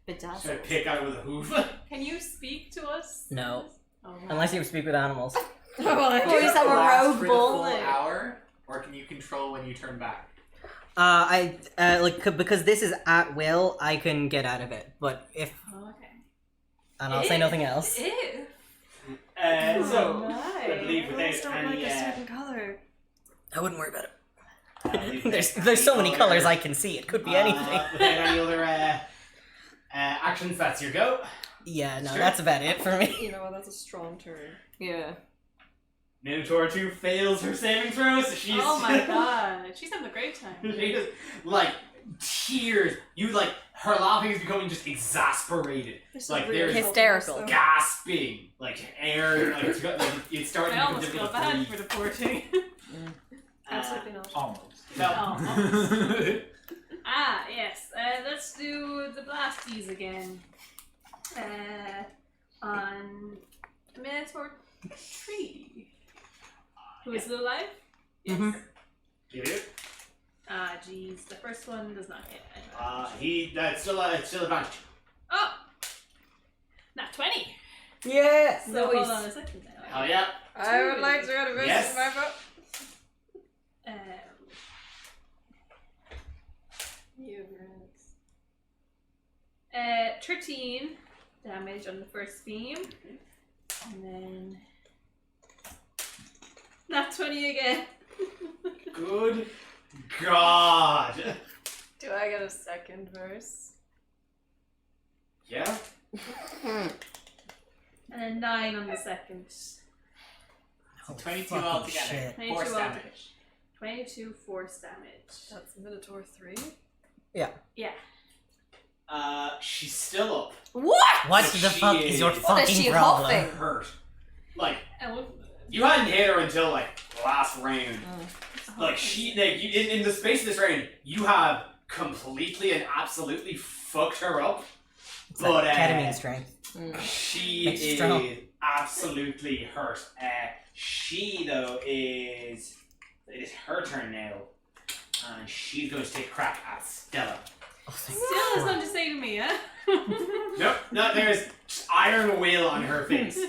Bedazzled. pick out with a hoof? Can you speak to us? No. Oh, Unless you speak with animals. Well, I Or is that a Last rogue for the full bull? hour, or can you control when you turn back? Because this is at will, I can get out of it. But if, okay. and I'll say nothing else. Ew. So, I nice. believe without Girls don't like any, a certain color. I wouldn't worry about it. I believe without There's so any many other, colors I can see. It could be anything. Without any other actions, that's your go. Yeah, no, Sure. that's about it for me. You know what? That's a strong turn. Yeah. Minotaur 2 fails her saving throw, so she's... Oh my god. She's having a great time. She is, like, tears. Her laughing is becoming just exasperated. This Like, is really there's- Hysterical. helpful, Gasping. Like, air, like, it's starting I to become almost feel difficult to bad breathe. for the poor thing. Absolutely not. Almost. No. Yes. Let's do the blasties again. On Minotaur 3. Who is still alive? Yes. Mhm. Give it. Jeez. The first one does not hit. That's still advantage. Oh! Not 20. Yes! So hold on a second now. Oh yeah. I would like to introduce Yes. my vote. You grants. 13 damage on the first beam. And then... Not 20 again. Good God. Do I get a second verse? Yeah. And then 9 on the second. Oh, 22 fucking altogether. shit. 22 Force altogether. damage. 22 force damage. That's Minotaur 3. Yeah. She's still up. What? What She the fuck is your is- What is fucking she problem? huffing? Hurt. Like, And what? you hadn't hit her until, like, last round. Oh, Like, in the space of this round, you have completely and absolutely fucked her up. It's But, like ketamine strength. She Makes you is strong. absolutely hurt. She, though, it is her turn now. And she's going to take a crack at Stella. Oh, thank Still has God. nothing to say to me, huh? Nope, no, there's just iron will on her face. So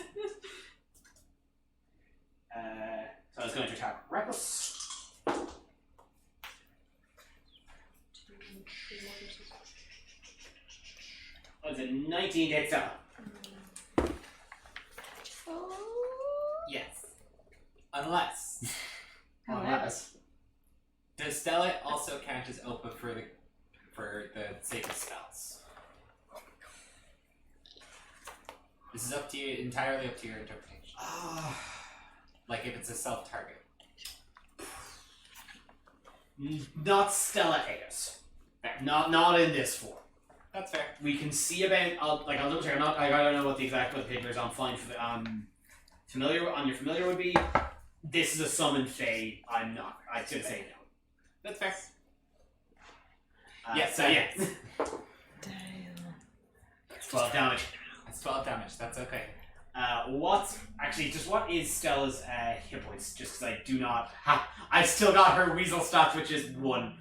I was going to attack Reckless. Was it 19 to hit Stella? Yes. Unless. However. Does Stella also count as Opa for the sacred spells? This is up to you, entirely up to your interpretation. Like if it's a self-target. Not Stella Aegis. Not in this form. That's fair. We can see about. I'll double check. I don't know what the paper is. I'm fine for the you're familiar would be. This is a summon Flayed. I'm not. I should say no. That's fair. Yeah. So yeah. Damn. 12 damage. That's 12 damage. That's okay. What is Stella's hit points? Just because I do not have. I still got her weasel stats, which is 1.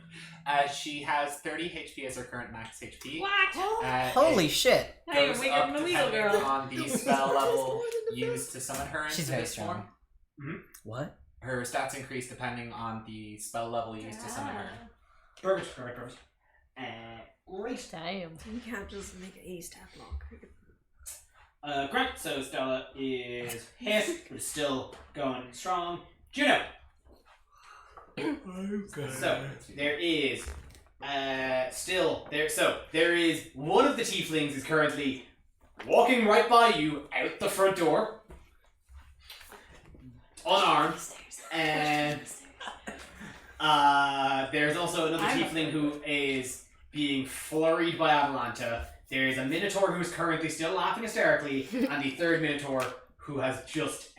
She has 30 HP as her current max HP. What? Holy it shit! Hey, goes we're up getting the weasel depending girl. on the spell level used to summon her into She's very this form. strong. What? Her stats increase depending on the spell level used to summon her. Perfect. Great. Damn. You can't just make an A stat block. Great. So Stella is hit, but is still going strong. Juno. So there is still there. So there is one of the tieflings is currently walking right by you out the front door, unarmed, and there's also another tiefling who is being flurried by Atalanta. There is a minotaur who is currently still laughing hysterically, and the third minotaur who has just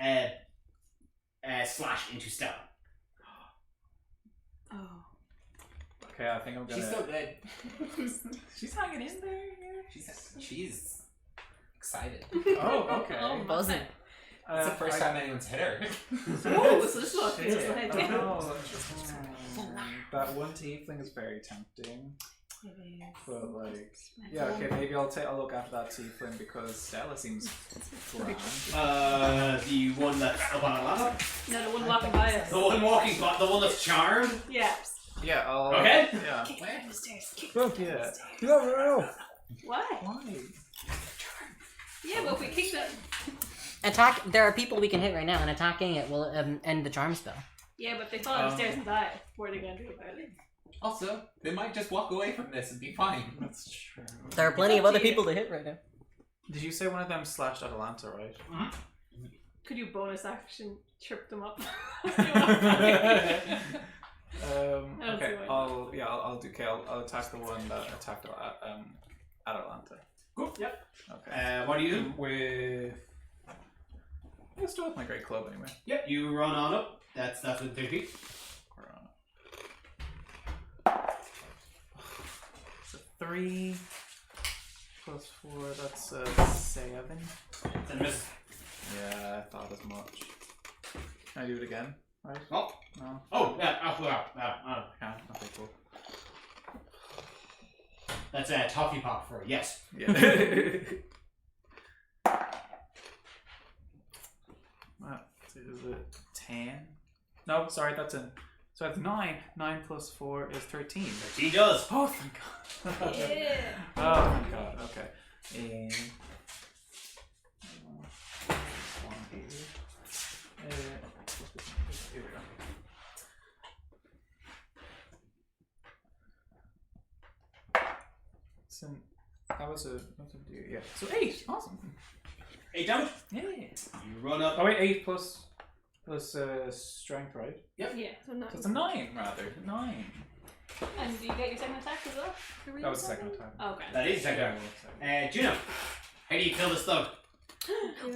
slashed into Stella. Oh. Okay, I think I'm gonna. She's so good. She's hanging in there. She's excited. Oh, okay. Oh, Buzzing. It's the first time anyone's hit her. Oh, so this look. Shit. It's I don't know. That one tiefling is very tempting. But like, yeah, okay, maybe I'll look after that tiefling because Stella seems grand. The one that's up on Atlanta? No, the one walking by us. The one walking by, the one that's charmed? Yeah. Yeah, I'll. Okay. Yeah. Kick her down the stairs. Kick Fuck yeah. No. Why? Why? Yeah, but if we kick them. Attack. There are people we can hit right now, and attacking it will end the charm spell. Yeah, but if they fall down the stairs and die, what are they going to do about it? Also, they might just walk away from this and be fine. That's true. There are plenty of other people to hit right now. Did you say one of them slashed Atalanta, right? Could you bonus action trip them up? Okay, why. I'll do. Okay, I'll attack the one that attacked Atalanta. Cool, yep. Okay. What do you do? With. Let's do it with my great club anyway. Yep, you run on up. That's with 30 feet. So 3 plus 4, that's 7. It's a miss. Yeah, I thought as much. Can I do it again? Right? Oh. No? Oh, yeah. Yeah, okay, cool. That's a toffee pop for yes. Yeah. What is it? 10? No, sorry, that's in. So that's 9. 9 plus 4 is 13. 13 does. Oh, thank God. Yeah. Oh, thank God. Okay. And. One here. Here we go. So, that was a. Yeah. So 8. Awesome. 8 damage. Yeah. You run up. Oh, wait, 8 plus strength, right? Yeah. So 9. So it's a 9, rather. 9. And do you get your second attack as well? That was the second time. Oh, okay. That is second. Juno, how do you kill this thug?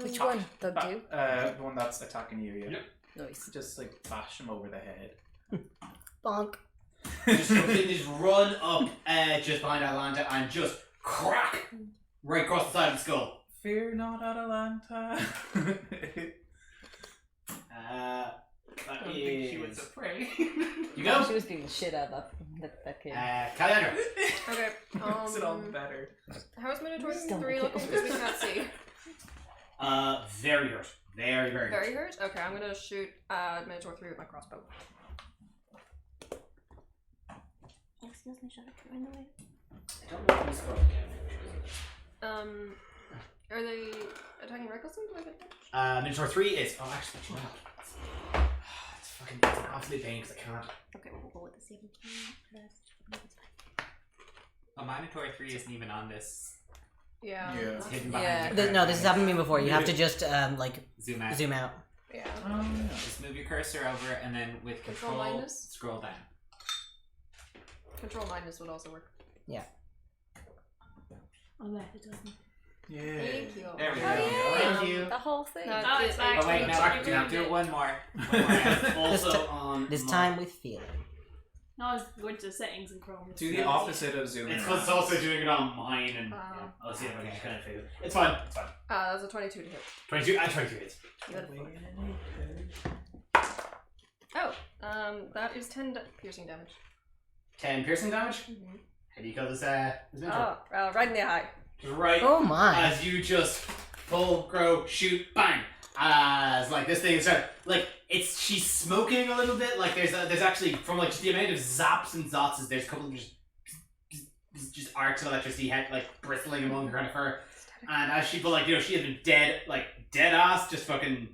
Which one? Thug do? The one that's attacking you, yeah. Yep. Nice. Just like bash him over the head. Bonk. Just run up just behind Atalanta and just crack right across the side of the skull. Fear not, Atalanta. That I don't think she was is. afraid. You go. She was beating the shit out of that kid. Calandra. Okay. Makes it all better. How is Minotaur Still 3 looking? Because we can't see. Very hurt. Very hurt. Very hurt? Okay, I'm gonna shoot Minotaur 3 with my crossbow. Excuse me, shut up. Run away. I don't know if this goes again. Are they attacking recklessly? Do I get damage? Minotaur 3 is. Oh, actually, you know what? It's an absolute pain because I can't. Okay, we'll go with the 17. A Minotaur 3 isn't even on this. Yeah. Yeah. It's hidden Yeah. behind your No, this has happened to me before. You have to Yeah. just like Zoom out. zoom out. Yeah. Just move your cursor over and then with Control control minus? scroll down. Control minus would also work. Oh, no, it doesn't. Yeah. Thank you. There we go. Oh, yeah. Thank you. The whole thing. No, Oh, it's back. Oh wait, no, Sorry, do it one more. One more. Also on This my- time with feeling. No, I was going to settings and Chrome. Do the opposite of zooming. It's because it's also doing it on mine, and yeah, I'll see if I can kind of figure it. It's fine. It's fine. That's a 22 to hit. 22. 22 hits. That is 10 piercing damage. 10 piercing damage. How do you call this? This mentor? Right in the eye. Right. Oh my. As you just pull, grow, shoot, bang. As like this thing is like she's smoking a little bit. Like there's actually from like just the amount of zaps and zots. There's a couple of just arcs of electricity head like bristling among her kind of fur. And as she she had been dead ass, just fucking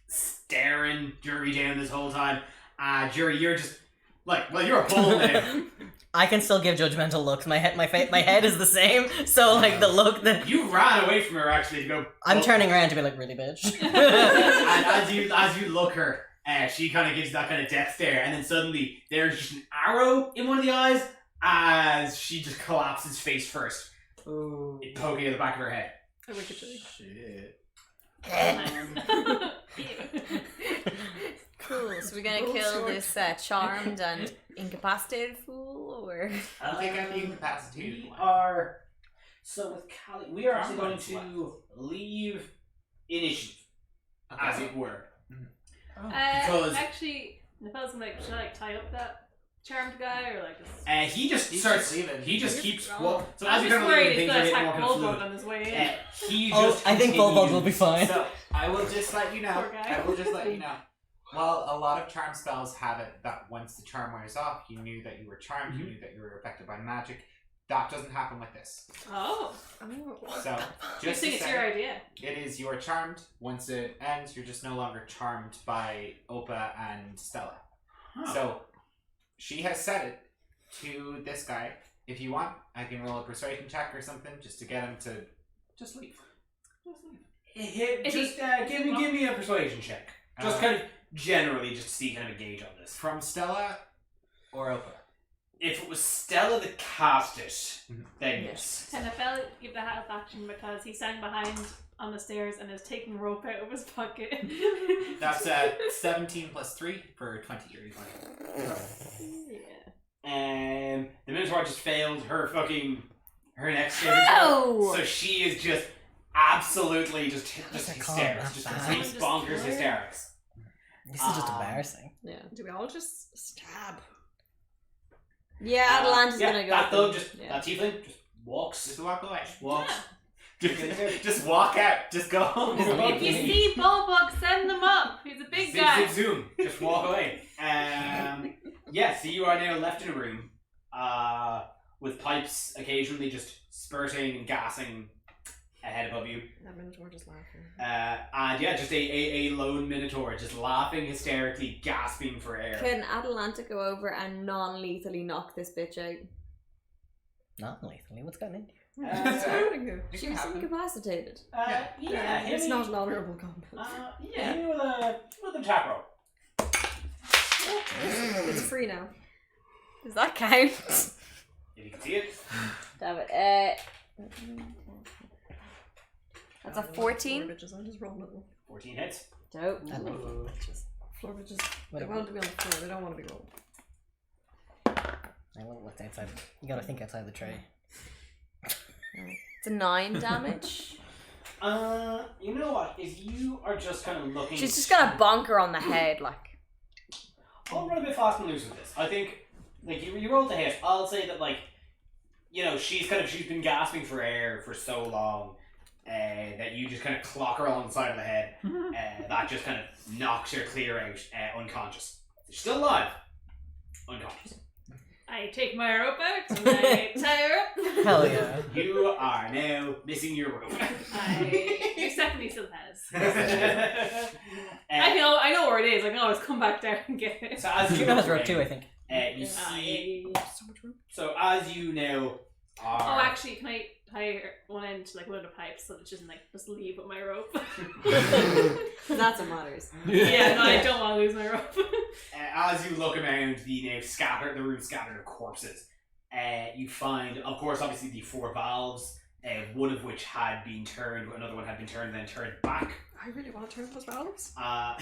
staring Jury down this whole time. Jury, you're just you're a bull now. I can still give judgmental looks. My head is the same. So like the look that You ran away from her actually to go. I'm turning around to be like, really, bitch. And as you look her, she kind of gives that kind of death stare, and then suddenly there's just an arrow in one of the eyes as she just collapses face first, poking at the back of her head. I wish it Shit. Cool. So we're gonna kill this charmed and incapacitated fool, or I'll take out the incapacitated We one. are so with Callie. We are actually going to leave initiative, as it were. Because- actually, Nepal's like, should I tie up that charmed guy or like just? He just He's starts. just leaving. He just keeps. So I'm as you're just kind of worried leaving, he's things are gonna getting more attack kind of fluid. Bulldog on his way in. He Oh, just. I think Bulldog will be continues- fine. So I will just let you know. Poor guy. I will just let you know. Well, a lot of charm spells have it that once the charm wears off, you knew that you were charmed, you knew that you were affected by magic. That doesn't happen with this. Oh, So, you just think to it's say, your idea? it is you're charmed. Once it ends, you're just no longer charmed by Opa and Stella. Huh. So, she has said it to this guy. If you want, I can roll a persuasion check or something just to get him to just leave. Give me a persuasion check. Just kind of generally, just to see kind of a gauge on this. From Stella or Opa. If it was Stella that cast it, then yes. And I felt give the half action because he sang behind on the stairs and is taking rope out of his pocket. That's 17 plus 3 for 20 years. Yeah. The Minotaur just failed her next save. Oh! So she is just absolutely just What's it called? hysterics. Just Not complete bad. bonkers hysterics. This is just embarrassing. Yeah. Do we all just stab? Yeah, Atalanta's yeah, gonna go. that for- thug just yeah. that tiefling just walks. Just walk away. Walks. Just walk out. Just go home. If you see Bulldog, send them up. He's a big Zig, guy. zig, zoom. Just walk away. Yeah, so you are now left in a room with pipes occasionally just spurting and gassing ahead above you. That Minotaur just laughing. And yeah, just a lone Minotaur just laughing hysterically, gasping for air. Can Atalanta go over and non-lethally knock this bitch out? Not lethally. What's going on? She was incapacitated. Yeah, hit It's me. not an honourable combat. Yeah, hit me with a tap roll. It's free now. Does that count? If you can see it. Damn it. That's a 14. Floor bitches, I just roll little. 14 hits. Dope. I love floor bitches. Floor bitches. They Whatever. want to be on the floor, they don't want to be rolled. I will look outside. You gotta think outside the tray. It's a 9 damage. You know what? If you are just kind of looking... She's just got a bonker on the head, like. I'll run a bit fast and loose with this. I think, like, you rolled the hit. I'll say that, like, you know, she's been gasping for air for so long that you just kind of clock her on the side of the head. That just kind of knocks her clear out, unconscious. She's still alive. Unconscious. I take my rope out and I tie her up. Hell yeah. You are now missing your rope. Stephanie still has. I know where it is. I can always come back down and get it. So as You know his rope too, I think. you see. So much room. So as you now are. Oh, actually, can I tie one end to like one of the pipes so that she doesn't like just leave with my rope? That's what matters. Yeah, no, I don't want to lose my rope. As you look around the room scattered of corpses, you find, of course, obviously the 4 valves one of which had been turned, another one had been turned and then turned back. I really want to turn those valves. I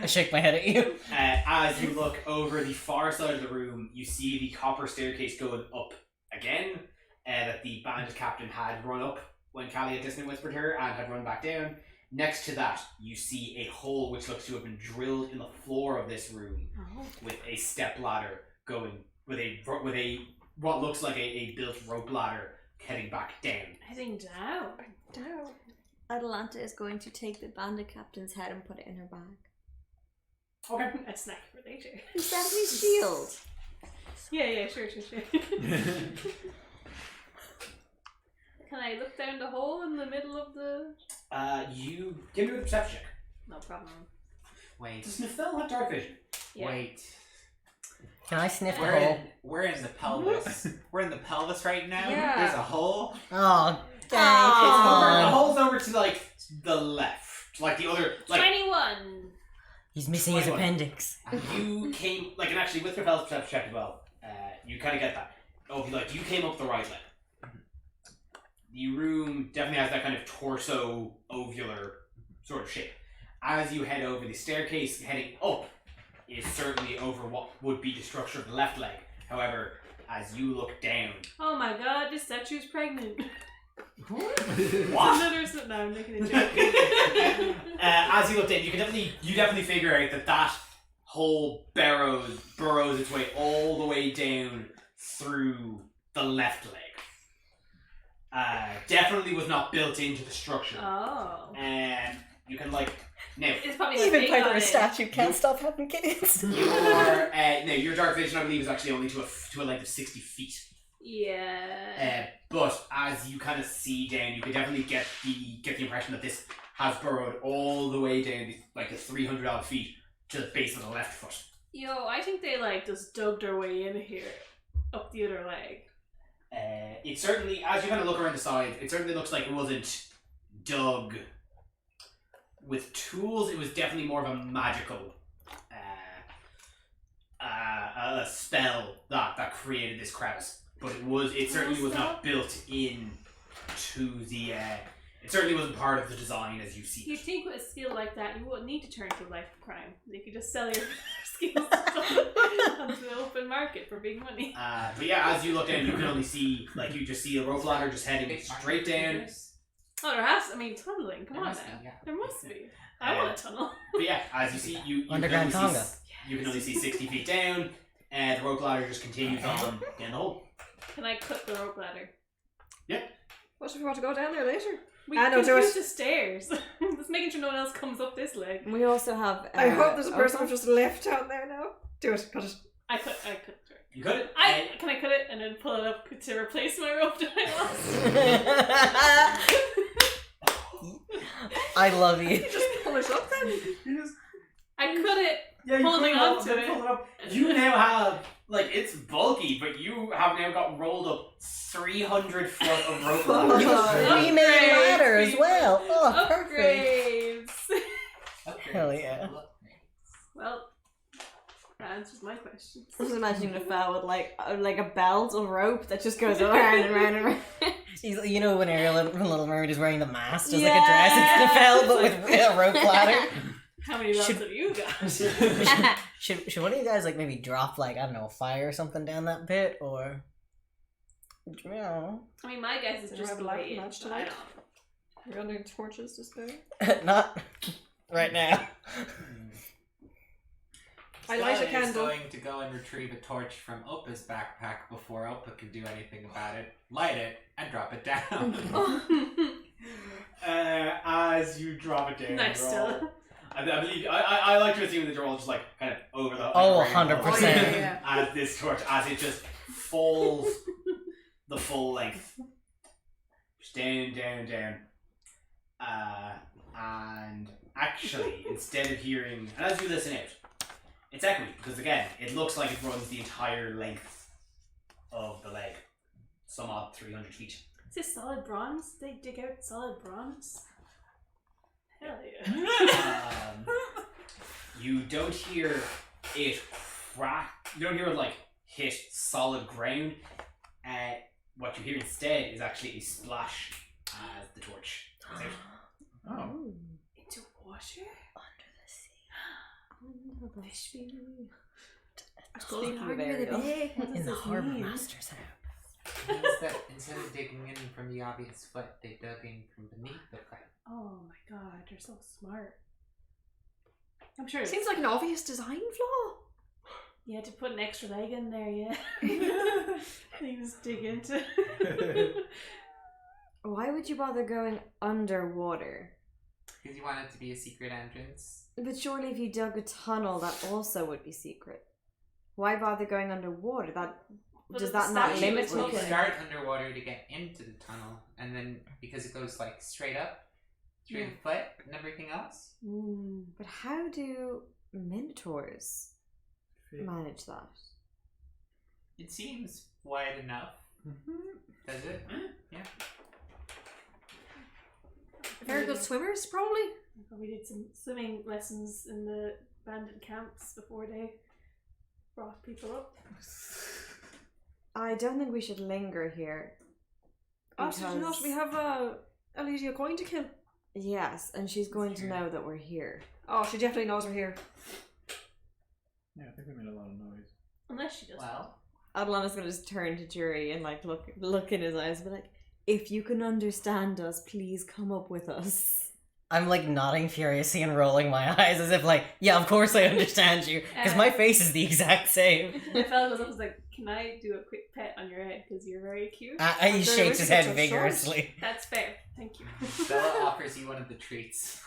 shake my head at you. As you look over the far side of the room, you see the copper staircase going up again, that the bandit captain had run up when Callie had dissonant whispered her and had run back down. Next to that, you see a hole which looks to have been drilled in the floor of this room with a step ladder going, with a what looks like a built rope ladder heading back down. Heading down. Down. Atalanta is going to take the bandit captain's head and put it in her bag. Okay. A snack for later. Is that his shield? Yeah, sure. Can I look down the hole in the middle of the... You give me a perception check. No problem. Wait. Does Nefel have dark vision? Yeah. Wait. Can I sniff the We're hole? we're in the pelvis. We're in the pelvis right now. Yeah. There's a hole. Oh, dang. The Come hole's over to like the left, like the other. Like 21. He's missing his 21. appendix. you came, like, and actually with Nefel's perception check as well, you kind of get that. Oh, like you came up the right leg. The room definitely has that kind of torso ovular sort of shape. As you head over the staircase, heading up is certainly over what would be the structure of the left leg. However, as you look down, Oh my god, this statue's pregnant. what? Another... No, I'm making a joke. As you look down, you definitely figure out that hole burrows its way all the way down through the left leg. Definitely was not built into the structure. Oh. And you can now. It's probably Even big part on of a it. statue can't stop having kids. You are no. Your dark vision, I believe, is actually only to a length of 60 feet. Yeah. But as you kind of see down, you can definitely get the impression that this has burrowed all the way down, like the 300 odd feet to the base of the left foot. Yo, I think they just dug their way in here, up the other leg. It certainly, as you kind of look around the side, it certainly looks like it wasn't dug with tools. It was definitely more of a magical a spell that created this crevice. But it certainly was not built in to the. It certainly wasn't part of the design as you see You'd it. think with a skill like that, you wouldn't need to turn to a life of crime. You could just sell your skills onto the open market for big money. But yeah, as you look down, you can only see, you just see a rope ladder just heading straight down. Oh, there has. Tunneling. Come There on must now. be, yeah. There must be. I want a tunnel. But yeah, as you see, you Underground can only Tonga. see, you can only see 60 feet down, and the rope ladder just continues on down the hole. Can I cut the rope ladder? What if we want to go down there later? We I know, can do use it. the stairs. Just making sure no one else comes up this leg. We also have. I hope there's a person Opa. who's just left down there now. Do it. Cut it. I cut. You cut it? Can I cut it and then pull it up to replace my rope that I lost? I love you. You just pull it up then. I cut it. Yeah, Holding pull on to pull it. up. You now have, it's bulky, but you have now got rolled up 300 foot of rope ladder. You have a 3-man ladder as well. Oh, perfect. Upgrades. Hell yeah. Well, that answers my question. I was imagining Nefel with like a belt of rope that just goes around and around and around. You know when Ariel from Little Mermaid is wearing the mask, just like a dress, it's Nefel, but with a rope ladder. How many belts Should- have you got? Should one of you guys maybe drop I don't know, fire or something down that pit, or you know, I mean, my guess is Do you just have the a light way in, match but I tonight? don't know. We're gonna do torches to spare. not right now. I light a Stella is candle. going to go and retrieve a torch from Opa's backpack before Opa can do anything about it. Light it and drop it down. As you drop it down, Nice, you're Stella. all- I believe I like to assume that you're all just kind of over the. Oh, like, 100%. Yeah. As this torch, as it just falls the full length, just down. And actually, instead of hearing, and as you listen out, it's echoing because again, it looks like it runs the entire length of the leg, some odd 300 feet. Is this solid bronze? They dig out solid bronze? Hell yeah. You don't hear it crack. You don't hear it hit solid ground. what you hear instead is actually a splash as the torch goes out. Oh. Into water? Under the sea. Speaking of Ariel. In the harbour master's house. Instead of digging in from the obvious foot, they dug in from beneath the foot. Oh my god, you're so smart. I'm sure Seems like an obvious design flaw. you had to put an extra leg in there, yeah. You just dig into. Why would you bother going underwater? Because you want it to be a secret entrance. But surely if you dug a tunnel, that also would be secret. Why bother going underwater? But Does the that not statue limit is you? You Okay. start underwater to get into the tunnel, and then because it goes like straight up through the foot and everything else. But how do minotaurs manage that? It seems wide enough. Does it? Yeah. Very good swimmers, probably. We did some swimming lessons in the bandit camps before they brought people up. I don't think we should linger here. Absolutely not. We have Elysia coin to kill. Yes, and she's going to know that we're here. Oh, she definitely knows we're here. Yeah, I think we made a lot of noise. Unless she does. Well, Adelana's gonna just turn to Jury and like look in his eyes and be like, if you can understand us, please come up with us. I'm like nodding furiously and rolling my eyes as if like, yeah, of course I understand you. Because my face is the exact same. The fella goes up and was like, can I do a quick pet on your head because you're very cute? He shakes his head vigorously. That's fair. Thank you. Stella offers you one of the treats.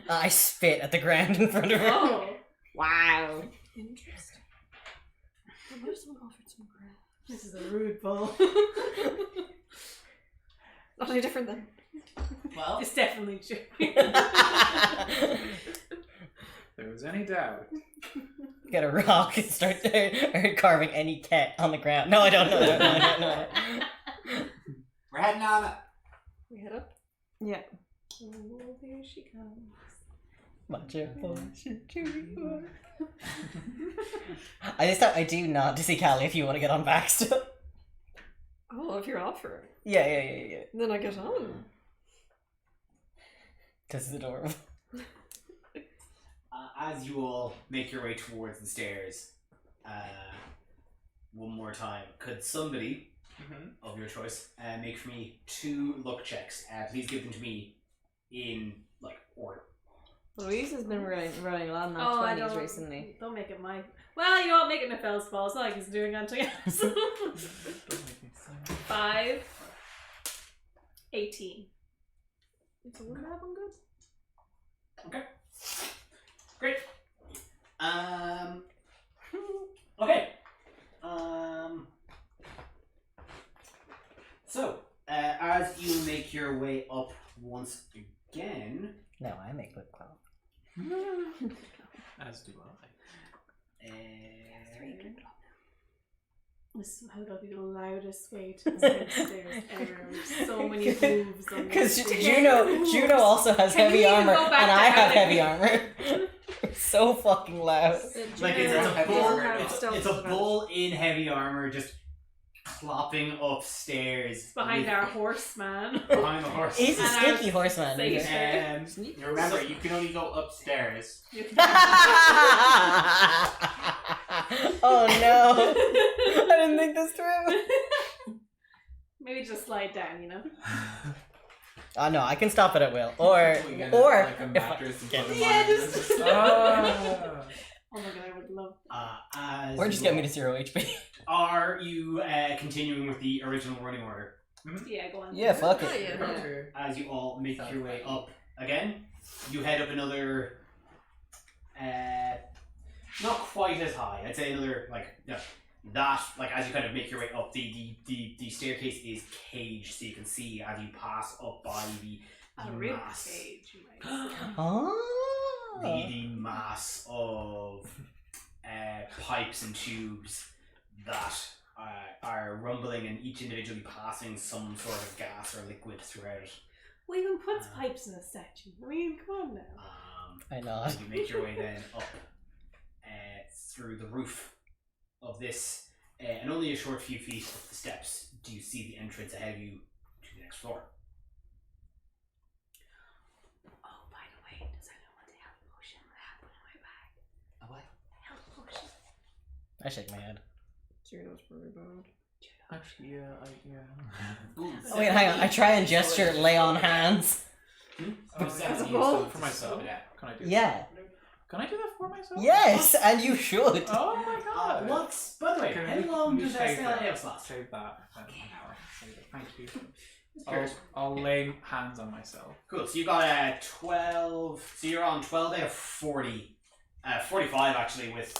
I spit at the ground in front of her. Oh. Wow. Interesting. What if someone offered some grass? This is a rude bull. Not any different then. Well, It's definitely true. If there was any doubt. Get a rock and start carving any cat on the ground. No, I don't know. No. we're heading on up. We head up. Yeah. Oh, there she comes. I do nod to see Callie if you want to get on back still. Oh, if you're offering. Yeah. Then I get on. This is adorable. As you all make your way towards the stairs, one more time, could somebody of your choice make for me 2 luck checks? Please give them to me in like order. Louise has been rolling a lot of Oh, I 20s don't recently. Don't make it my. Well, you know what? Make it Nefel's fault. It's not like he's doing anything else. Don't make me sad. 5, 18. It's a one bad, one good. Okay. Great. Okay. So, as you make your way up once again, No, I make lip cloud. As do I. This is how that'll be the loudest way to the stairs ever. So many moves on Because this stage. Juno also has Can heavy you armor, go back and to I have having- heavy armor. It's so fucking loud. like it's a Heavy bull, armor. it's a bull in heavy armor just clopping upstairs behind with- our horseman. behind the horse. He's a And our sneaky horseman. safe- isn't he? Remember, you can only go upstairs. Oh no! I didn't think this through. Maybe just slide down, you know? No, I can stop it at will. Or We get or like a if I- mattress and Yeah. put 'em Yeah, on. just- Ah. Oh my god, I would love. As or just you get me all- to 0 HP. Are you continuing with the original running order? Yeah, go on. Yeah, fuck Oh, it. yeah. Okay. As you all make your way up again, you head up another, not quite as high. I'd say another as you kind of make your way up, the staircase is caged, so you can see as you pass up by the A rib mass, cage, you might say. Oh. the mass of pipes and tubes that are rumbling and each individually passing some sort of gas or liquid throughout. Who even puts pipes in a statue? I mean, come on now. I know. As you make your way then up through the roof of this and only a short few feet up the steps do you see the entrance ahead of you to the next floor. Oh, by the way, does anyone want a health potion? I have one in my bag. A what? Health potion. I shake my head. Juno's pretty bad. Actually, yeah. Oh wait, hang on. I try and gesture lay on hands. For myself. Yeah. Can I do Yeah. that? Can I do that for myself? Yes, and you should. Oh my god. What's, by the way, Okay, how long you does that save stay that. on slots? Save that. Then 1 hour. Save it. Thank you. Curious. I'll lay hands on myself. Cool, so you got a 12, so you're on 12 out of 40, 45 actually with,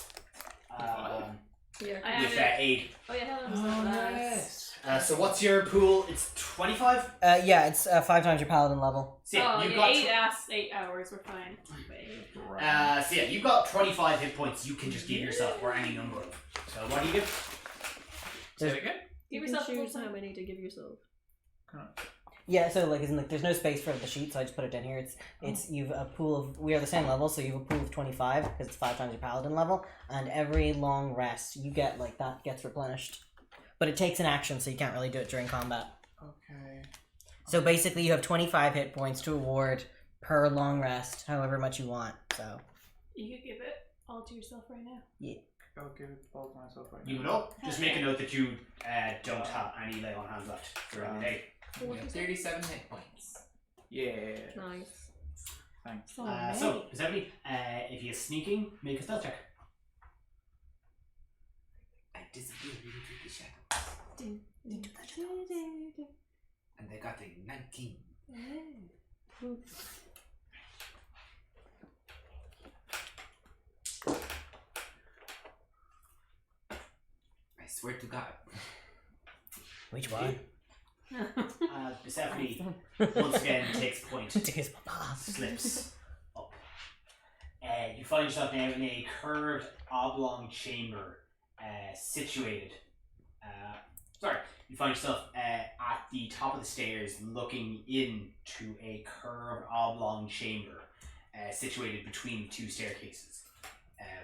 Yeah. I with have it. aid. Oh yeah, hell, I'm nice. So what's your pool? It's 25? Yeah, it's 5 times your paladin level. So yeah, Oh you've yeah, got 8 hours. We're fine. so yeah, you've got 25 hit points you can just give yourself, or any number of. So what do you give? Say it again? Give You can yourself a choose full how time. many to give yourself. Yeah, so like, isn't like there's no space for the sheet, so I just put it down here. It's you've a pool of we are the same level, so you have a pool of 25 because it's 5 times your paladin level, and every long rest you get like that gets replenished, but it takes an action, so you can't really do it during combat. Okay. So basically, you have 25 hit points to award per long rest, however much you want. So You could give it all to yourself right now. I'll give it all to myself right You now. know, just make a note that you don't have any lay on hands left during the day. We have 37 hit points. Yeah. Nice. Thanks. So, Stephanie, if you're sneaking, make a stealth check. I disappeared into the shadows. And I got a 19. I swear to God. which one? Stephanie once again takes point. Tis papa. Slips up. You find yourself now in a curved oblong chamber situated. You find yourself at the top of the stairs looking into a curved oblong chamber situated between 2 staircases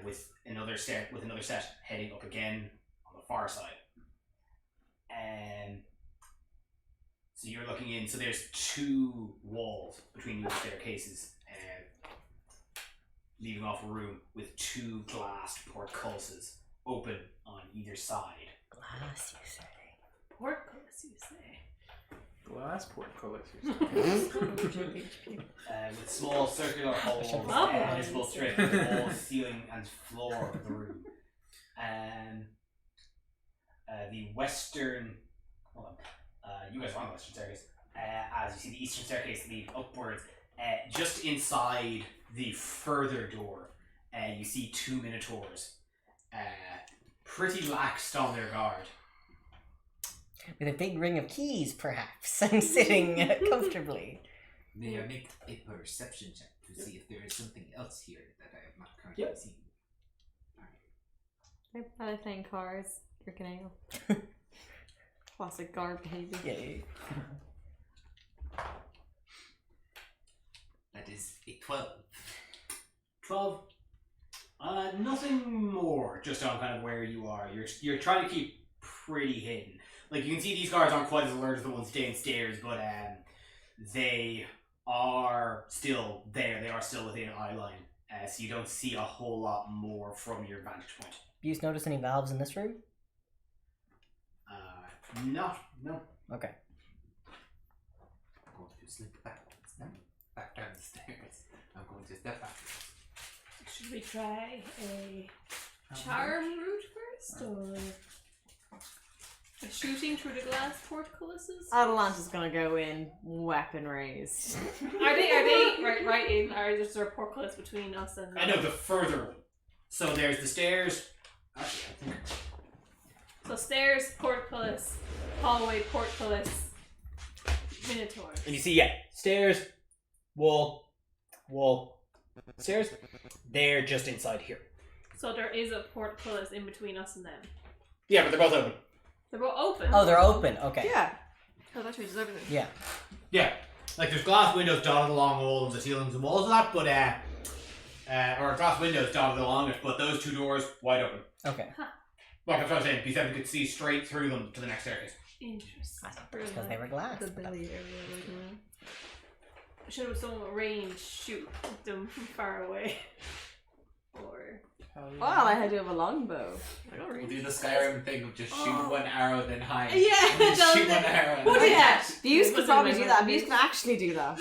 with another set heading up again on the far side. So you're looking in, so there's 2 walls between the staircases, leaving off a room with 2 glass portcullises open on either side. Glass, you say? Portcullis, you say? Glass portcullis. With small circular holes visible throughout the wall, ceiling, and floor of the room. The western. Hold on. You guys are on the western staircase. As you see the eastern staircase lead upwards, just inside the further door, you see 2 minotaurs, pretty laxed on their guard. With a big ring of keys, perhaps, and sitting comfortably. May I make a perception check to see if there is something else here that I have not currently seen? They're probably playing cards. Freaking ale. Classic guard behavior. Yay. That is a 12. 12. Nothing more, just on kind of where you are. You're trying to keep pretty hidden. Like, you can see these guards aren't quite as alert as the ones downstairs, but they are still there. They are still within eye line. So you don't see a whole lot more from your vantage point. Do you notice any valves in this room? No. Okay. I'm going to slip backwards now. Back down the stairs. I'm going to step backwards. Should we try a charm route first, or a shooting through the glass portcullises? Atalanta's gonna go in weapon raised. Are they right in? Or is there a portcullis between us and? I know, the further one. So there's the stairs. Actually, I think. So stairs, portcullis, hallway, portcullis, minotaur. And you see, stairs, wall, stairs. They're just inside here. So there is a portcullis in between us and them. Yeah, but they're both open. They're both open. Oh, they're open. Okay. Yeah. Oh, that changes everything. Yeah. Yeah, like there's glass windows dotted along all of the ceilings and walls of that, but or glass windows dotted along it, but those 2 doors wide open. Okay. Like that's what I was saying, P7 could see straight through them to the next staircase. Interesting. Because they were glass. The belly area right now. Should have someone with range shoot them from far away. Or Well, I had to have a longbow. I got We'll range. do the Skyrim thing of just shoot one arrow, then hide. Yeah, And then that shoot was one it. arrow. What Oh is yeah, that? Views It could wasn't probably my do that. range. Views can actually do that.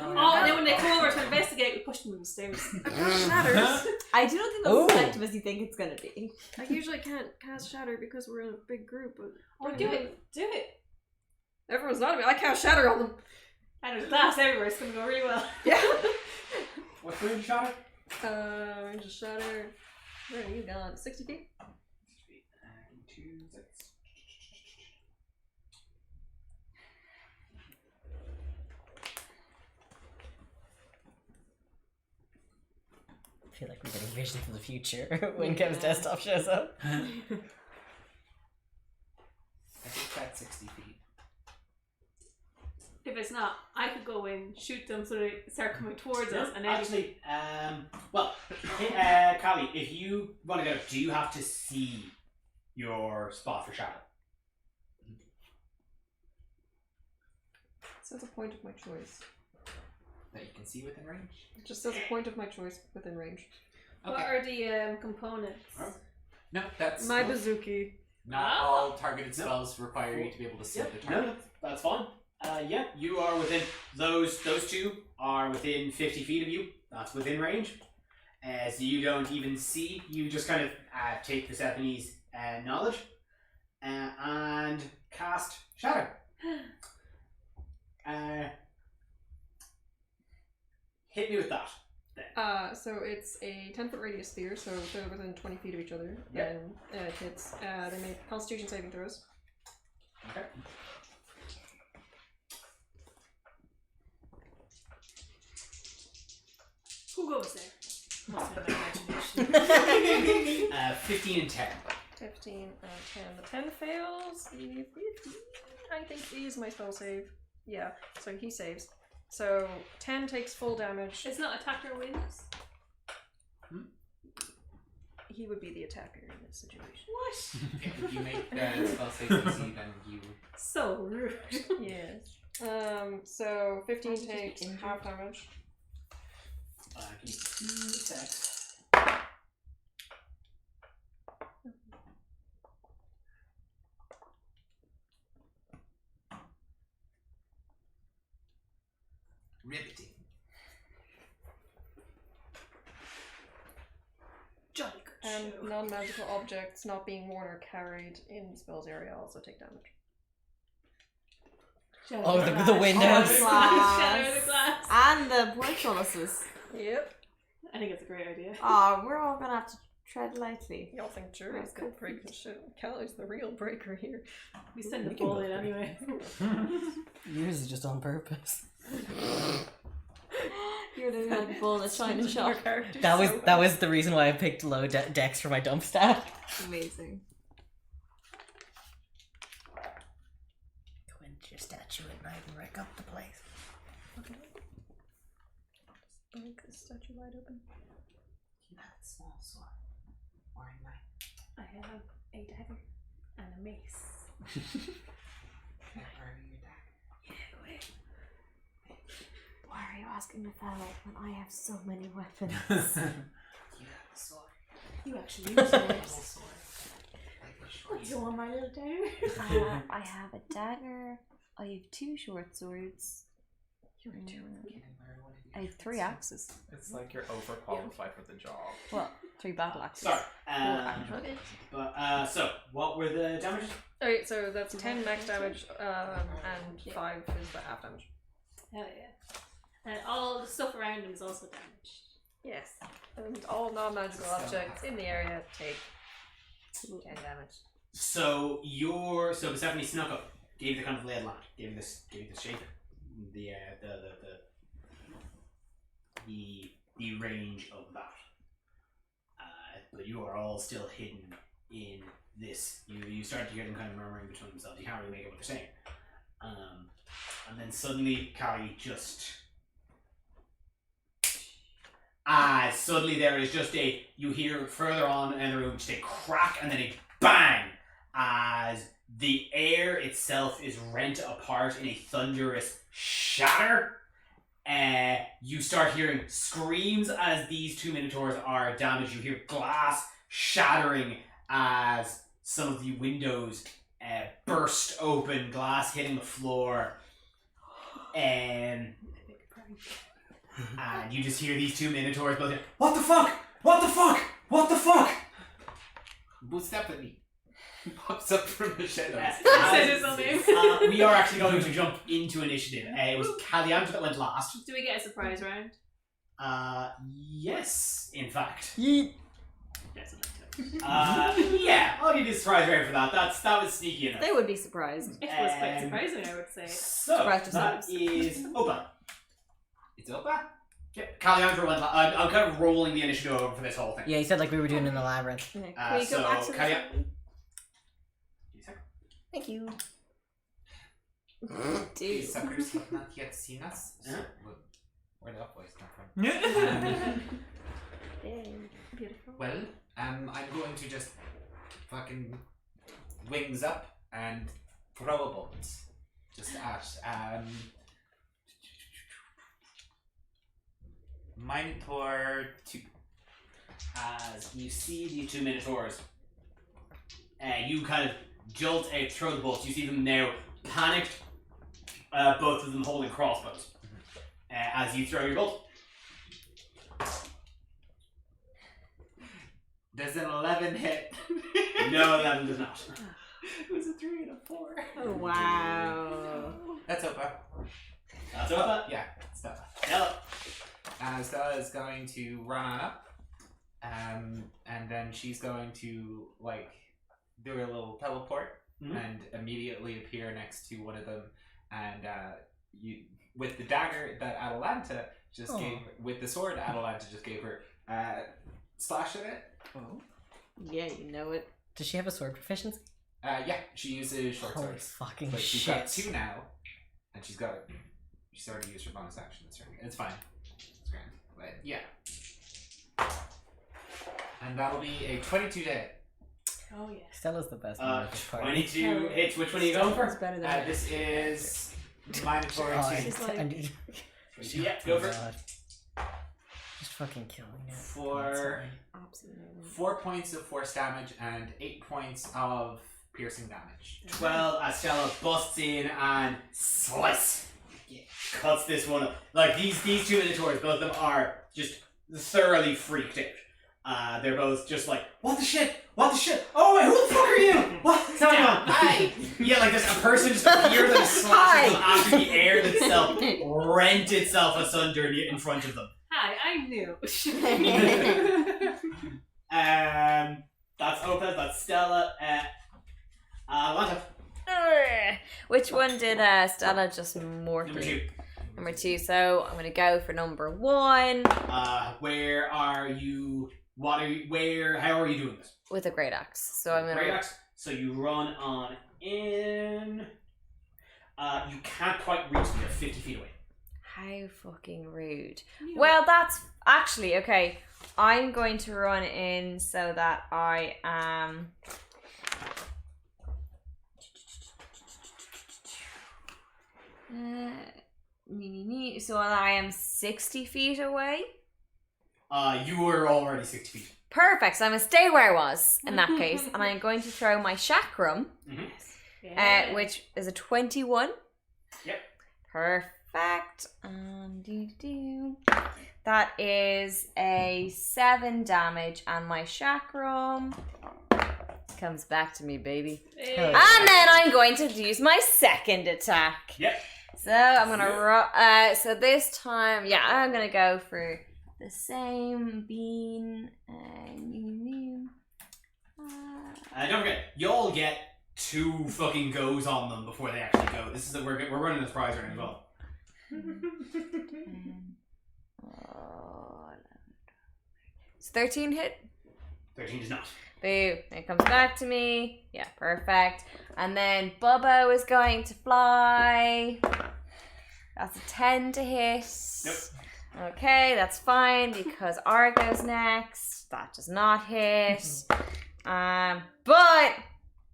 Oh, and then when they come over to investigate, we push them downstairs. Shatters. I do not think Ooh. that's as effective as you think it's gonna be. I usually can't cast shatter because we're in a big group. But Oh, do it. Do it. Everyone's not at me. I cast shatter on them. And there's glass everywhere. It's going to go really well. Yeah. What's the range shot? Range of shatter. Where are you gone? 60 feet? 2, 6. I feel like we're getting vision for the future when Kev's desktop shows up. I think that's 60 feet. If it's not, I could go in, shoot them so they start coming towards us, and then Actually, well, Callie, if you want to go, do you have to see your spot for shadow? It says a point of my choice. That you can see within range? It just says a point of my choice within range. what are the components? Oh. No, that's My bazooki. not Oh. all targeted spells require you to be able to see the target. No, that's fine. Yeah, you are within, those two are within 50 feet of you. That's within range. So you don't even see, you just kind of take the Cephanie's knowledge and cast Shadow. Hit me with that. So it's a 10-foot radius sphere, so they're within 20 feet of each other. Yep. And it hits. They make Constitution saving throws. Okay. Who goes there? Must have my imagination. 15 and 10. 15 and 10. The 10 fails. I think he is my spell save. Yeah, so he saves. So 10 takes full damage. It's not attacker wins. He would be the attacker in this situation. What? If you make the spell save easy, then you... So rude. Yes. So 15 takes half damage. Give me 2 seconds. Riveting. Jolly good And show. non-magical objects not being worn or carried in the spell's area also take damage. Shadow Oh, of the glass. windows. Shadow of the glass. And the portcullises. Yep. I think it's a great idea. Oh, we're all gonna have to tread lightly. Y'all think Jury's gonna break the shit. Callie's the real breaker here. We send the We can ball both in break. anyway. Yours is just on purpose. You're the like bull that's trying to Our shot. character's That so was the reason why I picked low dex for my dump stat. Amazing. Go into your statue at night and wreck up the place. Break the statue wide open. You have a small sword. Or a knife. I have a dagger and a mace. Can I borrow your dagger? Yeah, wait. Why are you asking me that when I have so many weapons? You have a sword. You actually use Little yours. sword. Like a Oh, short you want my little dagger? I have a dagger. I have 2 short swords. Can I borrow one of I your have 3 axes. It's like you're overqualified for the job. Well, 3 battle axes. Sorry. Okay. But, so, what were the damages? Alright, so that's 10 max damage, and 5 is the half damage. Hell yeah. And all the stuff around him is also damaged. Yes. And all non-magical objects in the area take 10 damage. So, so Persephone snuck up, gave you the kind of lay of the land, gave you this shape, the range of that. But you are all still hidden in this. You start to hear them kind of murmuring between themselves. You can't really make out what they're saying. And then suddenly, Callie just as suddenly there is just you hear further on in the room just a crack and then a bang as the air itself is rent apart in a thunderous shatter. You start hearing screams as these two minotaurs are damaged. You hear glass shattering as some of the windows burst open, glass hitting the floor. And you just hear these two minotaurs both, what the fuck? What the fuck? What the fuck? Lil Cephanie pops up from the shadows. Said his own name. We are actually going to jump into initiative. It was Calianta that went last. Do we get a surprise round? Yes, in fact. Yes, I'd like to. Yeah, I'll give you a surprise round for that. That was sneaky enough. They would be surprised. It was quite surprising, I would say. So, Surprise that is Opa. It's Opa? Yeah, Caliandra went last. I'm kind of rolling the initiative over for this whole thing. Yeah, you said like we were doing in the labyrinth. Can we So, go back to the Caliandra. Thank you. You Dude. suckers have not yet seen us. So, Yeah. where did that voice come from? Beautiful. Well, I'm going to just fucking wings up and throw a bolt. Just at Minotaur 2. As you see these two minotaurs, you kind of jolt out, throw the bolts. You see them now panicked, both of them holding crossbows. As you throw your bolt, Does an 11 hit? no, 11 does not. It was a 3 and a 4. Oh, wow. That's Opa. That's Opa. Yeah, Stella. Stella. Stella is going to run on up, and then she's going to like do a little teleport and immediately appear next to one of them, and you with the dagger that Atalanta just gave, with the sword Atalanta just gave her, slash at it. Oh. Yeah, you know it. Does she have a sword proficiency? Yeah, she uses short Holy swords. fucking But she's shit. got 2 now, and she's already used her bonus action this turn. It's fine. It's grand. But yeah. And that'll be a 22 to hit. Oh, yeah. Stella's the best one at this party. 22 hits. Which one are you going It's for? better than This is Minotaur Oh, 2. She's like- I need- Yeah, go for it. God. Just fucking kill me now. For Absolutely. 4 points of force damage and 8 points of piercing damage. 12 as Stella busts in and slice. Cuts this one up. Like these two minotaurs, both of them are just thoroughly freaked out. They're both just like, what the shit? What the shit? Oh wait, who the fuck are you? What's going on? Hi! Yeah, like there's a person just appears and slashes them after the air itself rent itself asunder in front of them. Hi, I'm new. That's Opez, that's Stella. Lanta. Which one did Stella just morph? Number 2. Number 2. So I'm gonna go for number 1 Where are you? What are you? Where? How are you doing this? with a great axe. So I'm gonna. Great axe. So you run on in. You can't quite reach them. You're 50 feet away. How fucking rude. Well, that's actually okay. I'm going to run in so that I am. So I am 60 feet away. You were already 60 feet. Perfect. So I'm going to stay where I was in that case. And I'm going to throw my chakram, which is a 21. Yep. Perfect. That is a 7 damage, and my chakram comes back to me, baby. Hell And yeah. then I'm going to use my second attack. Yep. So I'm gonna so this time, yeah, I'm gonna go for the same bean. Don't forget, you'll get 2 fucking goes on them before they actually go. This is we're running this prize round as well. It's 13 hit. 13 does not. Boo. It comes back to me. Yeah, perfect. And then Bubbo is going to fly. That's a 10 to hit. Nope. Okay, that's fine because Argo's next. That does not hit. But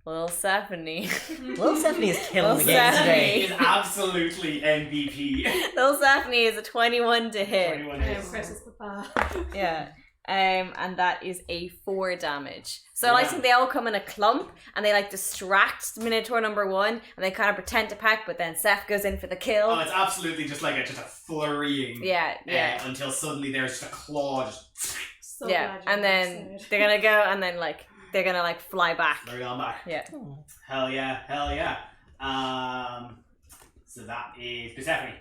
Lil Cephanie. Lil Cephanie is killing the Lil game Cephanie. today. Is absolutely MVP. Lil Cephanie is a 21 to hit. 21 I hits. presses the bar. Yeah. And that is a 4 damage. So I think they all come in a clump and they like distract Minotaur number 1 and they kind of pretend to peck, but then Seth goes in for the kill. Oh, it's absolutely just like a flurrying. Yeah, yeah. Until suddenly there's just a claw just So Yeah, glad you and then said. they're gonna go and then like they're gonna like fly back. very on back. Yeah. Hell yeah, hell yeah. So that is Persephone.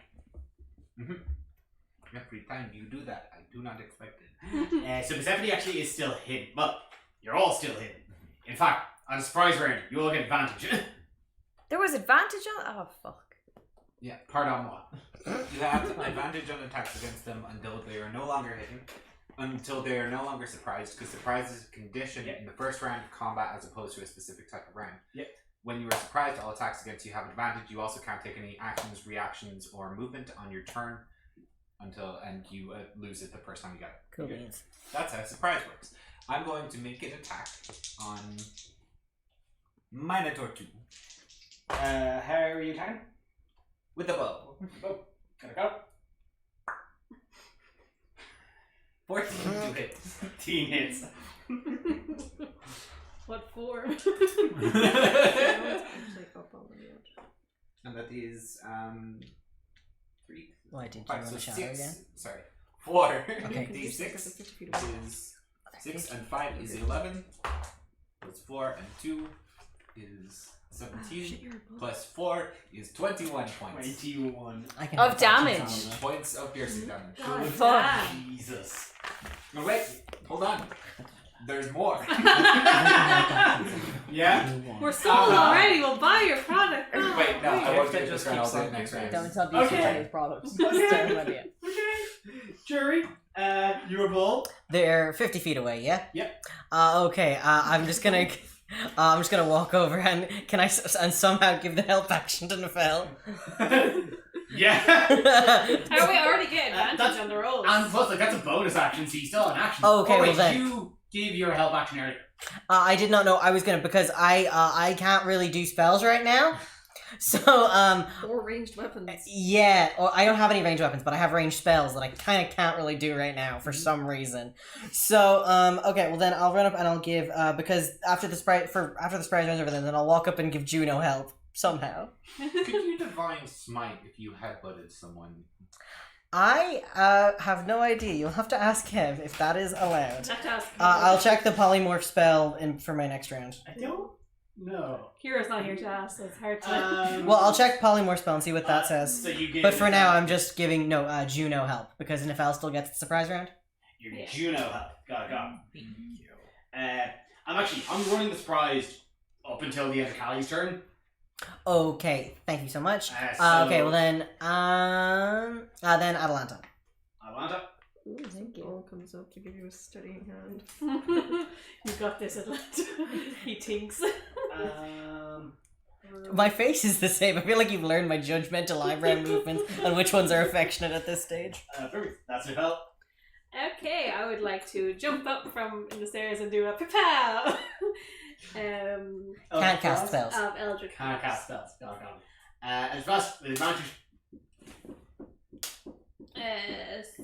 Every time you do that, I do not expect it. So Persephone actually is still hidden. Well, you're all still hidden. In fact, on a surprise round, you all get advantage. There was advantage on. Oh fuck. Yeah, pardon moi. You have advantage on attacks against them until they are no longer hidden. Until they are no longer surprised, because surprise is a condition in the first round of combat as opposed to a specific type of round. Yep. When you are surprised, all attacks against you have advantage. You also can't take any actions, reactions, or movement on your turn and you lose it the first time you get it. Cool beans. That's how surprise works. I'm going to make an attack on Minotaur 2 How are you attacking? with a bow. Oh, gotta go. 14 to hit. 15 hits. What for? And that is 3. Why did you 5, want so to shower 6. again? Sorry, 4. Okay. D6 is 6 and 5 is 11. Plus 4 and 2 is 17. Plus 4 is 21 points. 21. I can Of have that damage. since I'm Points of piercing damage. God Fuck. damn. Jesus. No, wait, hold on. There's more. Yeah? We're sold already. We'll buy your product. Oh, Wait, no, I If won't they do it just this round. I'll keep do it saying next things. round. Don't tell Okay. Bish to try his products. Okay. It's a terrible idea. Jury, you're a bull. They're 50 feet away, yeah? Yep. Okay, I'm just gonna walk over and and somehow give the help action to Nefel. Yeah. Are we already getting advantage that's- on the rolls? And plus, like, that's a bonus action, so you still have an action. Okay, oh, wait, well then. you gave your help action earlier. I did not know I was gonna because I can't really do spells right now. So Or ranged weapons. yeah, or I don't have any ranged weapons, but I have ranged spells that I kind of can't really do right now for some reason. So okay, well then I'll run up and I'll give because after the sprite runs over, then I'll walk up and give Juno help somehow. Could you divine smite if you headbutted someone? I have no idea. You'll have to ask Kev if that is allowed. Have to ask I'll check the polymorph spell for my next round. I don't know. Kira's not here to ask, so it's hard to. Well, I'll check polymorph spell and see what that says. So you give But for now, I'm just giving Juno help because Nefel still gets the surprise round. Your Yeah. Juno help. Got it. I'm running the surprise up until the end of Callie's turn. Okay, thank you so much. So- Okay, well then Atalanta. Atlanta. Ooh, thank you. All comes up to give you a steadying hand. You got this, Atlanta. He thinks. My face is the same. I feel like you've learned my judgmental eyebrow movements and which ones are affectionate at this stage. Perfect. That's your help. Okay, I would like to jump up from the stairs and do a pow. Can't cast spells. Of Eldritch. Can't cast spells. Got it. And fast with advantage.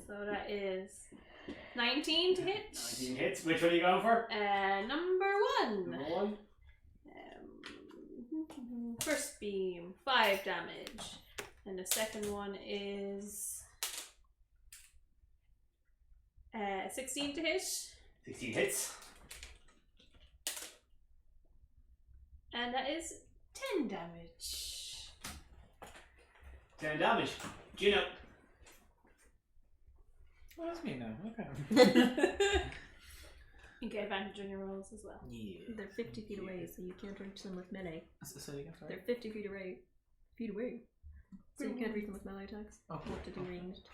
So that is 19 to hit. 19 hits. Which one are you going for? Number 1. Number 1. First beam, 5 damage. And the second one is 16 to hit. 16 hits. And that is 10 damage. 10 damage. Juno. Oh, that's me now. Okay. You get advantage on your rolls as well. Yeah. They're 50 feet away, so you can't reach them with melee. So you can They're 50 feet away. So you can't reach them with melee attacks. Oh, You have to do ranged.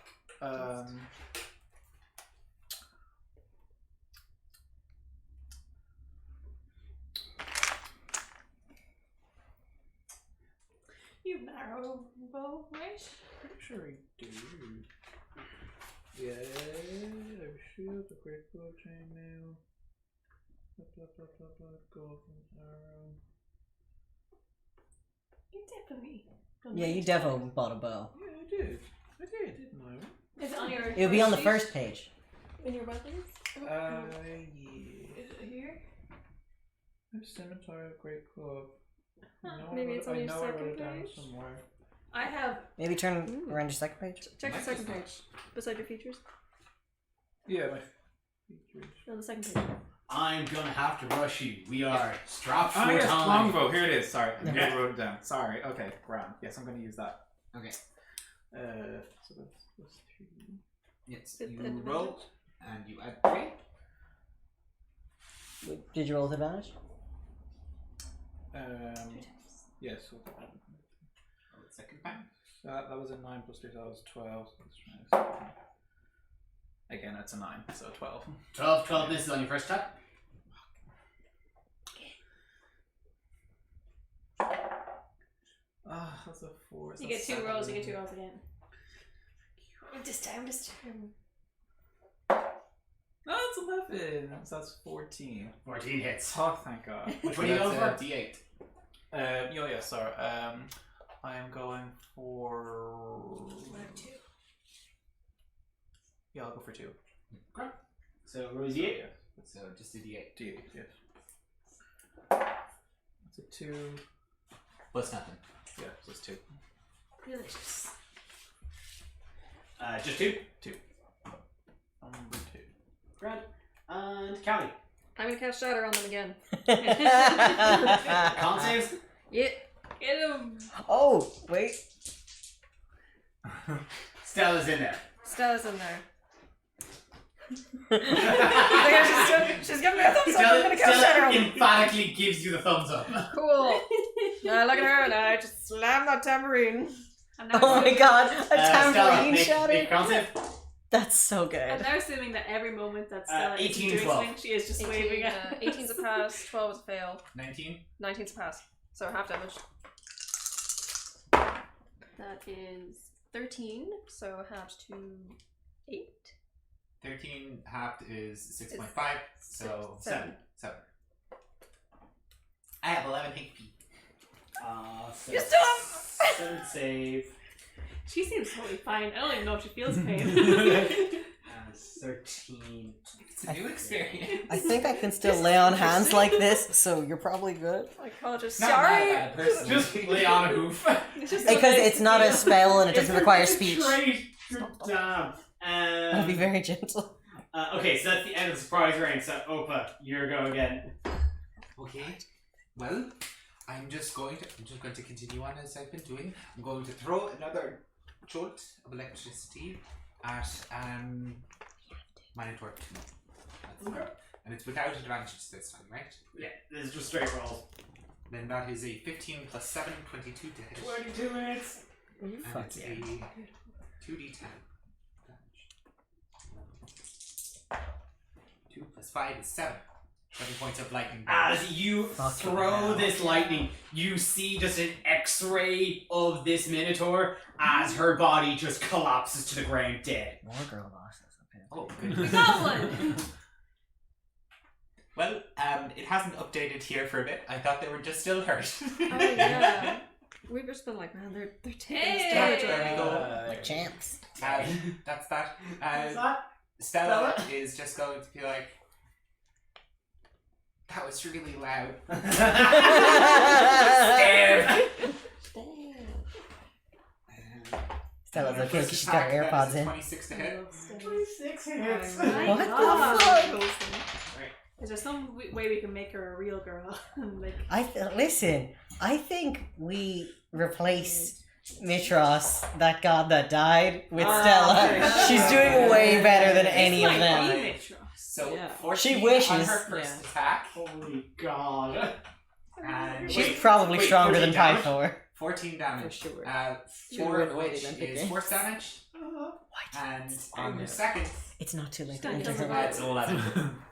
You narrow bow, right? pretty sure I do. Yeah, I shield, a great bow, chainmail. Golden arrow. You definitely. Yeah, you definitely bought a bow. Yeah, I did, didn't I? Is it on your? It would be on the sheet? first page. In your weapons? Yeah. Is it here? A scimitar, a great club. Maybe it's on your I wrote second it down page? somewhere. I have. Maybe turn around your second page. Check the Might second just not. page. Beside your features. Yeah, my features. On the second page. I'm gonna have to rush you. We are strapped for Oh yes, time. longbow. Here it is. Sorry, I Yeah. wrote it down. Sorry. Okay, grand. Yes, I'm going to use that. Okay. So that's +3. Yes. With You advantage. roll and you add 3. Did you roll with advantage? Yes. So Roll it second time. that was a 9 + 3, so that was 12. So let's try this. Again, it's a 9, so 12. 12 misses on your first attack. Ah, that's a 4. You get 2 rolls. You get 2 rolls again. This time. Oh, it's 11. So that's 14. 14 hits. Oh, thank God. Which one are you going for? D8. Yeah, sorry. I am going for. 2. Yeah, I'll go for 2. So Rosie 8. So just a D8. D8, yes. That's a 2. Plus nothing. Yeah, so it's 2. Delicious. Just 2. 2. Number 2. Grand. And Callie. I'm gonna cast Shatter on them again. Con saves. Yeah. Get him. Oh, wait. Stella's in there. Stella's in there. She's giving me a thumbs up. I'm gonna cast Shatter Stella on them. emphatically gives you the thumbs up. Cool. Now look at her, and I just slam that tambourine. I'm now Oh my assuming- god, a Stella, tambourine make shatter? con save. That's so I'm good. now assuming that every moment that Stella is 18, doing 12. something, she is just waving at. 18's a pass, 12 is a fail, 19. 19's a pass. So half damage. That is 13, so half to 8. 13 halved is 6.5. So 7. 7. I have 11 HP. So You still have. third save. She seems totally fine. I don't even know if she feels pain. 13. It's a new experience. I think I can still lay on hands like this, so you're probably good. My god, just Not sorry. that bad, personally. Just lay on a hoof. It's just Because it's not a spell and it doesn't require It's a speech. trait. Good damn. I'll be very gentle. Okay, so that's the end of the surprise round. So Opa, your go again. Okay. Well, I'm just going to continue on as I've been doing. I'm going to throw another jolt of electricity at Minotaur 2. That's fine. And it's without advantage this time, right? Yeah, this is just straight rolls. Then that is a 15 plus 7, 22 to hit. 22 minutes. And Fuck it's yeah. a 2d10. 2 plus 5 is 7. 7 points of lightning damage. As you Fucking throw hell. this lightning, you see just an X-ray of this Minotaur as her body just collapses to the ground dead. More girl bosses. Okay. Oh, We good. got one! Well, it hasn't updated here for a bit. I thought they were just still hurt. Oh yeah. We've just been like, man, they're taking Hey! damage. There we go. Like champs. That's that. What's that? Stella is just going to be like, that was really loud. Scared. Stella's okay because she's got her AirPods in. 26 to hit. 26 hits. My What the God. fuck? Is there some way we can make her a real girl? Like, Listen, I think we replace Mitros, that god that died, with Stella. okay. She's doing way better than any it's of like them. Mitros. So Yeah. 14 She wishes. on her first attack. Holy God. And She's Wait, probably wait, stronger 14 than damage? Pythor. 14 damage. For sure. Four She would of win which the Olympic is Games. force damage. And on the second, It's not too late She's to done enter double her. it's 11.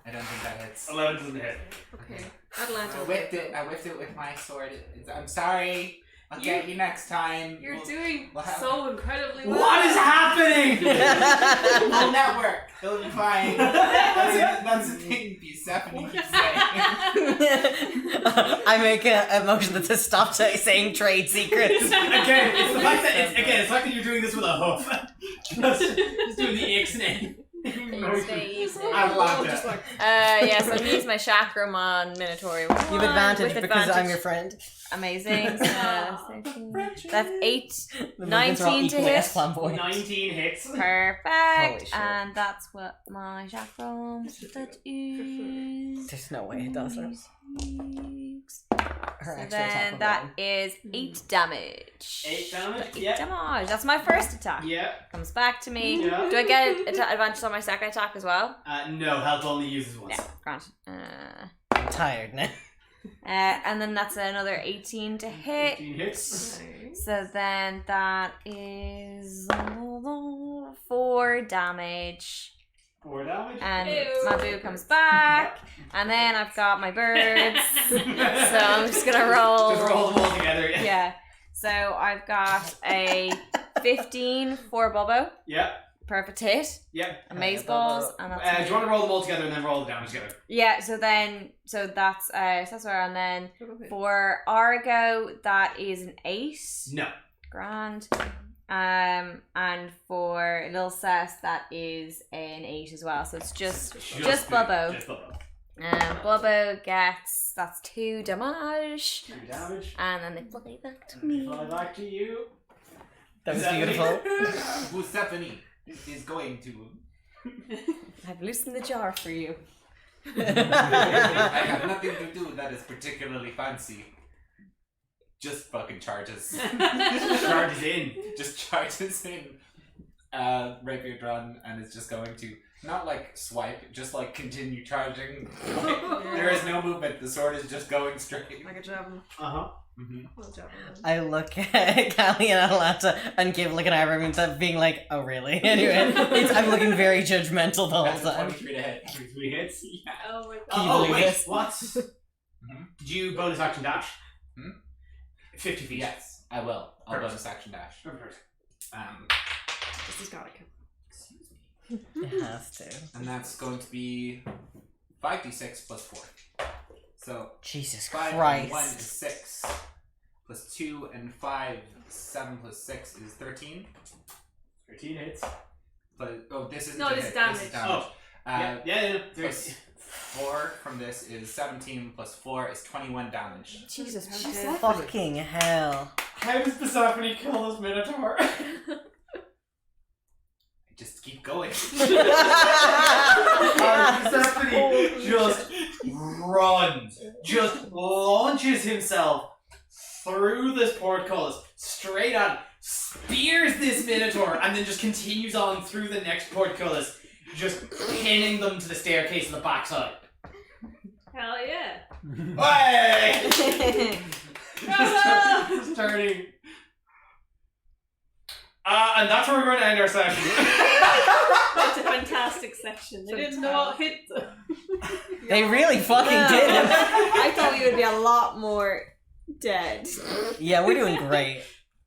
I don't think that hits. 11 doesn't hit. Okay. Atlanta. I whipped it with my sword. I'm sorry. I'll get you next time. You're doing we'll have- so incredibly well. What is happening? We'll network. It'll be fine. That's the thing Stephanie keeps saying. I make a motion that says stop saying trade secrets. Again, it's the fact that you're doing this with a hoof. just doing the ixnay. I love that. Yes, I'm using my chakram on Minotaur. You have advantage with because I'm advantage. your friend. Amazing. That's 8. The movements are all 19 to equally hit. as flamboyant. 19 hits. Perfect. shit. And that's what my chakram that is. There's no way it does that. Her So extra attack then will that go is 8 damage. 8 damage? 8 Yeah. damage. That's my first attack. Yeah. Comes back to me. Yeah. Do I get advantage on my second attack as well? No, health only uses once. Yeah, grant. I'm tired now. And then that's another 18 to hit. 18 hits. So then that is 4 damage. 4 damage. And Ew. my boo comes back. And then I've got my birds. So I'm just gonna roll. Just roll them all together. Yeah. So I've got a 15 for Bobo. Yeah. Perfect hit. Yeah. Amaze balls. And that's Do you want to roll them all together and then roll the damage together? yeah, so that's where, and then for Argo that is an 8. No. Grand. And for Lil Cess that is an 8 as well. So it's just Bubbo. Just Bubbo. Bubbo gets that's 2 damage. 2 damage. And then they fly back to And me. fly back to you. That was Stephanie. beautiful. Who Stephanie is going to. I've loosened the jar for you. I have nothing to do that is particularly fancy. Just fucking charges. Charges in. Just charges in. Rapier drawn and is just going to not like swipe, just like continue charging. There is no movement. The sword is just going straight. Like a javelin. Uh-huh. Mm-hmm. Well, javelin. I look at Callie and Atalanta and give like an eyebrow instead of being like, oh really? Anyway, I'm looking very judgmental the whole That's a time. 23 to hit. 3 hits. Yeah. Oh my god. Can you Oh, believe wait. this? What? Mhm. Did you bonus action dash? 50 feet. Yes, I will. I'll Perfect. bonus action dash. This has gotta count. Excuse me. It has to. And that's going to be 5d6 plus 4. So Jesus 5 Christ. and 1 is 6. Plus 2 and 5, 7 plus 6 is 13. 13 hits. But this isn't No, a this hit, is damage. This is damage. Yeah. Plus 4 from this is 17 plus 4 is 21 damage. Jesus, Fucking hell. How does Persephone kill this Minotaur? Just keep going. Persephone just runs, just launches himself through this portcullis, straight on, spears this Minotaur, and then just continues on through the next portcullis, just pinning them to the staircase on the backside. Hell yeah. Hey! Just turning. And that's where we're going to end our session. That's a fantastic section. They didn't know what hit them. They really fucking did. I thought we would be a lot more dead. Yeah, we're doing great.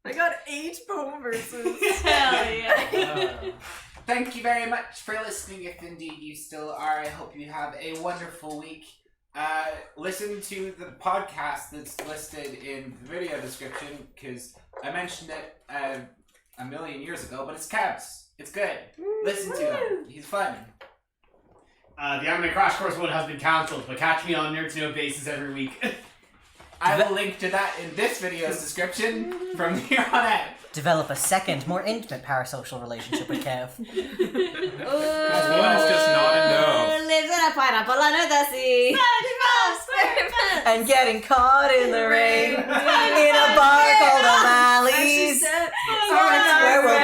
I got 8 bone versus. Hell yeah. Thank you very much for listening, if indeed you still are. I hope you have a wonderful week. Listen to the podcast that's listed in the video description, because I mentioned it a million years ago, but it's Kev's. It's good. Listen to him. He's fun. The Anime Crash Course one has been cancelled, but catch me on Nerd to Know Bases every week. I will link to that in this video's description from here on out. Develop a second, more intimate parasocial relationship with Kev. Ooh. one is just not enough. Lives in a pineapple under the sea. And getting caught in the rain in a bar called O'Malley's, where we'll